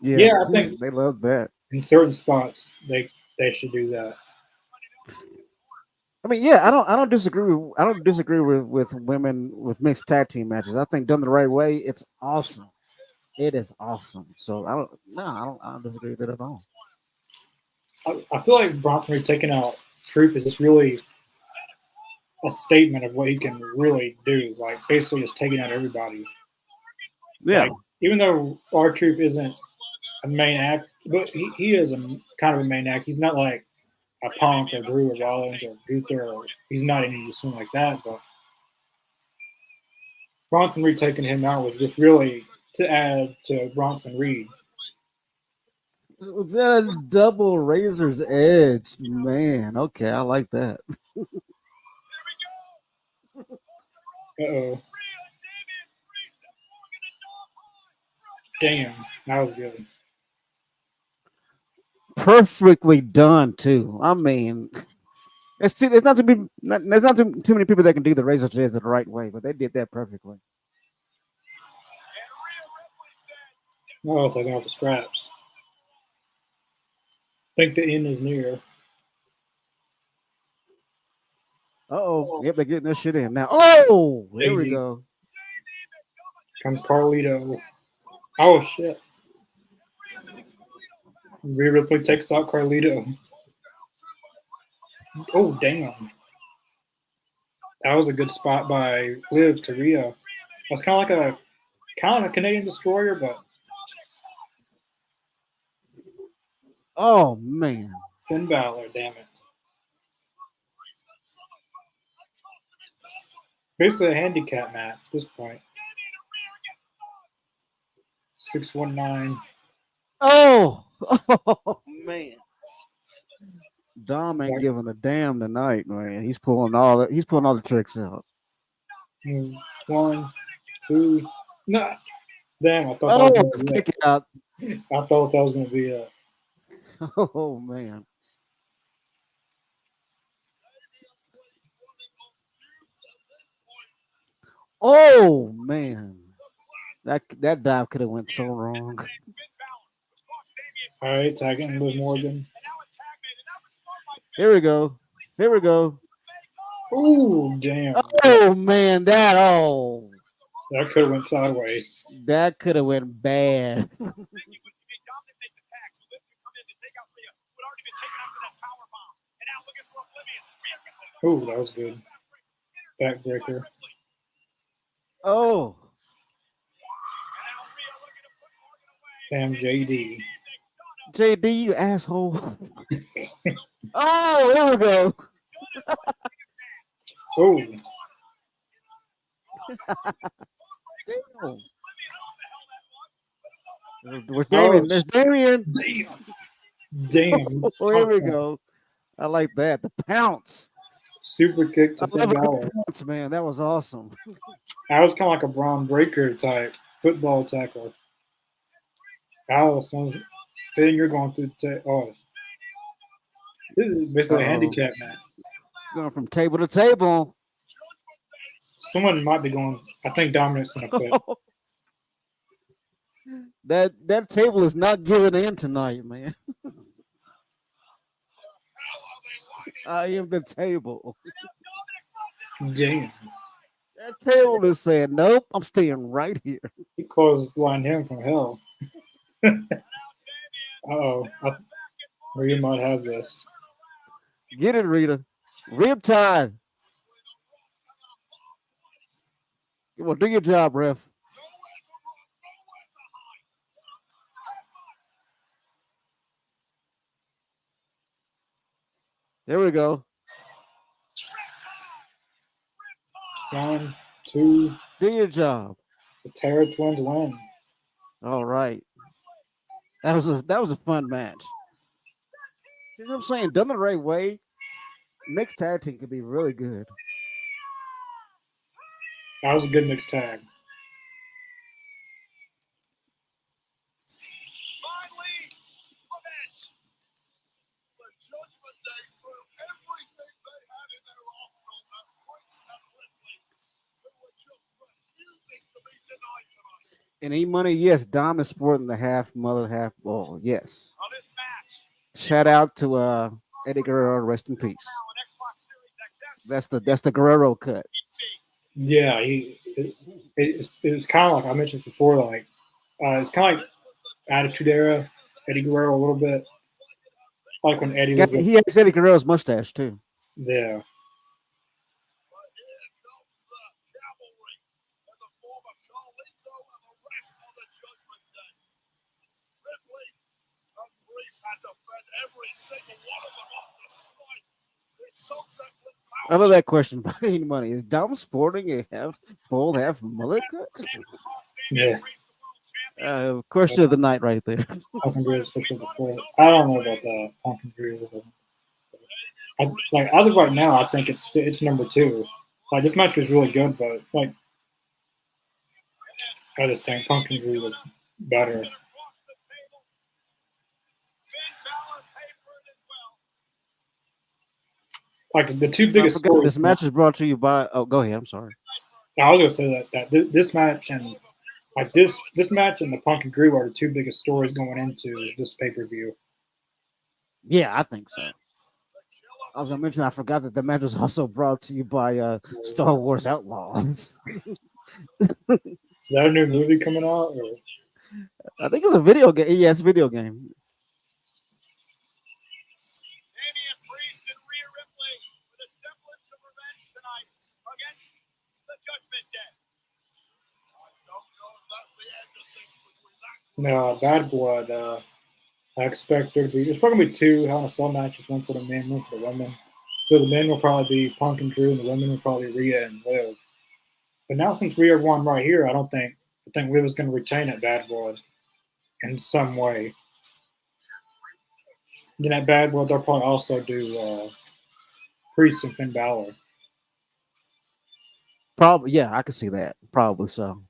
Yeah, I think they love that. In certain spots, they should do that. I mean, yeah, I don't disagree. I don't disagree with women with mixed tag team matches. I think done the right way, it's awesome. It is awesome. So I don't disagree with it at all. I feel like Bronson Reed taking out Truth is just really a statement of what he can really do. Like basically just taking out everybody. Yeah. Like, even though R-Truth isn't a main act, but he is a kind of a main act. He's not like a Punk or Drew or Rollins or Gunther. Or, he's not any something like that. But Bronson Reed taking him out was just really to add to Bronson Reed. Was that a double Razor's Edge? Man, okay, I like that. Uh-oh. Damn, that was good. Perfectly done too. I mean, there's not too many people that can do the Razor's Edge the right way, but they did that perfectly. Oh, taking off the straps. I think the end is near. Oh, yep, they're getting this shit in now. Oh, here we JD. go. Comes Carlito. Oh shit. Rhea Ripley takes out Carlito. Oh damn. That was a good spot by Liv to Rhea. That's kind of a Canadian destroyer, but Oh man. Finn Balor, damn it. Basically a handicap match at this point. 619. Oh, oh man. Dom ain't giving a damn tonight, man. He's pulling all the tricks out. 1, 2. No. Damn, I thought Oh, that was gonna kick it out. be I thought that was gonna be a Oh man. Oh man. That dive could have went so wrong. alright, tagging Liv Morgan. Here we go. Here we go. Ooh, damn. Oh man, that Could have went sideways. that could have went bad. Ooh, that was good. Backbreaker. Oh, Damn, JD. JD, you asshole. Oh, here we go. Oh, Damn. Where's Damien? There's Damien. damn. Oh, here we go. I like that. The pounce. Super kick to I Finn love a Balor. good pounce, man. That was awesome. That was kind of like a Braun Breaker type football tackle. Allison, Finn, you're going through. Oh, this is basically a handicap match. Going from table to table. Someone might be going. I think Dominic's gonna quit. That table is not giving in tonight, man. I am the table. Damn. That table is saying, nope, I'm staying right here. He closed blind him from hell. Uh-oh. Rhea might have this. Get it, Rita. Riptide. Come on, do your job, ref. There we go. 1, 2. Do your job. The Terror Twins win. All right. That was a fun match. See what I'm saying? Done the right way, mixed tag team could be really good. That was a good mixed tag. And E-Money, yes, Dom is sporting the half mother, half ball. Yes. Shout out to Eddie Guerrero, rest in peace. That's the Guerrero cut. Yeah, it was kind of like I mentioned before, like it's kind of like Attitude Era, Eddie Guerrero a little bit, like when Eddie was. He has Eddie Guerrero's mustache too. Yeah. defend every single one of them off the spike. He soaks that with I love that question by any money. Is Dom sporting a bald half mullet cut? Yeah. Question of the night right there. Punk and Drew is official before. I don't know about that. Punk and Drew. Like as of right now, I think it's number 2. Like this match was really good, but like I just think Punk and Drew was better. Like the two I biggest forgot stories. this match is brought to you by. Oh, go ahead. I'm sorry. I was gonna say that this match and like this match and the Punk and Drew are the two biggest stories going into this pay-per-view. Yeah, I think so. I was gonna mention I forgot that the match was also brought to you by Star Wars Outlaws. Is that a new movie coming out? Or? I think it's a video game. Yeah, it's a video game. Damian Priest and Rhea Ripley with a semblance of revenge tonight against the Judgment Day. I don't know if that's the end of things between that. No, Bad Blood. I expect there to be. There's probably gonna be 2 Hell in a Cell matches, one for the men, one for the women. So the men will probably be Punk and Drew, and the women will probably be Rhea and Liv. But now since Rhea won right here, I think Liv is going to retain at Bad Blood in some way. Then at Bad Blood, they'll probably also do Priest and Finn Balor. Probably, yeah, I could see that. Probably so.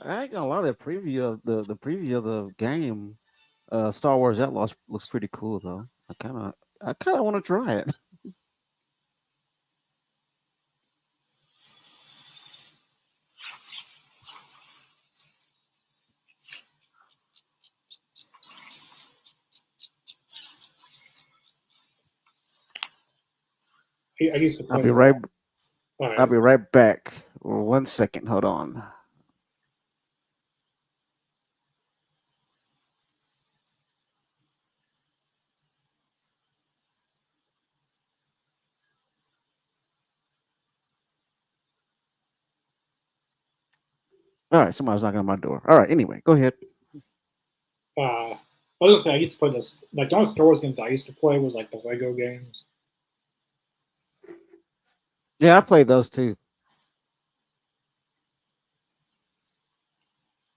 I ain't gonna lie, the preview of the preview of the game, Star Wars Outlaws looks pretty cool though. I kind of want to try it. I used to play. I'll be right. Right. I'll be right back. 1 second. Hold on. All right, somebody's knocking on my door. All right, anyway, go ahead. I was gonna say I used to play this. Like the only Star Wars games I used to play was like the Lego games. Yeah, I played those too.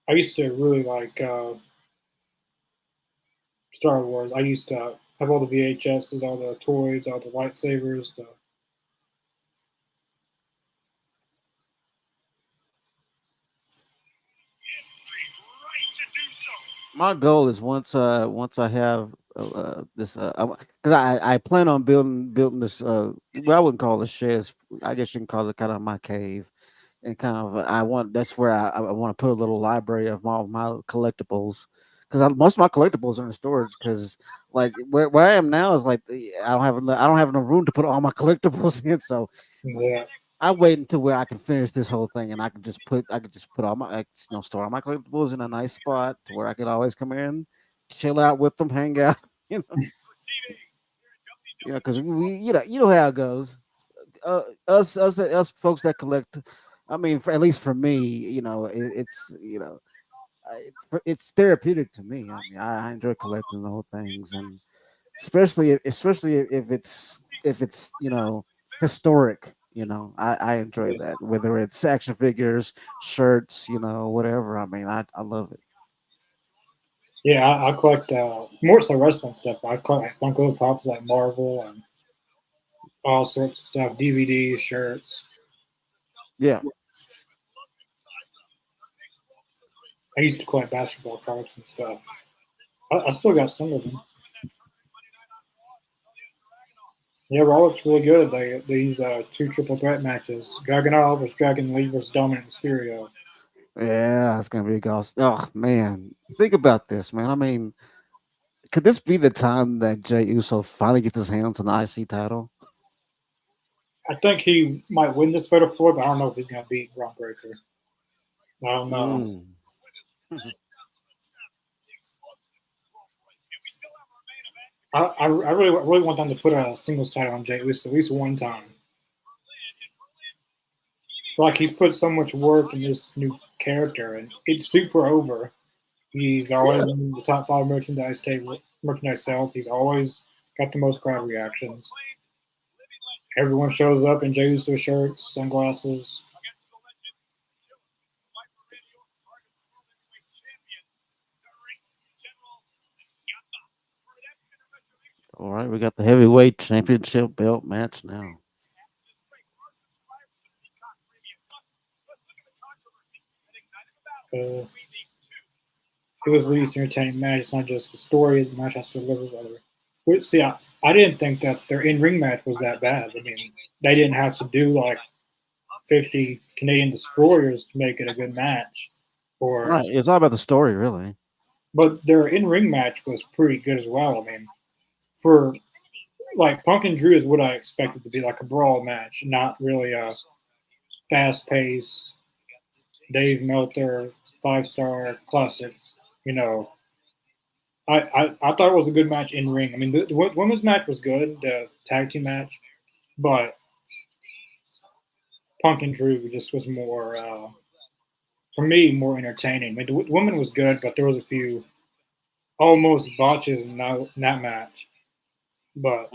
I used to really like Star Wars. I used to have all the VHSs, all the toys, all the lightsabers. My goal is once I have this because I plan on building this well, I wouldn't call it sheds. I guess you can call it kind of my cave, and kind of I want that's where I want to put a little library of all my collectibles because most of my collectibles are in storage because like where I am now is like I don't have enough room to put all my collectibles in, so Yeah. I wait until where I can finish this whole thing, and I could just put all my store all my collectibles in a nice spot to where I could always come in, chill out with them, hang out, because we you know how it goes. Us folks that collect, I mean, at least for me, it's it's therapeutic to me. I mean, I enjoy collecting the whole things, and especially if it's historic. I enjoy that. Whether it's action figures, shirts, whatever. I mean, I love it. Yeah, I collect more so wrestling stuff. I collect like Funko Pops like Marvel and all sorts of stuff, DVDs, shirts. Yeah. I used to collect basketball cards and stuff. I still got some of them. Yeah, Raw looks really good. These 2 triple threat matches: Dragunov versus Dragon Lee versus Dominic Mysterio. Yeah, it's gonna be awesome. Oh man, think about this, man. I mean, could this be the time that Jey Uso finally gets his hands on the IC title? I think he might win this Fatal 4, but I don't know if he's going to beat Braun Breaker. I don't know. I really want them to put a singles title on Jey Uso at least one time. like he's put so much work in this new character, and it's super over. He's always in the top 5 merchandise sales. He's always got the most crowd reactions. Everyone shows up in Jey Uso shirts, sunglasses. Against the legend, Viper Randy Orton targets the World Heavyweight Champion, the Ring General Gunther. For that intervention, All right, we got the heavyweight championship belt match now. this break, our subscribers to Peacock Premium Plus. Let's look at the controversy that ignited the battle between these two. It was the least entertaining match. It's not just the story; the match has to deliver whether. See, I didn't think that their in-ring match was that bad. I mean, they didn't have to do like 50 Canadian destroyers to make it a good match. Right, it's all about the story, really. But their in-ring match was pretty good as well. I mean, for like Punk and Drew is what I expected to be, like a brawl match, not really a fast-paced Dave Meltzer 5-star classic. You know, I thought it was a good match in ring. I mean, the women's match was good, the tag team match, but Punk and Drew just was more, for me, more entertaining. I mean, the women was good, but there was a few almost botches in that match. But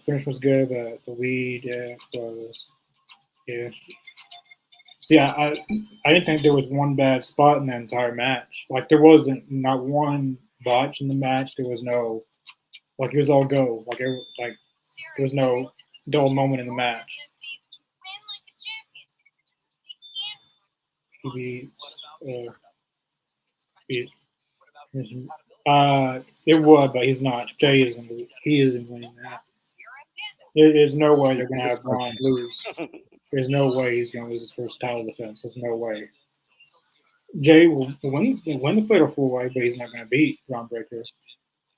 finish was good. The lead was See, I didn't think there was one bad spot in the entire match. Like there wasn't not one botch in the match. There was no like it was all go. Like there was no dull moment in the match. He it would, but he's not. Jay isn't. He isn't winning that. There's no way they're gonna have Braun lose. There's no way he's gonna lose his first title defense. There's no way. Jay will win the fatal 4-way, but he's not gonna beat Braun Breaker.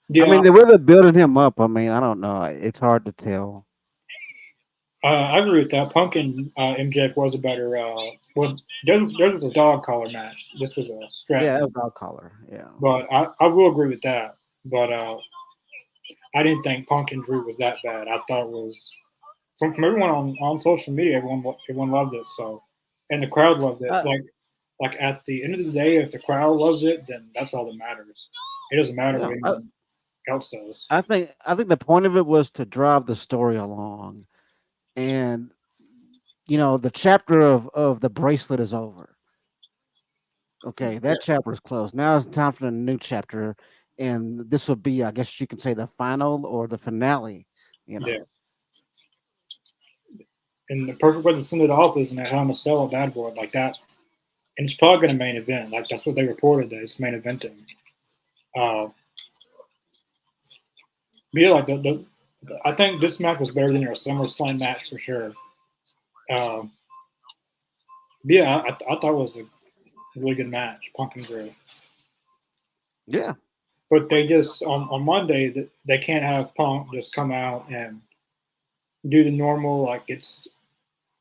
Yeah, I mean, the way they're building him up, I mean, I don't know. It's hard to tell. I agree with that. Punk and MJF was a better. Well, there was a dog collar match. This was a strap. Yeah, a dog collar. Yeah. But I will agree with that. But I didn't think Punk and Drew was that bad. I thought it was from everyone on social media. Everyone loved it. So, and the crowd loved it. Like at the end of the day, if the crowd loves it, then that's all that matters. It doesn't matter what anyone else says. I think the point of it was to drive the story along. And the chapter of the bracelet is over. Okay, that chapter is closed. Now it's time for the new chapter, and this will be, I guess you can say, the final or the finale. Yeah. And the perfect way to send it off is in a Hell in a Cell or Bad Blood like that, and it's probably going to main event. Like that's what they reported that it's main eventing. Yeah, like I think this match was better than their SummerSlam match for sure. Yeah, I thought it was a really good match, Punk and Drew. Yeah. But they just, on Monday, they can't have Punk just come out and do the normal, like it's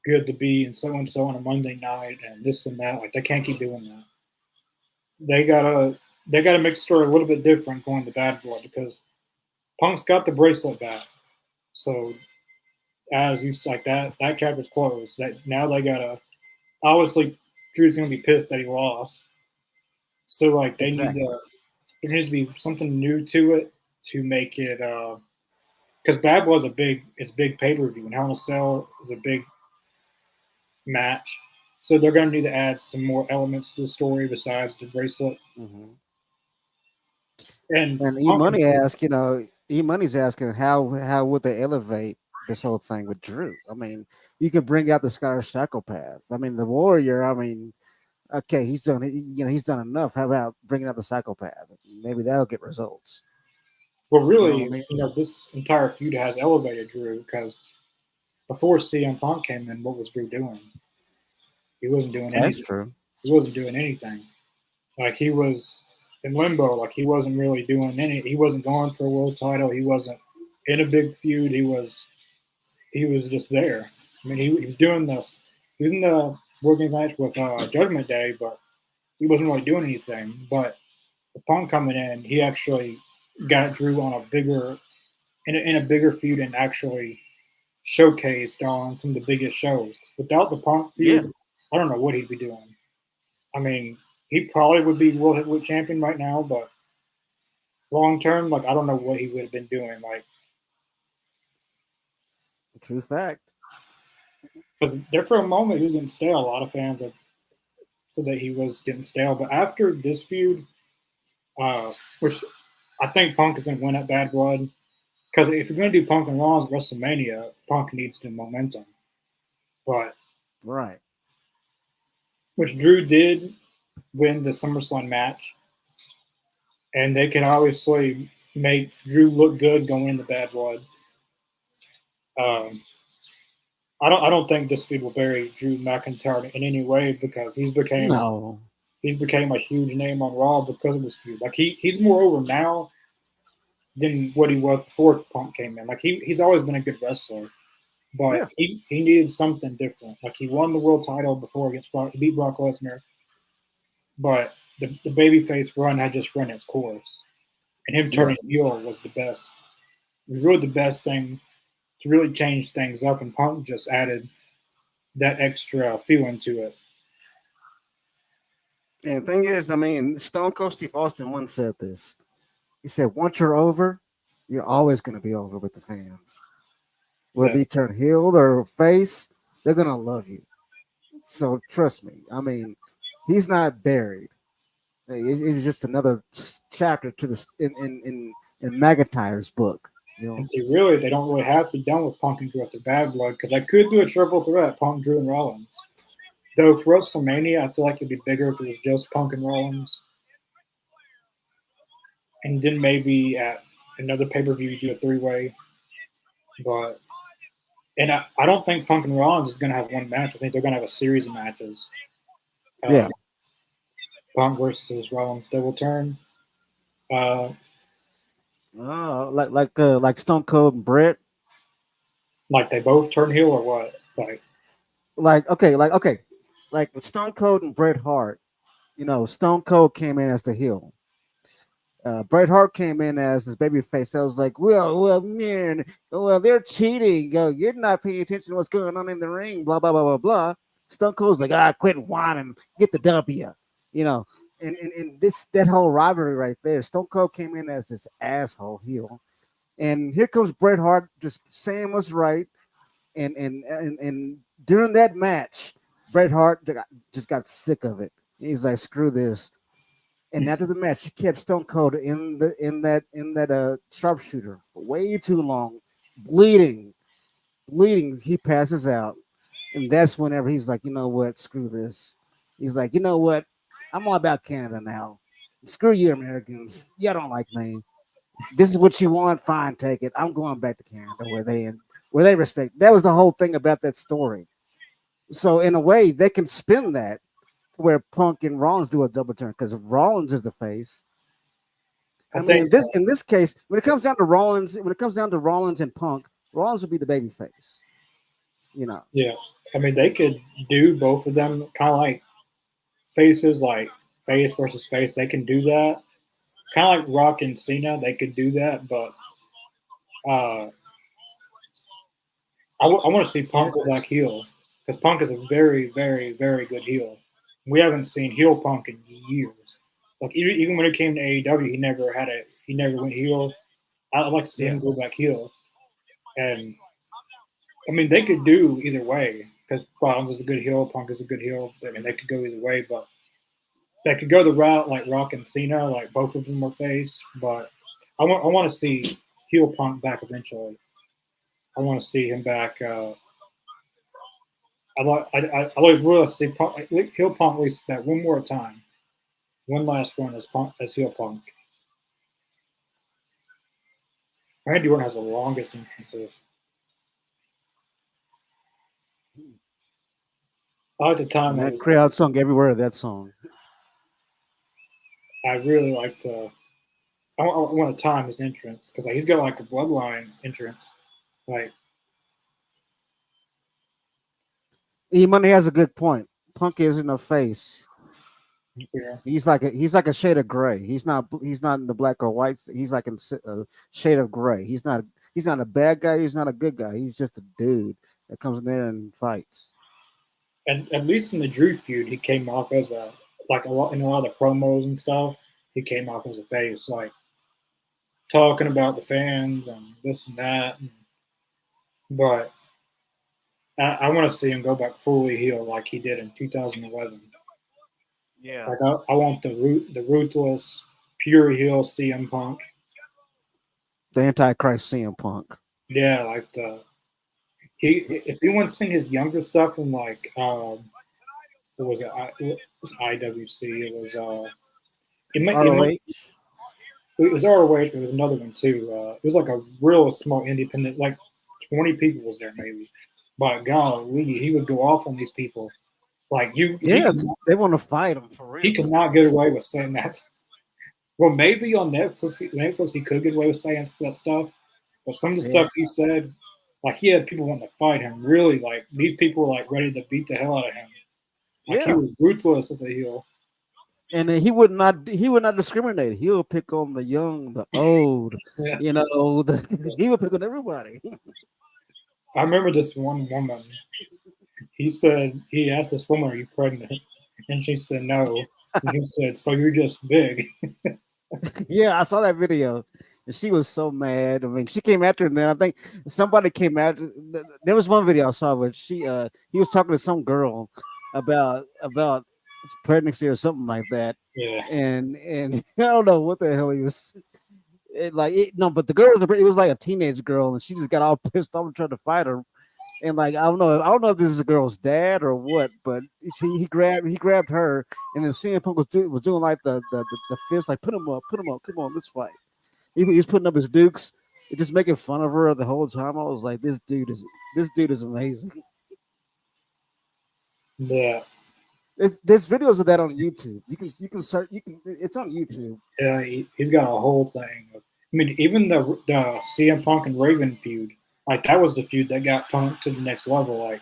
good to be and so on a Monday night and this and that. Like they can't keep doing that. They gotta make the story a little bit different going to Bad Blood because Punk's got the bracelet back. So as you like that chapter's closed. That now they gotta obviously Drew's gonna be pissed that he lost. So like they need to there needs to be something new to it to make it because Bad Blood's a big pay-per-view and Hell in a Cell is a big match. So they're gonna need to add some more elements to the story besides the bracelet. Mm-hmm. And E-Money asked, E-Money's asking how would they elevate this whole thing with Drew? I mean, you can bring out the Scottish psychopath. I mean, the Warrior. I mean, okay, he's done enough. How about bringing out the psychopath? Maybe that'll get results. Well, really, this entire feud has elevated Drew because before CM Punk came in, what was Drew doing? He wasn't doing anything. That's true. He wasn't doing anything. Like he was in limbo. Like he wasn't really doing He wasn't going for a world title. He wasn't in a big feud. He was just there. I mean, he was doing this. He was in the World Games match with Judgment Day, but he wasn't really doing anything. But the Punk coming in, he actually got Drew on a bigger feud and actually showcased on some of the biggest shows. Without the Punk feud, I don't know what he'd be doing. I mean, he probably would be world heavyweight champion right now, but long term, like I don't know what he would have been doing. Like, True fact. because there for a moment he was getting stale. A lot of fans have said that he was getting stale, but after this feud, which I think Punk is going to win at Bad Blood, because if you're going to do Punk and Rollins at WrestleMania, Punk needs the momentum. But Right. which Drew did win the SummerSlam match, and they can obviously make Drew look good going into Bad Blood. I don't think this feud will bury Drew McIntyre in any way because he's became a huge name on Raw because of this feud. Like he's more over now than what he was before Punk came in. Like he's always been a good wrestler, but he needed something different. Like he won the world title before against he beat Brock Lesnar, but the babyface run had just run its course, and him turning heel was the best. It was really the best thing to really change things up, and Punk just added that extra feeling to it. And the thing is, I mean, Stone Cold Steve Austin once said this. He said, once you're over, you're always going to be over with the fans. Whether you turn heel or face, they're going to love you. So trust me. I mean, he's not buried. It's just another chapter to this in McIntyre's book. You know? And see, really, they don't really have to be done with Punk and Drew after Bad Blood because I could do a triple threat, Punk, Drew, and Rollins. Though for WrestleMania, I feel like it'd be bigger if it was just Punk and Rollins. And then maybe at another pay-per-view, you do a three-way. But and I don't think Punk and Rollins is going to have one match. I think they're going to have a series of matches. Punk versus Rollins double turn. Like Stone Cold and Brett. Like they both turn heel or what? Like with Stone Cold and Bret Hart. You know, Stone Cold came in as the heel. Bret Hart came in as this baby face. I was like, well, man, they're cheating. You're not paying attention to what's going on in the ring. Blah blah blah blah blah. Stone Cold's like, quit whining, get the W. You know, and that whole rivalry right there. Stone Cold came in as this asshole heel, and here comes Bret Hart just saying what's right, and during that match, Bret Hart just got sick of it. He's like, screw this. And after the match, he kept Stone Cold in that sharpshooter for way too long, bleeding. He passes out, and that's whenever he's like, you know what, screw this. He's like, you know what, I'm all about Canada now. Screw you, Americans. Y'all don't like me. This is what you want. Fine, take it. I'm going back to Canada where they respect. That was the whole thing about that story. So in a way, they can spin that where Punk and Rollins do a double turn because Rollins is the face. I mean, in this case, when it comes down to Rollins and Punk, Rollins would be the baby face. You know. Yeah, I mean they could do both of them kind of like faces, like face versus face. They can do that, kind of like Rock and Cena. They could do that, but I want to see Punk go back heel because Punk is a very, very, very good heel. We haven't seen heel Punk in years. Like even when it came to AEW, he never went heel. I'd like to see him go back heel. And I mean, they could do either way because Rollins is a good heel, Punk is a good heel. I mean, they could go either way, but they could go the route like Rock and Cena, like both of them are face. But I want to see heel Punk back eventually. I want to see him back. I like really see Punk, heel Punk at least that one more time, one last run as heel Punk. Randy Orton has the longest entrances. I like the time that crowd sung everywhere. That song. I really like to. I want to time his entrance because he's got like a bloodline entrance, like. E-Money has a good point. Punk isn't a face. Yeah. He's like a shade of gray. He's not in the black or white. He's like in a shade of gray. He's not a bad guy. He's not a good guy. He's just a dude that comes in there and fights. And at least in the Drew feud, he came off as a lot in a lot of the promos and stuff. He came off as a face, like talking about the fans and this and that. But I want to see him go back fully heel like he did in 2011. Yeah. Like I want the ruthless, pure heel CM Punk. The Antichrist CM Punk. Yeah, like if anyone seen his younger stuff in like what was it? It was IWC. ROH. It was ROH. There was another one too. It was like a real small independent, like 20 people was there maybe. But golly, he would go off on these people. Like Yeah, they want to fight him for real. he could not get away with saying that. Well, maybe on Netflix he could get away with saying that stuff. But some of the stuff he said, like he had people wanting to fight him. Really, like these people were like ready to beat the hell out of him. Like he was ruthless as a heel. And he would not discriminate. He'll pick on the young, the old. Yeah. You know, he would pick on everybody. I remember this one woman. He asked this woman, "Are you pregnant?" And she said no. And he said, "So you're just big." Yeah, I saw that video, and she was so mad. I mean, she came after him. Then I think somebody came after. There was one video I saw where he was talking to some girl about pregnancy or something like that. Yeah. And I don't know what the hell he was. No, but the girl it was like a teenage girl, and she just got all pissed off and tried to fight her. And like I don't know if this is a girl's dad or what, but he grabbed her, and then CM Punk was doing like the fist, like put him up, come on, let's fight. He was putting up his dukes, just making fun of her the whole time. I was like, this dude is amazing. Yeah. There's videos of that on YouTube. You can search. It's on YouTube. Yeah, he's got a whole thing. I mean, even the CM Punk and Raven feud, like that was the feud that got Punk to the next level, like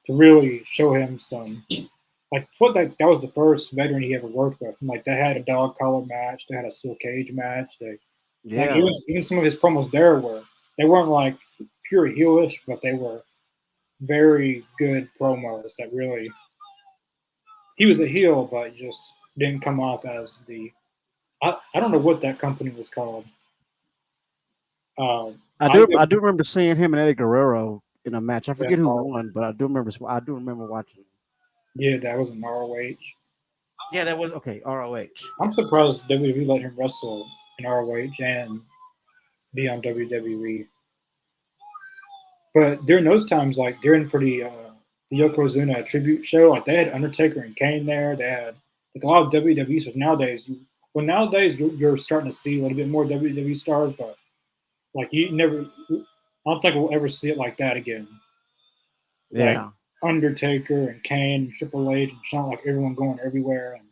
to really show him some. Like, that was the first veteran he ever worked with. And, like, they had a dog collar match, they had a steel cage match. Like, even some of his promos there they weren't like pure heelish, but they were very good promos that really. He was a heel, but just didn't come off as the. I don't know what that company was called. I do remember seeing him and Eddie Guerrero in a match. I forget who won, but I do remember watching. Yeah, that was in ROH. Yeah, that was okay. ROH. I'm surprised WWE let him wrestle in ROH and be on WWE. But during those times, like during for the Yokozuna tribute show, like they had Undertaker and Kane there. They had like a lot of WWE stars. Nowadays you're starting to see a little bit more WWE stars, but like I don't think we'll ever see it like that again. Yeah. Like Undertaker and Kane, and Triple H, and Shawn, like everyone going everywhere. And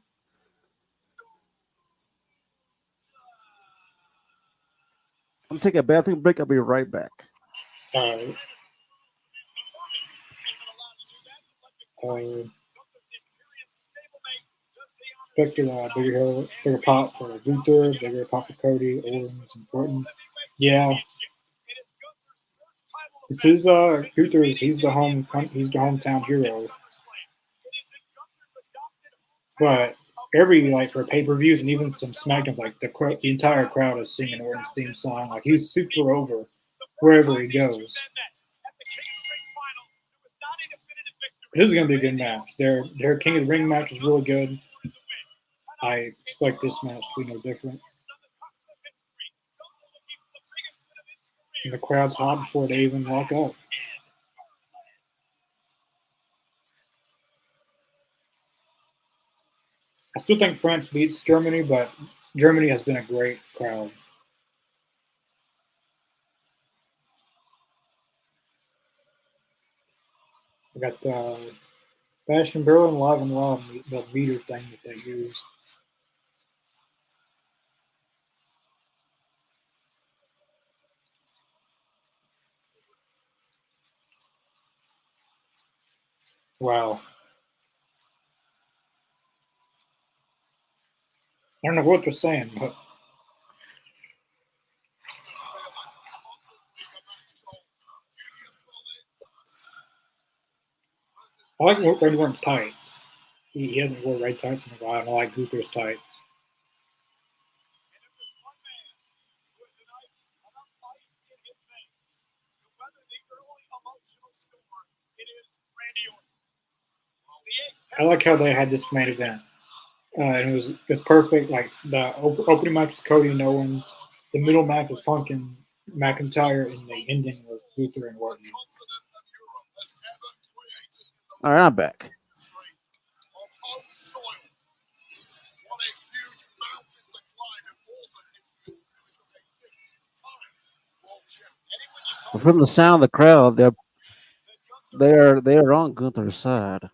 I'm taking a bathroom break. I'll be right back. Expected bigger pop for Gunther, bigger pop for Cody, Owens, important. Yeah. This is Gunther. He's the hometown hero. But for pay-per-views and even some SmackDowns, like the entire crowd is singing Orton's theme song. Like he's super over wherever he goes. This is gonna be a good match. Their King of the Ring match is really good. I expect this match to be no different. And the crowd's hot before they even walk up. I still think France beats Germany, but Germany has been a great crowd. I got Bastion Berlin Live and Loud, the meter thing that they use. Wow. I don't know what they're saying, but I like Randy Orton's tights. He hasn't worn red tights in a while, and I like Gunther's tights. I like how they had this main event. And it was perfect. Like the opening match was Cody and Owens, the middle match was Punk and McIntyre, and the ending was Gunther and Orton. All right, I'm back. From the sound of the crowd, they're on Gunther's side.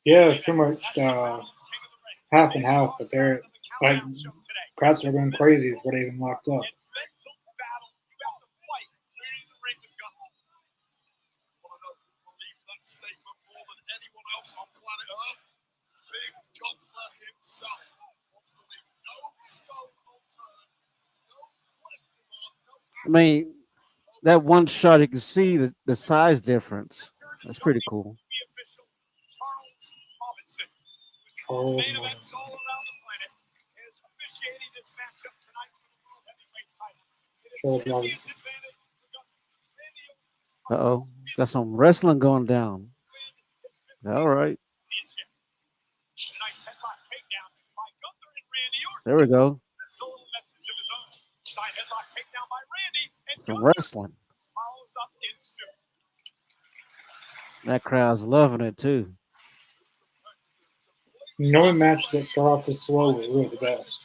Yeah, pretty much half and half, but they're like crowds are going crazy before they even locked up. I mean, that one shot you can see the size difference. That's pretty cool. Oh, Uh-oh. Got some wrestling going down. All right. There we go. Some wrestling. That crowd's loving it too. No match that start off this slow is really the best.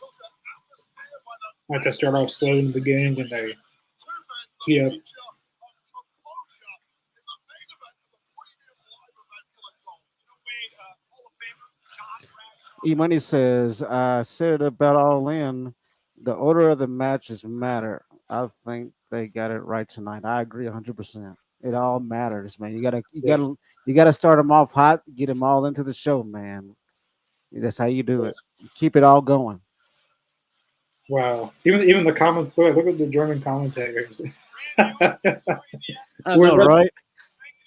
Like they start off slow in the beginning, and they heat up. E-Money says, I said it about All In. The order of the matches matter. I think they got it right tonight. I agree 100%. It all matters, man. You gotta start them off hot, get them all into the show, man. That's how you do it. Keep it all going. Wow. Even the comment. Look at the German commentators. I know, right?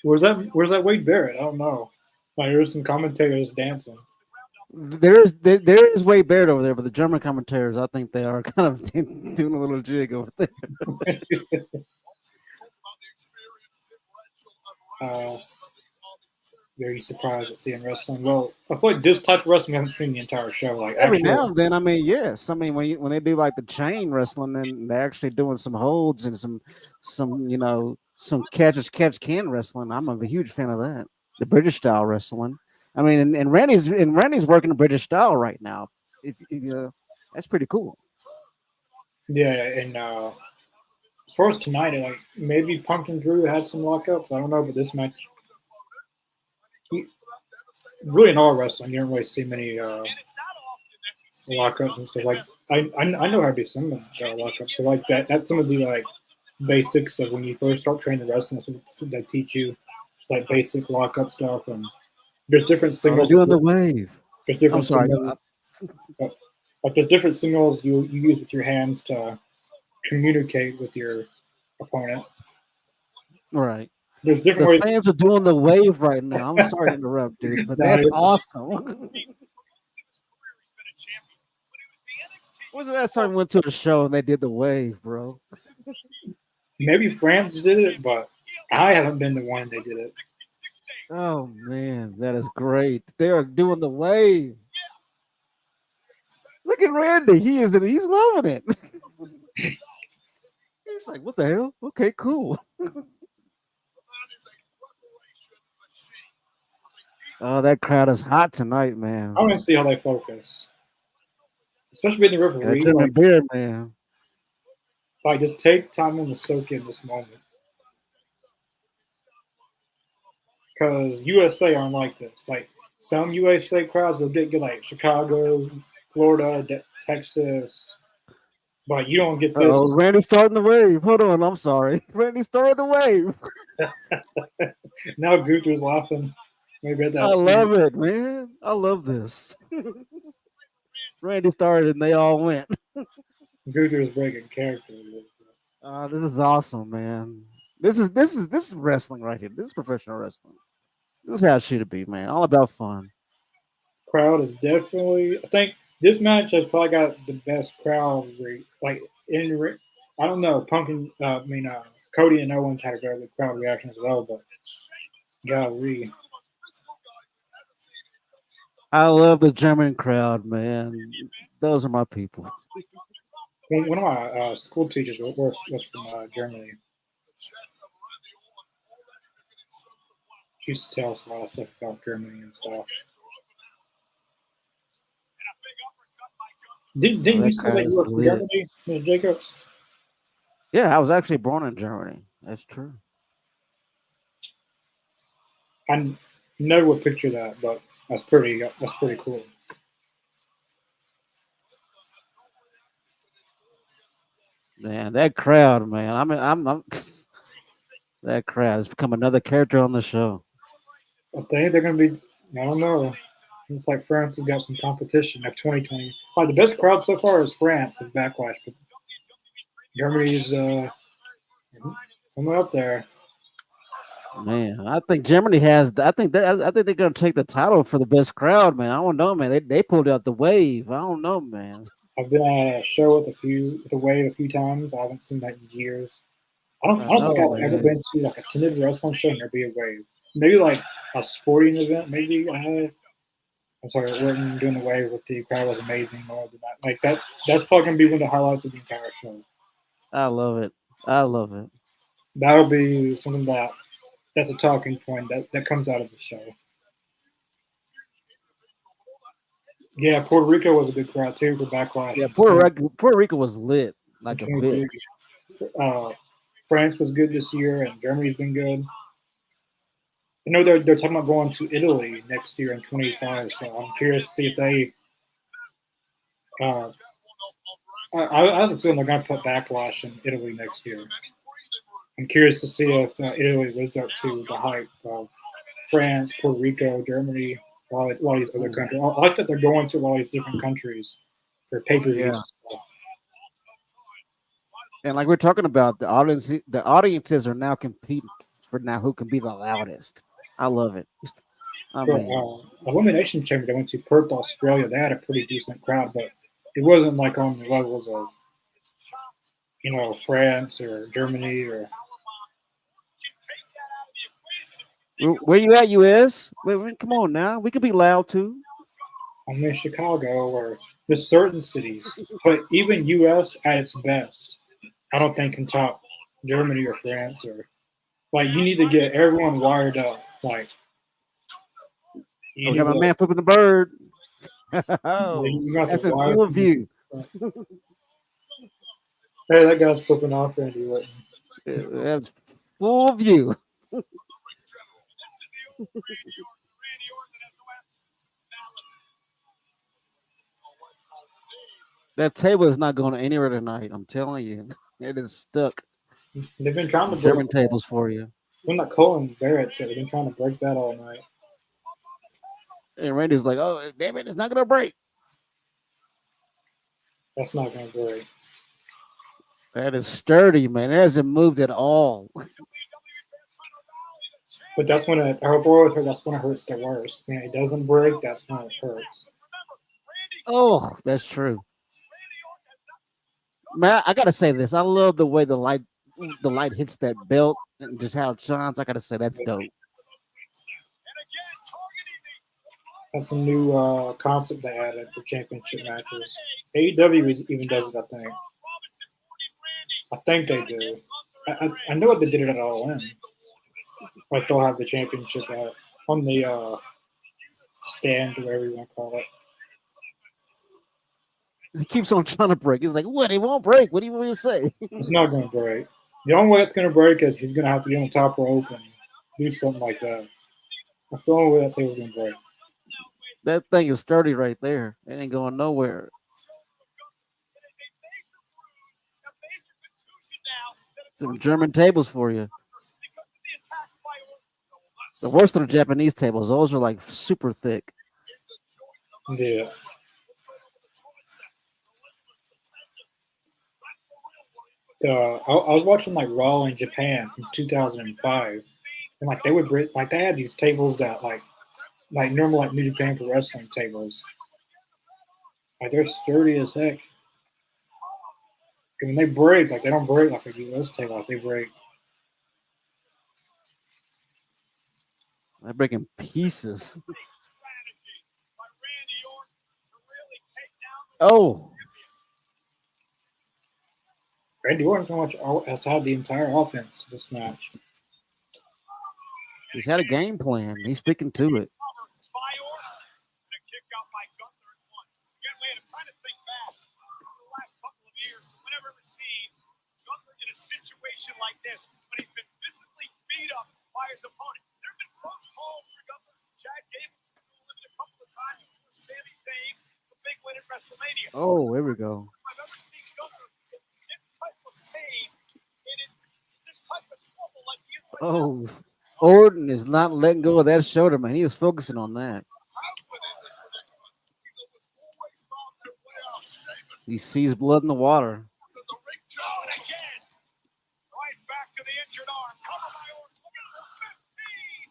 Where's that Wade Barrett? I don't know. Like, there's some commentators dancing. There is Wade Barrett over there, but the German commentators, I think they are kind of doing a little jig over there. Very surprised to see him wrestling. Well, I feel like this type of wrestling, I haven't seen the entire show. Like every now and then, I mean, yes. I mean, when they do like the chain wrestling, and they're actually doing some holds and some some catch can wrestling. I'm a huge fan of that. The British style wrestling. I mean, and Randy's working the British style right now. That's pretty cool. Yeah, and as far as tonight, like maybe Punk and Drew had some lockups. I don't know, but this match, really in all wrestling, you don't really see many lockups and stuff. Like I know how to do some lockups. So like that's some of the like basics of when you first start training wrestling. So they teach you it's like basic lockup stuff, and there's different signals. Doing the wave. There's different signals. Like there's different signals you use with your hands to communicate with your opponent. Right. There's different ways. Fans are doing the wave right now. I'm sorry to interrupt, dude, but that's awesome. When's the last time we went to the show and they did the wave, bro? Maybe France did it, but I haven't been the one that did it. Oh man, that is great. They are doing the wave. Look at Randy. He's loving it. He's like, what the hell? Okay, cool. Oh, that crowd is hot tonight, man. I want to see how they focus, especially being the referee. Like, beard, man. Like, just take time and soak in this moment, because USA aren't like this. Like some USA crowds will get good, like Chicago, Florida, Texas, but you don't get this. Oh, Randy starting the wave. Hold on, I'm sorry. Randy started the wave. Now Gunther's laughing. Maybe I love it, man. I love this. Randy started and they all went. Gunther is breaking character. This is awesome, man. This is wrestling right here. This is professional wrestling. This is how it should be, man. All about fun. Crowd is definitely. I think this match has probably got the best crowd rate. Like I don't know. Cody and Owens had a very good crowd reaction as well, but golly, I love the German crowd, man. Those are my people. one of my school teachers was from Germany. She used to tell us a lot of stuff about Germany and stuff. Didn't you That say crowd that you is were from lit. Germany, Mr. Jacobs? Yeah, I was actually born in Germany. That's true. I never would picture that, but that's pretty cool. Man, that crowd, man. I'm that crowd has become another character on the show. I think they're gonna be. I don't know. Looks like France has got some competition of 2020. Like the best crowd so far is France with Backlash, but Germany's somewhere up there. Man, I think Germany has. I think they're gonna take the title for the best crowd, man. I don't know, man. They pulled out the wave. I don't know, man. I've been at a show with the Wave a few times. I haven't seen that in years. I don't think know, I've ever man. been to like a attended wrestling show and there be a Wave. Maybe like a sporting event. Maybe I have. I'm sorry, Orton doing the Wave with the crowd was amazing. More than that, like that. That's probably gonna be one of the highlights of the entire show. I love it. I love it. That'll be something that's a talking point that comes out of the show. Yeah, Puerto Rico was a good crowd too for Backlash. Yeah, Puerto Rico was lit In like a bitch. 23. France was good this year, and Germany's been good. I know they're talking about going to Italy next year in 25, so I'm curious to see if they. Uh, I have a feeling they're going to put Backlash in Italy next year. I'm curious to see if Italy lives up to the hype of France, Puerto Rico, Germany, a lot of these other countries. I like that they're going to a lot of these different countries for pay per views. Yeah. And like we're talking about, the audiences are now competing for now who can be the loudest. I love it. I For mean, Elimination Chamber, they went to Perth, Australia. They had a pretty decent crowd, but it wasn't like on the levels of France or Germany or. where you at, US? Come on now, we can be loud too. I'm in Chicago or there's certain cities, but even U.S. at its best, I don't think can top Germany or France or like you need to get everyone wired up. Like you We need got my to, man flipping the bird. you got That's to in wire full view. Hey, that guy's flipping off Randy Orton. That's full view. That table is not going anywhere tonight. I'm telling you, it is stuck. They've been trying to break German tables for you. when that Colin Barrett said they've been trying to break that all night. And Randy's like, "Oh, damn it, it's not gonna break." That's not going to break. That is sturdy, man. It hasn't moved at all. But that's when that's when it hurts the worst. Man, it doesn't break. That's when it hurts. Oh, that's true. Man, I gotta say this. I love the way the light hits that belt and just how it shines. I gotta say that's dope. That's a new concept they added for championship matches. AEW even does it, I think. I think they do. I know they did it at All In. Like they'll have the championship on the stand, or whatever you want to call it. He keeps on trying to break. He's like, "What? It won't break. What do you want me to say?" It's not going to break. The only way it's going to break is he's going to have to get on the top rope and do something like that. That's the only way that table's going to break. That thing is sturdy right there. It ain't going nowhere. Some German tables for you. The worst of the Japanese tables. Those are like super thick. Yeah. I was watching like Raw in Japan from 2005, and like they would like they had these tables that like normal like New Japan Pro Wrestling tables. Like they're sturdy as heck. And when they break, like they don't break like a US table. Like they break. They're breaking pieces. Oh, Randy Orton's has had the entire offense this match. he's had a game plan. He's sticking to it. By Orton. And a kick out by Gunther at one. Again, we had to try to think back over the last couple of years to whenever we've seen Gunther in a situation like this when he's been physically beat up by his opponent. There have been close calls for Gunther. Chad Gable's been limited a couple of times with Sami Zayn, the big win at WrestleMania. Oh, here we go. I've ever seen Gunther in this type of pain and in this type of trouble like he is right now. Oh, Orton is not letting go of that shoulder, man. He is focusing on that. He sees blood in the water. Right back to the injured arm. Cover by Orton. Looking for 15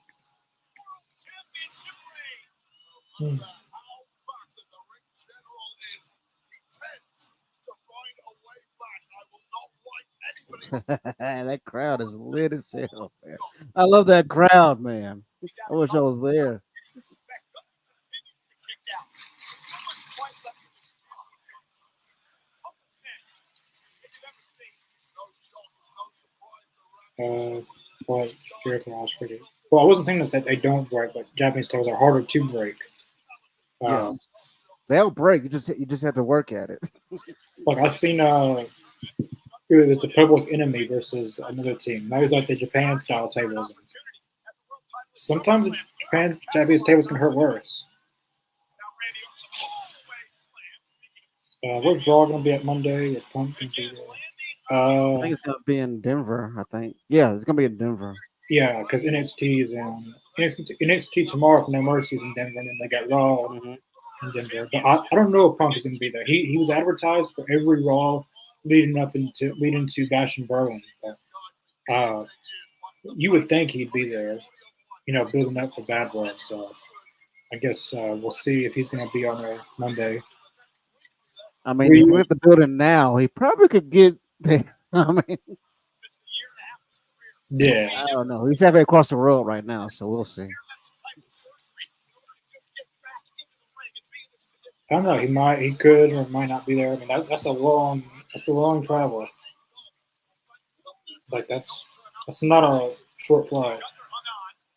World Championship reign. How boxing the ring general is intense to find a way back. I will not fight anybody. That crowd is lit as hell, man. I love that crowd, man. I wish I was there. But well, I wasn't saying that they don't break, but Japanese tables are harder to break. Yeah. They'll break. You just have to work at it. Like I seen it was the Public Enemy versus another team. That was like the Japan style tables. Sometimes the Japanese tables can hurt worse. Where's Raw gonna be at Monday? Is Punk gonna be there? I think it's gonna be in Denver. I think. Yeah, it's gonna be in Denver. Yeah, because NXT is NXT tomorrow for No Mercy's in Denver, and then they got Raw in Denver. But I don't know if Punk is gonna be there. He was advertised for every Raw leading to Bash in Berlin. But, you would think he'd be there, building up for Bad Blood. So I guess we'll see if he's gonna be on there Monday. I mean, if we hit the building now, he probably could get there. I mean, yeah, I don't know. He's halfway across the road right now, so we'll see. I don't know. He could, or might not be there. I mean, that's a long travel. Like that's not a short flight.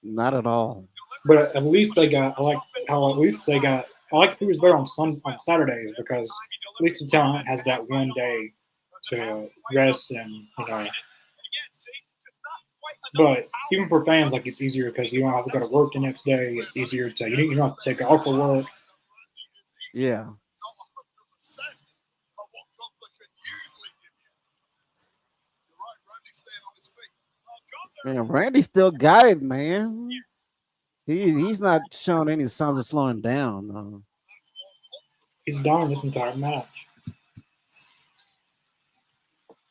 Not at all. But at least they got. I like it was better on Saturdays because at least the talent has that one day to rest and. But even for fans, like it's easier because you don't have to go to work the next day. It's easier to you don't have to take off for work. Yeah. Man, Randy still got it, man. He's not showing any signs of slowing down. Though. He's down this entire match.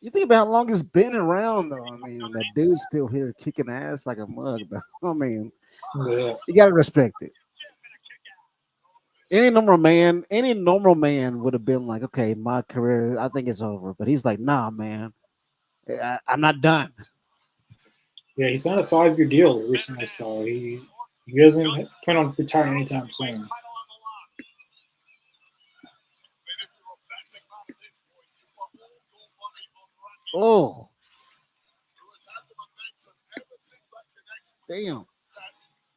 You think about how long he's been around, though. I mean, that dude's still here kicking ass like a mug, though. I mean, Yeah. you gotta respect it. Any normal man would have been like, okay, my career, I think it's over. But he's like, nah, man, I'm not done. Yeah, he signed a 5-year deal recently, so he doesn't plan on retiring anytime soon. Oh, damn!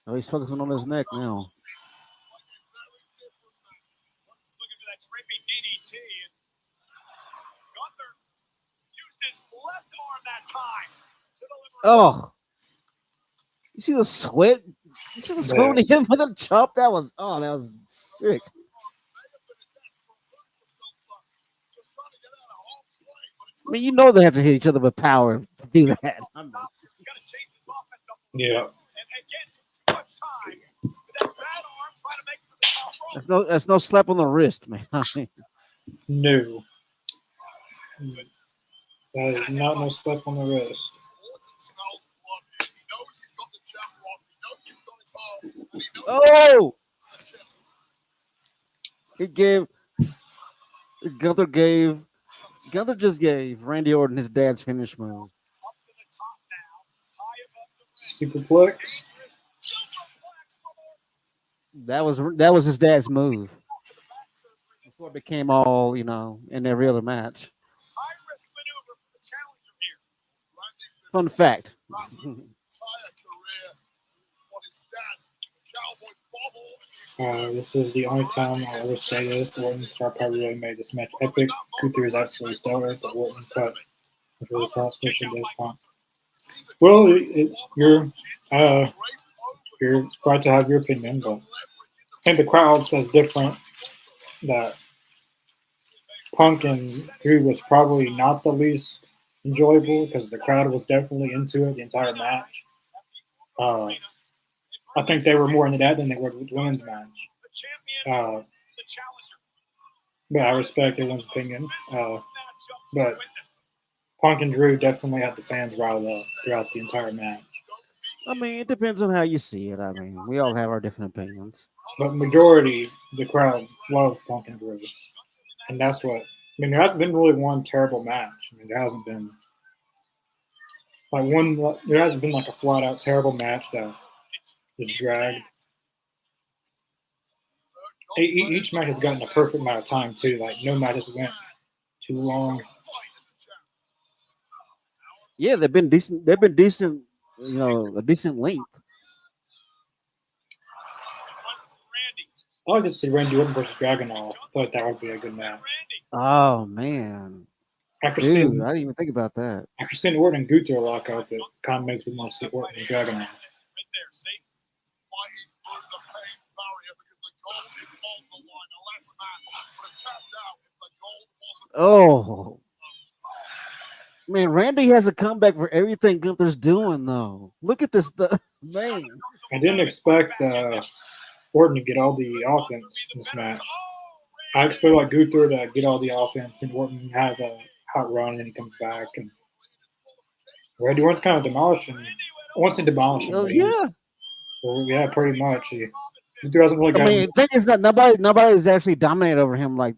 Oh, he's focusing on his neck now. Looking for that trippy DDT. Gunther used his left arm that time. Oh, you see the sweat? You see the sweat on him with a chop? That was sick. I mean, you know they have to hit each other with power to do that. Yeah. That's no slap on the wrist, man. No. That is not no slap on the wrist. Orton smells blood here. He knows he's got the jab block. He knows he's got his arm. And he knows Oh, he gave Gunther just gave Randy Orton his dad's finish move. up to the top now. High above the ring. Superplex. Dangerous superplex from Orton. That was his dad's move To the back surgery. before it became all in every other match. High risk maneuver for the challenger here. Randy's been Fun fact. throughout his entire career. What his dad, the cowboy Bob Orton, This is the only time I'll ever say this. Orton Star Power really made this match epic. Gunther is absolutely stellar, but Orton cut was really tough, especially this point. Well, you're right to have your opinion, but I think the crowd says different. That Punk and Drew was probably not the least enjoyable because the crowd was definitely into it the entire match. I think they were more into that than they were with the women's match. the champion, Uh, the challenger. but I respect everyone's opinion. But But Punk and Drew definitely had the fans riled up throughout the entire match. I mean, it depends on how you see it. I mean, we all have our different opinions. But majority, the crowd loved Punk and Drew. And that's what, I mean, there hasn't been really one terrible match. I mean, there hasn't been there hasn't been like a flat out terrible match that is dragged. Each match has gotten a perfect amount of time too. Like no match has went too long. Yeah, they've been decent. They've been decent. A decent length. I like to see Randy Orton versus Dragunov. I thought that would be a good match. Oh man, After dude, seeing I didn't even think about that. Orton and Gunther lock up, it kind of makes me want to see Orton and Dragunov. Right there, see? Fighting through the pain barrier because the goal is on the line. Unless a man would have tapped out if the goal wasn't. Oh man, Randy has a comeback for everything Gunther's doing though. Look at this, man. I didn't expect Orton to get all the offense in this match. I expect like Gunther to get all the offense and Orton have a hot run and he comes back and Randy Orton's kind of demolishing. I won't say demolishing, Oh but yeah. yeah, pretty much. Gunther hasn't really I gotten. mean, the thing is that nobody's actually dominated over him like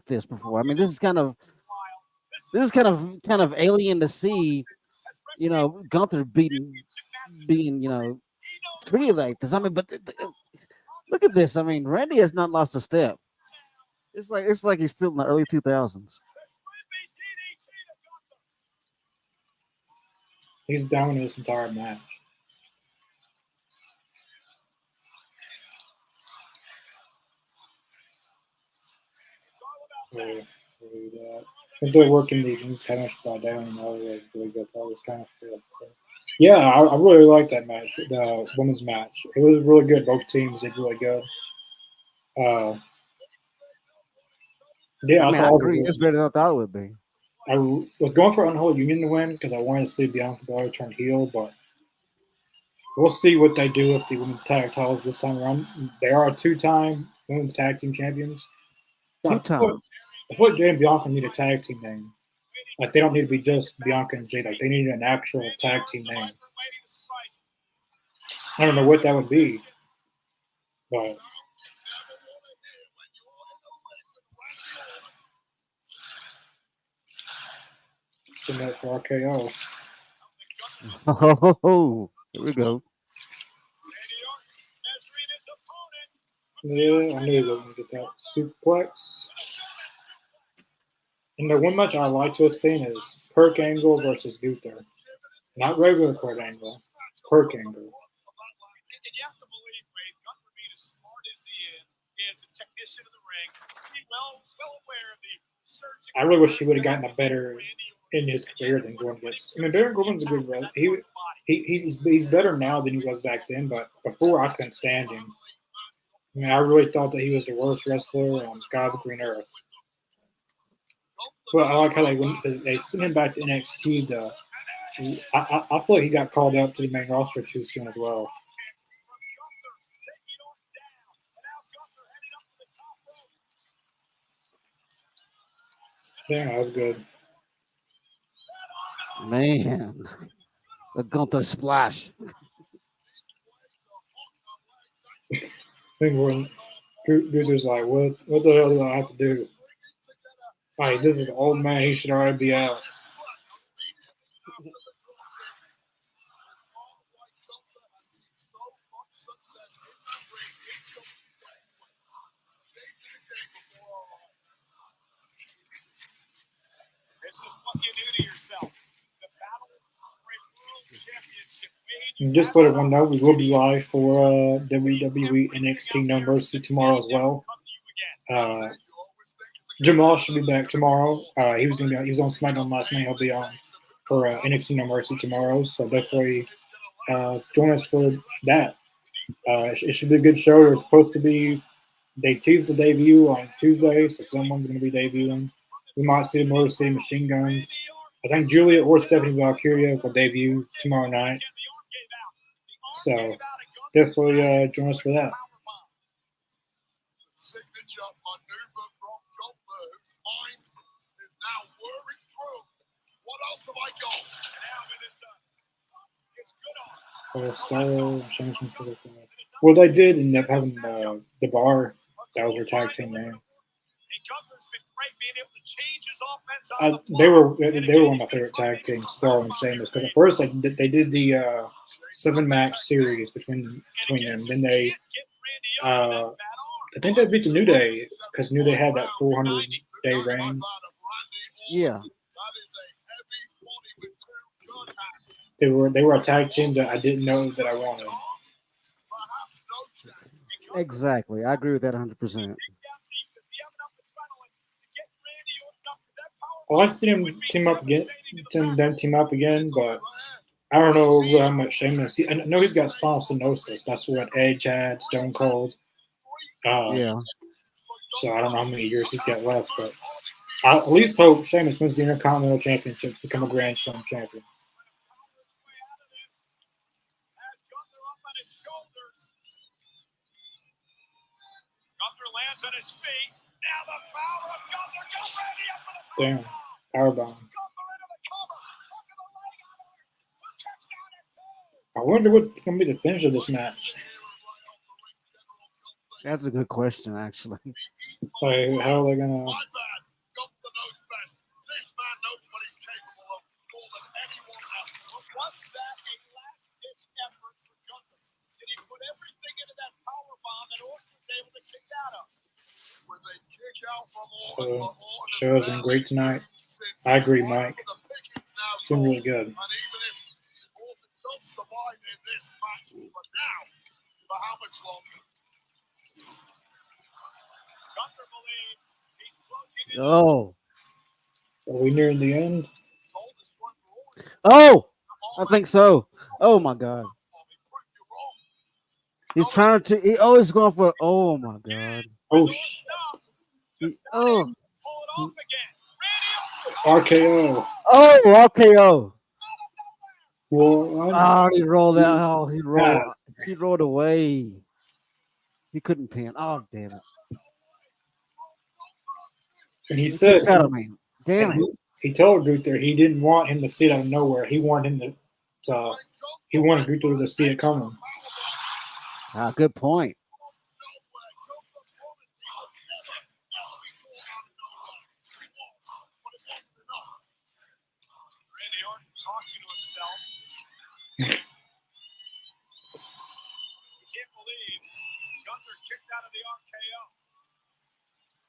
this before. I mean, this is kind of alien to see, Gunther being treated like this. I mean, but look at this. I mean, Randy has not lost a step. It's like he's still in the early 2000s. He's dominated this entire match. If they're working these chemistry by down and all that, really good. All this kind of stuff. Yeah, I really like that match, the women's match. It was really good. Both teams did really good. Yeah, I mean, I agree. It's better than I thought it would be. I was going for Unholy Union to win because I wanted to see Bianca Belair turn heel, but we'll see what they do with the women's tag titles this time around. They are 2-time women's tag team champions. Two-time. I thought Jay and Bianca need a tag team name. Like they don't need to be just Bianca and Jay. Like they need an actual tag team name. I don't know what that would be, but send that for RKO. Oh, here we go. Yeah, I knew he was going to get that suplex. And the one match I like to have seen is Kurt Angle versus Gunther. Not regular Kurt Angle, Kurt Angle. And you have to believe, Wade, Gunther being as smart as he is a technician of the ring. He's well aware of the surgery. I really wish he would have gotten a better in his career than Gordon gets. I mean, Baron Corbin's a good wrestler. He's better now than he was back then, but before I couldn't stand him. I mean, I really thought that he was the worst wrestler on God's green earth. But I like how they sent him back to NXT. I feel like he got called up to the main roster too soon as well. Yeah, that was good. Man, the Gunther splash. I think when Gunther's like, what the hell do I have to do? Like, this is old man. He should already be out. This is what you do to yourself. The battle for a world championship. And just let everyone know, we will be live for WWE NXT No Mercy tomorrow as well. Jamal should be back tomorrow. He was on SmackDown last night. He'll be on for NXT No Mercy tomorrow. So definitely join us for that. It should be a good show. They're supposed to be. They teased the debut on Tuesday, so someone's going to be debuting. We might see Motor City Machine Guns. I think Julia or Stephanie Valkyria will debut tomorrow night. So definitely join us for that. Signature maneuver from Gunther, whose mind is now whirring through. What else have I got? Now it is it's good on. Well, they did end up having the Bar. That was their tag team name. They were one of my favorite tag teams, Thor and Sheamus, because at first they did the 7-match series between them. Then they I think they beat the New Day because New Day had that 400-day reign. Yeah. They were a tag team that I didn't know that I wanted. Exactly. I agree with that 100%. I like to see them team up again, but I don't know how much Sheamus. I know he's got spinal stenosis. That's what Edge had, Stone Cold. Yeah. So I don't know how many years he's got left, but I at least hope Sheamus wins the Intercontinental Championship to become a Grand Slam champion. Lands on his feet. Now the power of Gunther. Damn, powerbomb. I wonder what's going to be the finish of this match. That's a good question, actually. Like, how are they going to... Gunther knows best. This man knows what he's capable of more than anyone else. But was that a last-ditch effort for Gunther? Did he put everything into that power bomb that Orton was able to kick out of? Was a kick out from Orton. Show has been great tonight. I agree, Mike. It's been really good. And even if Orton does survive in this match, but now, for how much longer? Gunther believes he's closing in. Oh. Are we nearing the end? Oh, I think so. Oh my God. He's trying to. He always going for. Oh my God. Oh, oh. RKO. Oh, RKO. Well, Oh, he rolled out. Oh, he rolled. He rolled away. He couldn't pin. Oh, damn it. And he said, out of me. Damn it. He told Gunther he didn't want him to see it out of nowhere. He wanted him to he wanted Gunther to see it coming. Ah, good point. Randy Orton talking to himself. He can't believe Gunther kicked out of the RKO.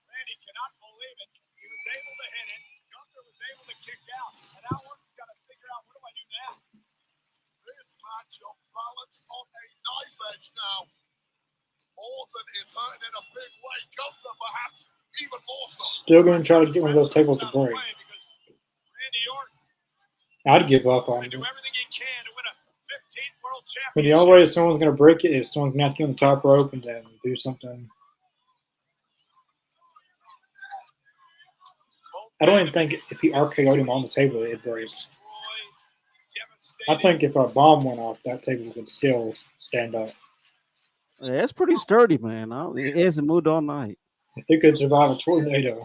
Randy cannot believe it. He was able to hit it. Gunther was able to kick out. And now Orton's got to figure out, what do I do now? This matchup balanced on a knife edge now. Orton is hurting in a big way. Gunther perhaps even more so. Still going to try to get one of those tables to break. Randy Orton I'd give up on it. do everything he can to win a 15th world championship. But the only way someone's going to break it is someone's going to have to get on the top rope and then do something. I don't even think if he RKO'd him on the table, it'd break. I think if a bomb went off, that table would still stand up. Yeah, it's pretty sturdy, man. It hasn't moved all night. If it could survive a tornado.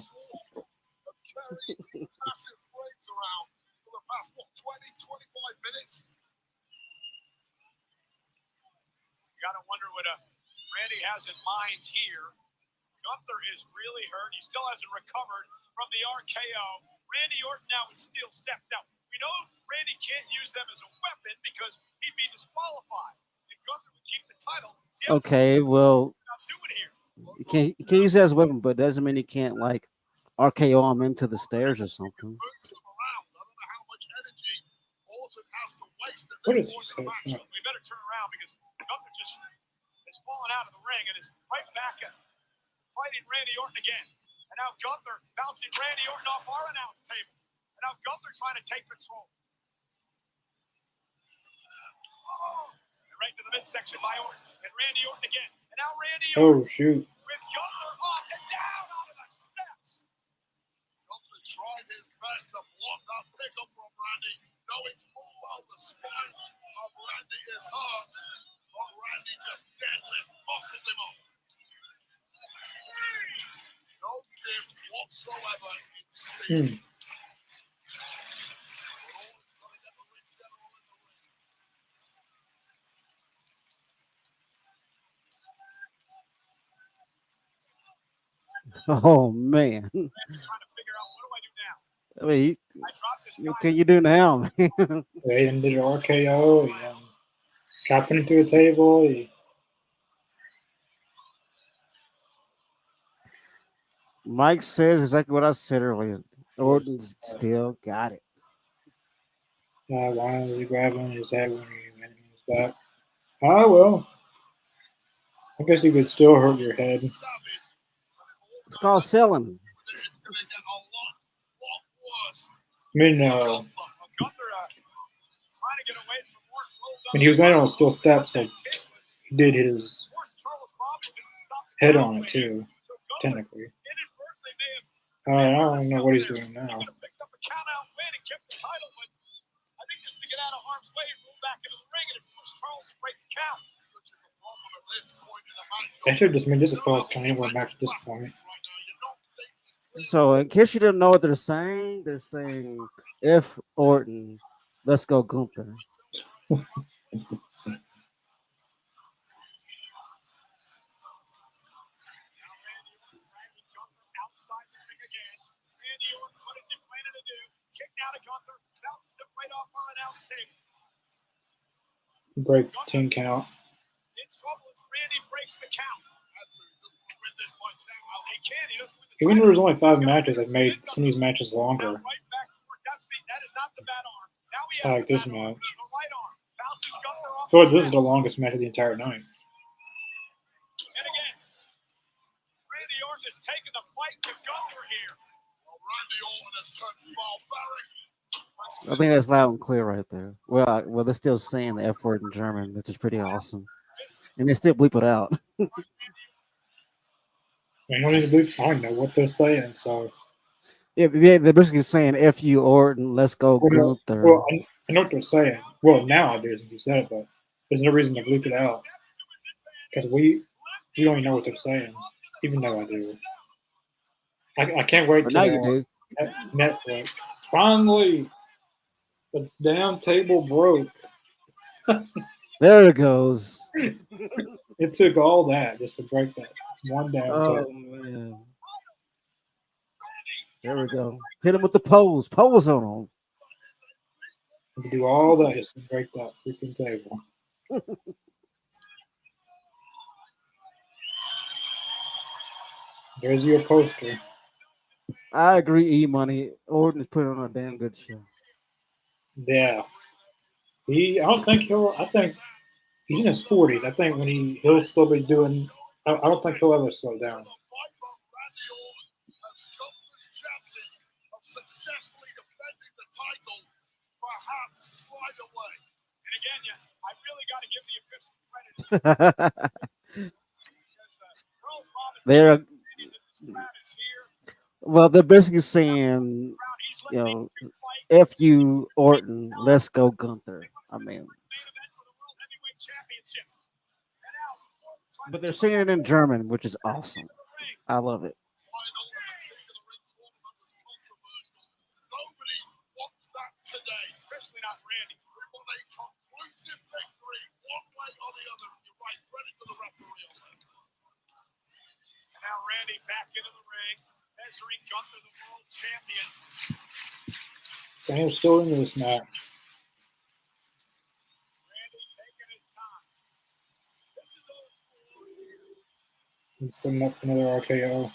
minutes. You got to wonder what Randy has in mind here. Gunther is really hurt. He still hasn't recovered from the RKO. Randy Orton now with steel steps. Now, we know Randy can't use them as a weapon because he'd be disqualified. If Gunther would keep the title, Okay, well, not doing here. you can't use it as a weapon, but doesn't mean you can't like RKO him into the stairs or something. Moves them around. I don't know how much energy Orton has to waste at What this is point he in the saying? match. We better turn around because Gunther just has fallen out of the ring and is right back at fighting Randy Orton again. And now Gunther bouncing Randy Orton off our announce table. And now Gunther trying to take control. And right to the midsection by Orton. And Randy Orton again. And now Randy Orton Oh, shoot. with Gunther up and down onto the steps. Gunther tried his best to block that pickup from Randy, knowing full well the spine of Randy is hurt. But Randy just deadlift, muscled him up. No give whatsoever in Steve. Oh man, Randy trying to figure out, what do I do now? I mean, I dropped this guy. what can you do now? Man? They did an RKO. He got put into a table. Mike says exactly what I said earlier. Orton's still got it. Why was he grabbing his head when he went in his back? Oh, well. I guess you could still hurt your head. It's called selling. It's going to get a lot worse. I mean, Gunther trying to get away from Orton. when he was landing on steel steps, so he did hit his head on it too, technically. I don't know what he's doing now. Picked up a count out win and kept the title, but I think just to get out of harm's way and move back into the ring and it forced Charles to break the count, which is the problem at this point in the match. They should have just made this a false count anywhere match at this point. So in case you didn't know what they're saying if Orton, let's go Gunther. Outside the ring again. Randy Orton, what is he planning to do? Kick out of Gunther, bounces it right off our announce table. Break 10 count. In trouble as Randy breaks the count. Win this by 10. Well, he can. He doesn't win the Even though title. there's only 5 matches, I've made some of these matches Now longer. right back to work. That is not the bad arm. Now he I has like the this bad arm. match. The right arm. Bounces Gunther off I feel like the this is the steps. longest match of the entire night. And again, Randy Orton is taking the fight to Gunther here. Well, Randy Orton has turned barbaric. I think that's loud and clear right there. Well, they're still saying the F word in German, which is pretty awesome, and they still bleep it out. I don't know what they're saying, so. Yeah, they're basically saying "F you, Orton, let's go Gunther." Well, I know what they're saying. Well, now I do, since you said it, but there's no reason to bleep it out. Because we don't even know what they're saying, even though I do. I can't wait But now you till do. Netflix. Finally, the damn table broke. There it goes. It took all that just to break that one damn Oh table. man. There we go. Hit him with the pose. Pose on him. To do all that just to break that freaking table. There's your poster. I agree, E-Money. Orton is putting on a damn good show. Yeah. I think he's in his 40s. I think when he'll still be doing, I don't think he'll ever slow down. Successfully defending the title, perhaps slide away. And again, I really got to give the official credit. Because, Earl Robinson, They're this crowd is here. well, they're basically saying, He's you letting know, these two fight. F you, Orton, let's go Gunther. I mean, Main event for the World Heavyweight Championship. And now, Orton trying but to they're take saying it in the German, which is awesome. ring. I love it. Final and the King of the Ring tournament was controversial. Nobody wants that today, especially not Randy. We want And now Randy back into the ring, measuring Gunther, the world champion. Sam's still into this match. Randy taking his time. This is old school. He's setting up for another RKO.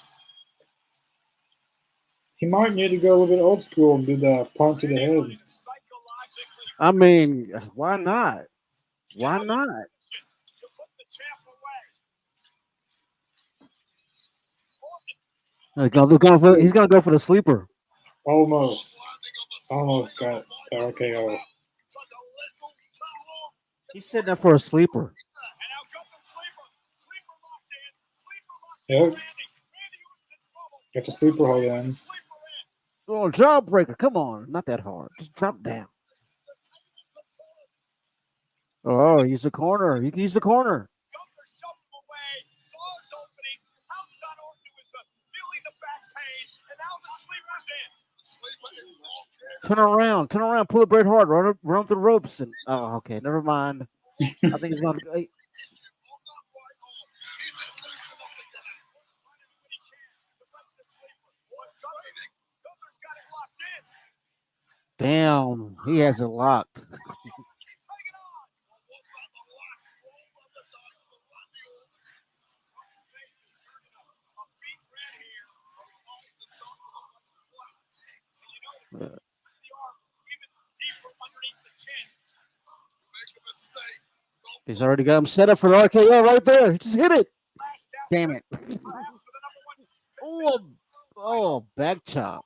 He might need to go a little bit old school and do the punt to the head. Psychologically, I mean, why not? Why not? to put the champ away. He's gonna go for the sleeper. Almost got the RKO. Took a little too long. He's setting up for a sleeper. And now Gunther sleeper. Sleeper locked in. Sleeper locked Yep. in. Randy Orton's in trouble. Got the sleeper hold in. Sleeper in. Oh, jawbreaker. Come on. Not that hard. Just drop down. Oh, use the corner. You can use the corner. Gunther shoved him away. Saw his opening. Pounced on Orton, who was feeling the back pain. And now the sleeper's in. The sleeper is locked in. Turn around. Turn around. Pull it Bret hard. Run up the ropes. And oh, okay. Never mind. I think he's going to. He's in loosen up again. Trying to do what he can to break the sleeper. Gunther's got it locked in. Damn. He has it locked. Keeps hanging on. Was that the last roll of the dice for Randy Orton? His face is turning a beet red here. Those eyes are starting to look black. So you know the arm even deeper underneath the chin. Make a mistake. He's already got him set up for the RKO right there. Just hit it. Damn it. Oh, back chop.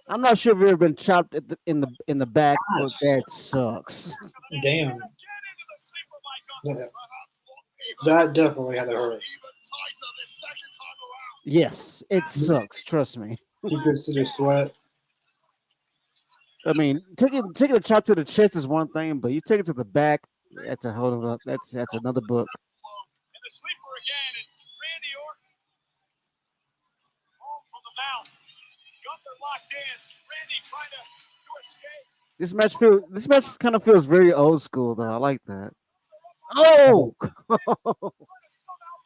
I'm not sure if you've ever been chopped in the back, but that sucks. Damn. That definitely had to hurt. Yes, it sucks. Trust me. You could see the sweat. I mean, taking a chop to the chest is one thing, but you take it to the back, that's a whole other. That's another book. And the sleeper again, and Randy Orton home from the mouth. Gunther locked in. Randy trying to escape. This match kind of feels very old school, though. I like that. Oh, Trying to somehow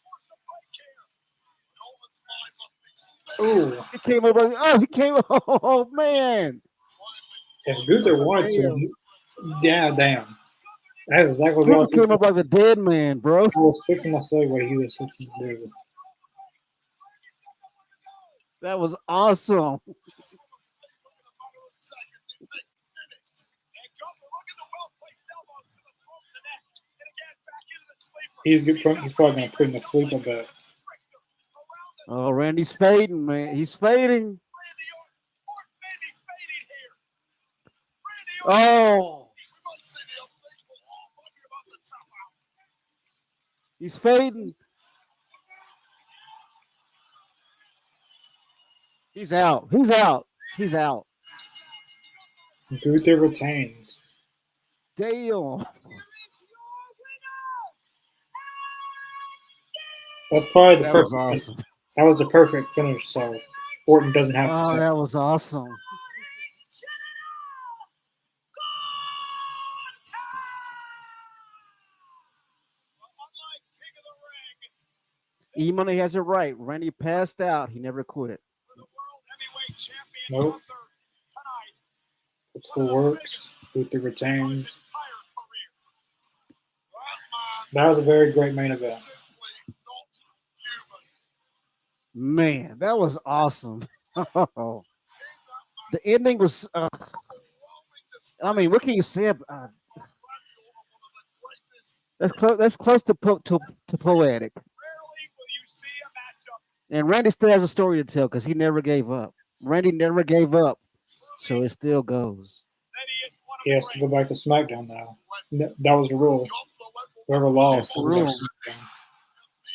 force a break here. Owens' line must be Ooh. he came up. He came. Oh man. If Gunther wanted to, yeah, damn. That's exactly what I Cooper was, came up like a dead man, bro. I was fixing to say what he was fixing to do. That was awesome. He's probably going to put him to sleep a bit. Oh, Randy's fading, man. He's fading. Oh, he's fading. He's out. He's out. He's out. Gunther retains. Damn. That's probably the That was perfect. awesome. That was the perfect finish. So Orton doesn't have Oh, to. that was awesome. E-Money has it right. Randy passed out. He never quit. Nope. It still works. Gunther retains. That was a very great main event. Man, that was awesome. The ending was. I mean, what can you say? That's close to poetic. And Randy still has a story to tell because he never gave up. Randy never gave up, so it still goes. He has to go back to SmackDown now. That was the rule. Whoever lost. That's the rule.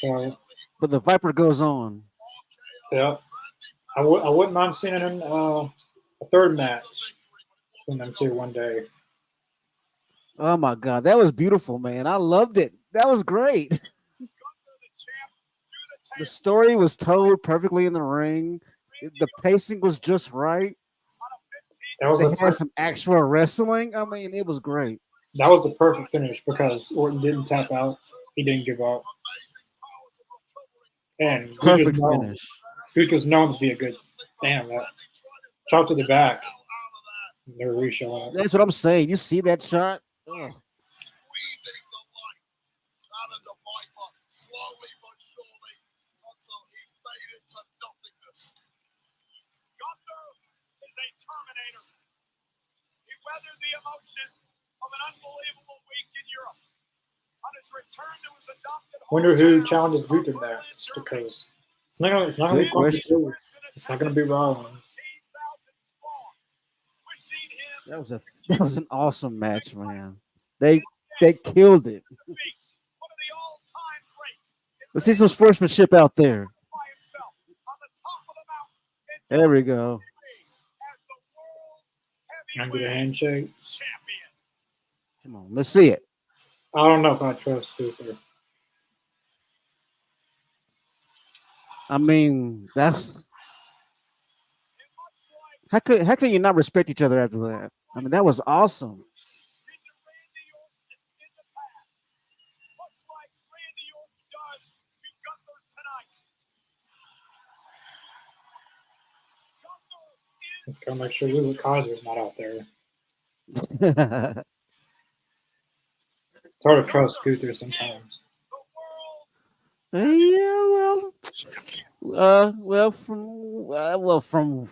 So, But the Viper goes on. yeah. I wouldn't mind seeing him a third match between them two one day. Oh my God, that was beautiful, man. I loved it. That was great. The story was told perfectly in the ring. The pacing was just right. That was They the had some actual wrestling. I mean, it was great. that was the perfect finish because Orton didn't tap out. He didn't give up. And Perfect finish. Duke was known to be a good damn that shot to the back. They're reshowing it. That's what I'm saying. You see that shot? Ugh. Squeezing the life out of the Viper, slowly but surely, until he faded to nothingness. Gunther is a Terminator. He weathered the emotion of an unbelievable week in Europe. On his return to his adopted Wonder who hometown challenges of Gunther Berlin, next Germany. because it's not gonna Good be question. Gunther. It's not gonna be Rollins. 18,000 strong, wishing him That was an awesome match, man. They killed it. beats one of the all-time greats. Let's see some sportsmanship out there. By himself on the top of the mountain. There we go. As the world Can I get a heavyweight handshake? champion. Come on, let's see it. I don't know if I trust Gunther. I mean, that's And much like how can you not respect each other after that? I mean, that was awesome. Randy Orton in the past, much like Randy Orton does to Gunther tonight. Gunther is Let's go make sure Lulu Kaiser's not out there. Yeah, It's hard to trust Gunther sometimes. the world from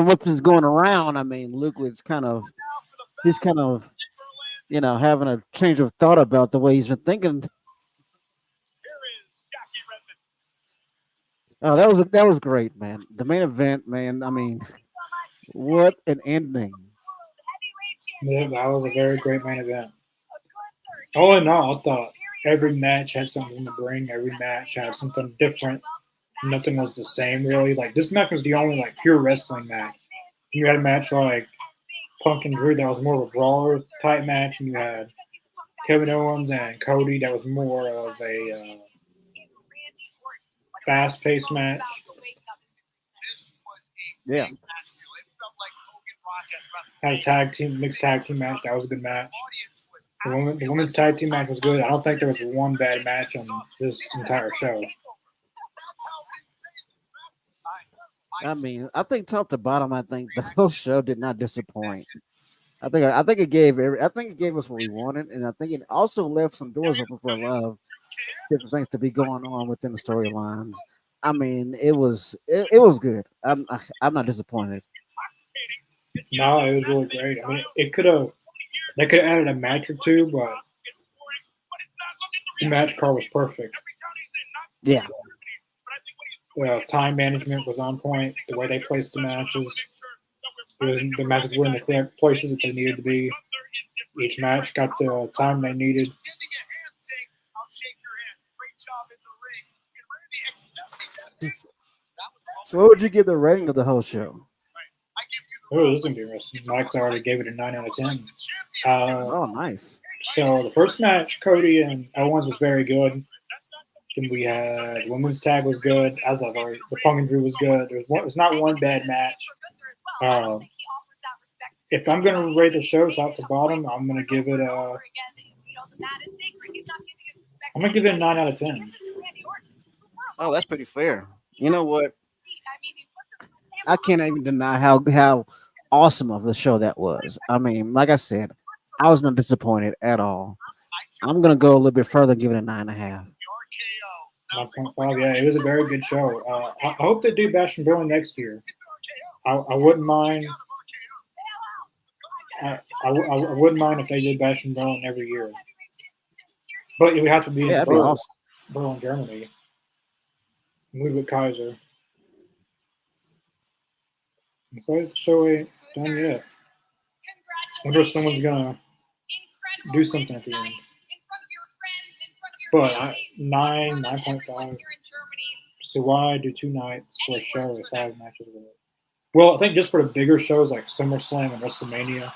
what is going around. I mean, Luke was he's kind of in Berlin. having a change of thought about the way he's been thinking. Here is Jackie Redmond. Oh, that was great, man. The main event, man. I mean, what an ending. Yeah, that was a very great main event. All in all, I thought every match had something to bring. Every match had something different. Nothing was the same, really. Like, this match was the only, like, pure wrestling match. You had a match like Punk and Drew that was more of a brawler type match, and you had Kevin Owens and Cody that was more of a fast-paced match. This was a Yeah. big match. It felt like Hogan Rock at Had a mixed tag team match. That was a good match. The women's tag team match was good. I don't think there was one bad match on this entire show. I mean, I think top to bottom, I think the whole show did not disappoint. I think it gave us what we wanted, and I think it also left some doors open for a lot of different things to be going on within the storylines. I mean, it was good. I'm not disappointed. No, it was really great. I mean, they could have added a match or two, but the match card was perfect. Yeah. Time management was on point. The way they placed the matches, the matches were in the correct places that they needed to be. Each match got the time they needed. So, what would you give the rating of the whole show? Oh, this is gonna be interesting. Max already gave it a 9 out of 10. Oh, nice. So the first match, Cody and Owens was very good. Then we had women's tag was good. As I've already, the Punk and Drew was good. There's not one bad match. If I'm gonna rate the show top to bottom, I'm gonna give it a 9 out of 10. Oh, that's pretty fair. You know what? I can't even deny how awesome of the show that was. I mean, like I said, I was not disappointed at all. I'm gonna go a little bit further, and give it a 9.5. 9.5. Yeah, it was a very good show. I hope they do Bash and Berlin next year. I wouldn't mind. I wouldn't mind if they did Bash and Berlin every year. But it would have to be in Yeah, that'd be Berlin, awesome. Berlin, Germany. Move with Kaiser. I'm sorry the show ain't done yet. I wonder if someone's gonna do something at the end. But 9.5. So why do 2 nights for a show with 5 matches? Well, I think just for the bigger shows like SummerSlam and WrestleMania.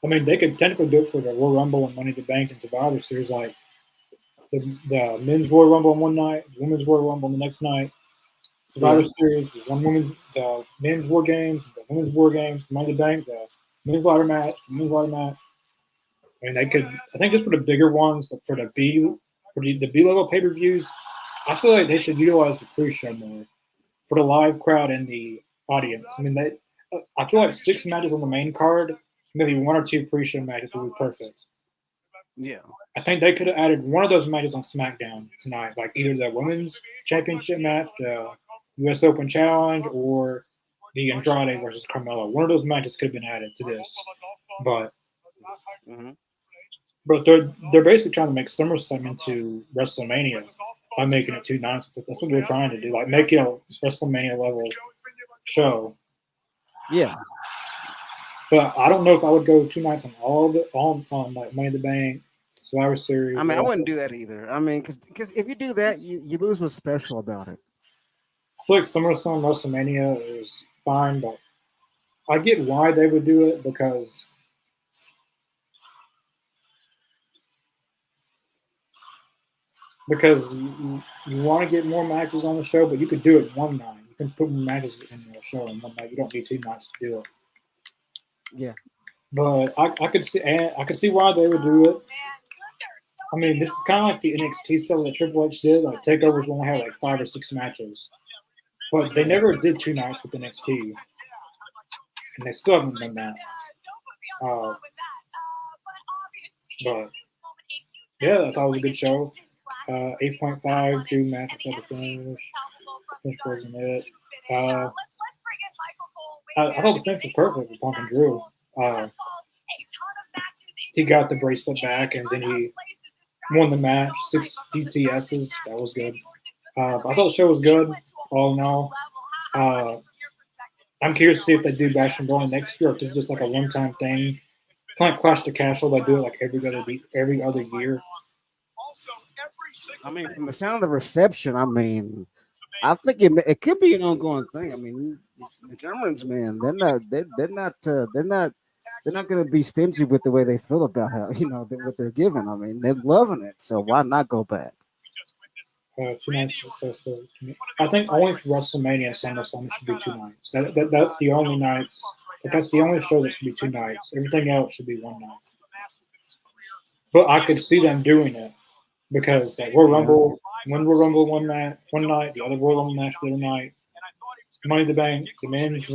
I mean, they could technically do it for the Royal Rumble and Money in the Bank and Survivor Series, like the men's Royal Rumble on one night, the women's Royal Rumble the next night, Survivor Series, the men's War Games, the women's War Games, Money in the Bank, the men's ladder match. I mean, they could. I think just for the bigger ones, but for the B level pay per views, I feel like they should utilize the pre-show more for the live crowd and the audience. I mean, I feel like 6 matches on the main card, maybe 1 or 2 pre-show matches would be perfect. Yeah. I think they could have added one of those matches on SmackDown tonight, like either the women's championship match, the U.S. Open Challenge, or the Andrade versus Carmella. One of those matches could have been added to this, but Mhm. but they're basically trying to make SummerSlam into WrestleMania by making it 2 nights. That's what they're trying to do, like make it a WrestleMania level show. Yeah. But I don't know if I would go 2 nights on all on like Money in the Bank, Survivor Series. I mean, I wouldn't do that either. I mean, because if you do that, you lose what's special about it. I feel like SummerSlam WrestleMania is fine, but I get why they would do it because you want to get more matches on the show, but you could do it one night. You can put more matches in the show in one night. You don't need 2 nights to do it. Yeah. But I could see why they would do it. I mean, this is kind of like the NXT stuff that Triple H did. Like takeovers only had like 5 or 6 matches, but they never did 2 nights with NXT, and they still haven't done that. But yeah, I thought it was a good show. 8.5, Drew matches at the finish. Finish wasn't it. I thought the finish was perfect with Punk and Drew. He got the bracelet back, and then he won the match. 6 GTSs. That was good. I thought the show was good, all in all. I'm curious to see if they do Bash and Brawl next year, or if this is just like a one-time thing. Kind of like Clash the Castle, they do it like every other year. I mean, from the sound of the reception, I mean, I think it could be an ongoing thing. I mean, the Germans, man, they're not going to be stingy with the way they feel about how what they're giving. I mean, they're loving it, so why not go back? 2 nights. I think only for WrestleMania and SummerSlam it should be 2 nights. That's the only nights. That's the only show that should be 2 nights. Everything else should be 1 night. But I could see them doing it because like Royal Rumble, one Royal Rumble one night, the other Royal Rumble match the other night. Money in the Bank, the men's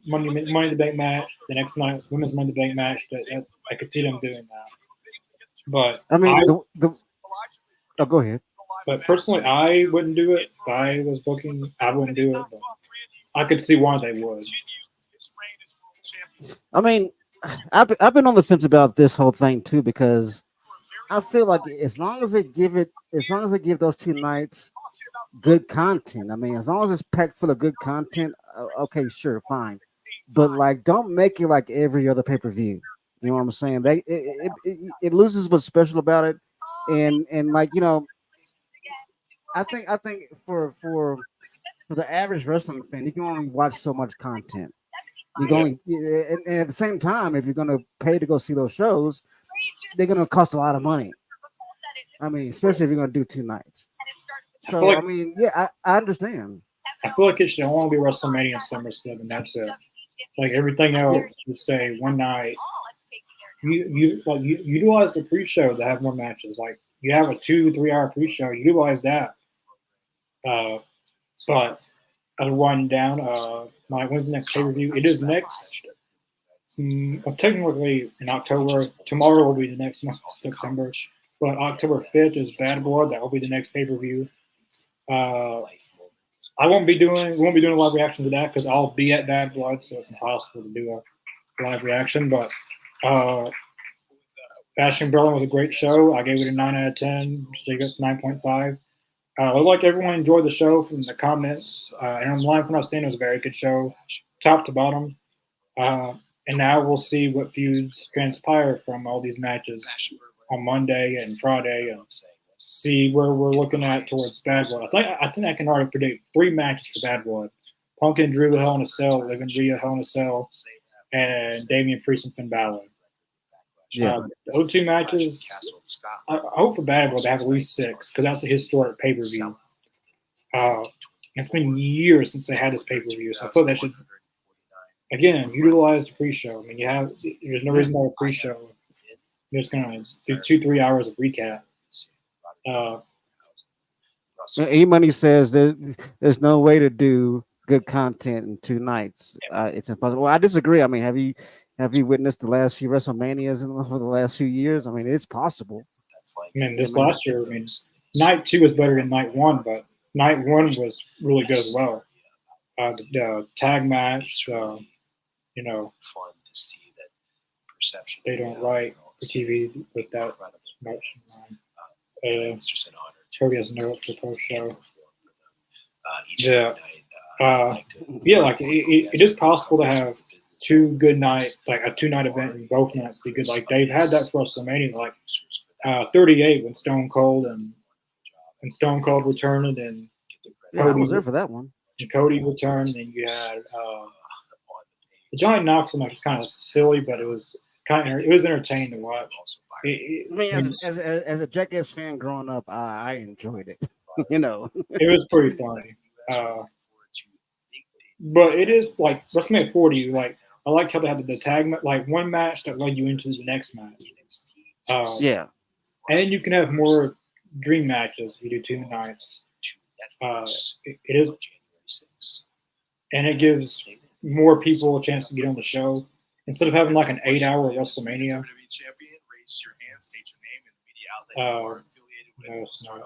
Money in the Bank match, the next night women's Money in the Bank match. I could see them doing that. But I mean, oh, go ahead. But personally, I wouldn't do it. If I was booking, I wouldn't do it. But I could see why they would. I mean, I've been on the fence about this whole thing too because I feel like as long as they give those 2 nights good content. I mean, as long as it's packed full of good content, okay, sure, fine. But like, don't make it like every other pay-per-view. You know what I'm saying? It loses what's special about it, and like I think for the average wrestling fan, you can only watch so much content. You can only, and at the same time, if you're gonna pay to go see those shows, they're gonna cost a lot of money. I mean, especially if you're gonna do 2 nights. So I mean, yeah, I understand. I feel like it should only be WrestleMania and SummerSlam, and that's it. Like everything else would stay 1 night. You utilize the pre-show to have more matches. Like you have a 2-3 hour pre-show, utilize that. But as we're winding down, when's the next pay-per-view? It is next. Technically in October. Tomorrow will be the next month, September. But October 5th is Bad Blood. That will be the next pay-per-view. We won't be doing a live reaction to that because I'll be at Bad Blood, so it's impossible to do a live reaction. But Bash and Berlin was a great show. I gave it a 9 out of 10. So gets 9.5. I would like everyone enjoyed the show from the comments. And I'm lying for not saying it was a very good show, top to bottom. And now we'll see what feuds transpire from all these matches on Monday and Friday, and see where we're looking at towards Bad Blood. I think I can already predict 3 matches for Bad Blood: Punk and Drew Hell in a Cell, Liv and Gia Hell in a Cell, and Damian Priest and Finn Balor. Yeah, those 2 matches. I hope for Bad Blood to have at least 6 because that's a historic pay per view. It's been years since they had this pay per view, so I feel again, utilize the pre-show. I mean, there's no reason to have a pre-show. You're just gonna do 2-3 hours of recap. E-Money says there's no way to do good content in 2 nights. It's impossible. Well, I disagree. I mean, have you witnessed the last few WrestleManias over the last few years? I mean, it's possible. I mean, last year, I mean, night 2 was better than night 1, but night 1 was really good as well. The tag match, you know, fun to see that perception. they don't write for TV with that much. It's just an honor. Cody has no up to post show. Yeah. Yeah, like it is possible to have 2 good night, like a 2-night event in both nights be good. Like they've had that for WrestleMania, like 38 when Stone Cold and Stone Cold returned, and Yeah, I was there for that one. And Cody returned, and you had the Johnny Knoxville match was kind of silly, but it was entertaining to watch. I mean, as a Jackass fan growing up, I enjoyed it. You know, it was pretty funny. But it is like WrestleMania 40. Like I liked how they had the tag like one match that led you into the next match. Yeah, and you can have more dream matches if you do 2 nights. It is, and it gives more people a chance to get on the show instead of having like an 8-hour WrestleMania. No, it's not.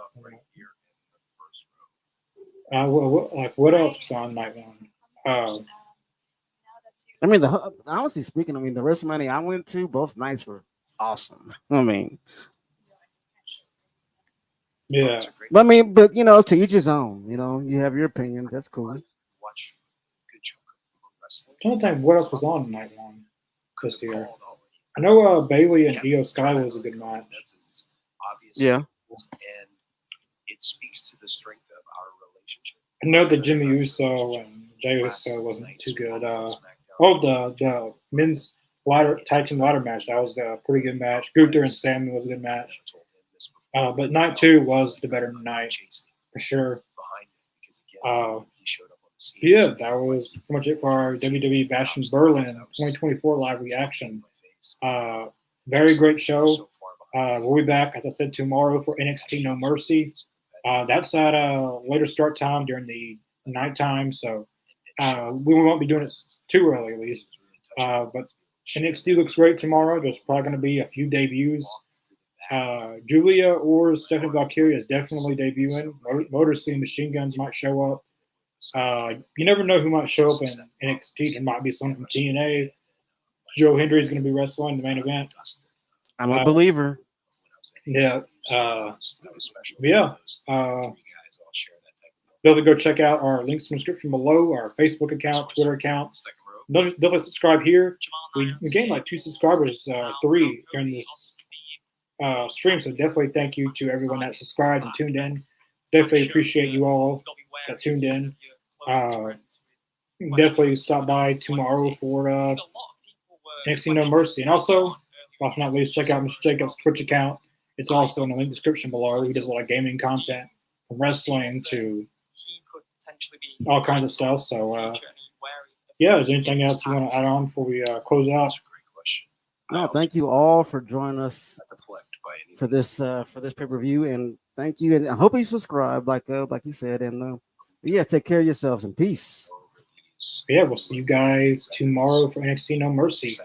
What else was on night 1? I mean, honestly speaking, I mean, the WrestleMania I went to, both nights were awesome. I mean, yeah. But you know, to each his own. You know, you have your opinion. That's cool. I'm trying to think what else was on night 1 this year. I know Bailey and Io Sky was a good match. Yeah. And it speaks to the strength of our relationship. I know that Jimmy Uso and Jey Uso wasn't too good. The men's tag team ladder match, that was a pretty good match. Gunther and Sammy was a good match. But night 2 was the better night for sure. Yeah, that was pretty much it for our WWE Bash in Berlin 2024 live reaction. Very great show. We'll be back, as I said, tomorrow for NXT No Mercy. That's at a later start time during the nighttime, so we won't be doing it too early at least. But NXT looks great tomorrow. There's probably going to be a few debuts. Julia or Stephanie Valkyria is definitely debuting. Motor City Machine Guns might show up. You never know who might show up in NXT. There might be someone from TNA. Joe Hendry is going to be wrestling the main event. I'm a believer. Yeah. Yeah. Be able to go check out our links in the description below, our Facebook account, Twitter account. Definitely subscribe here. We gained like 2 subscribers, 3 during this stream, so definitely thank you to everyone that subscribed and tuned in. Definitely appreciate you all that tuned in. Definitely stop by tomorrow for NXT No Mercy. And also, last but not least, check out Mr. Jacob's Twitch account. It's also in the link description below. He does a lot of gaming content, from wrestling to all kinds of stuff. So, yeah, is there anything else you want to add on before we close out? No, thank you all for joining us for this pay-per-view, and thank you. And I hope you subscribe, like you said. And yeah, take care of yourselves and peace. Yeah, we'll see you guys tomorrow for NXT No Mercy.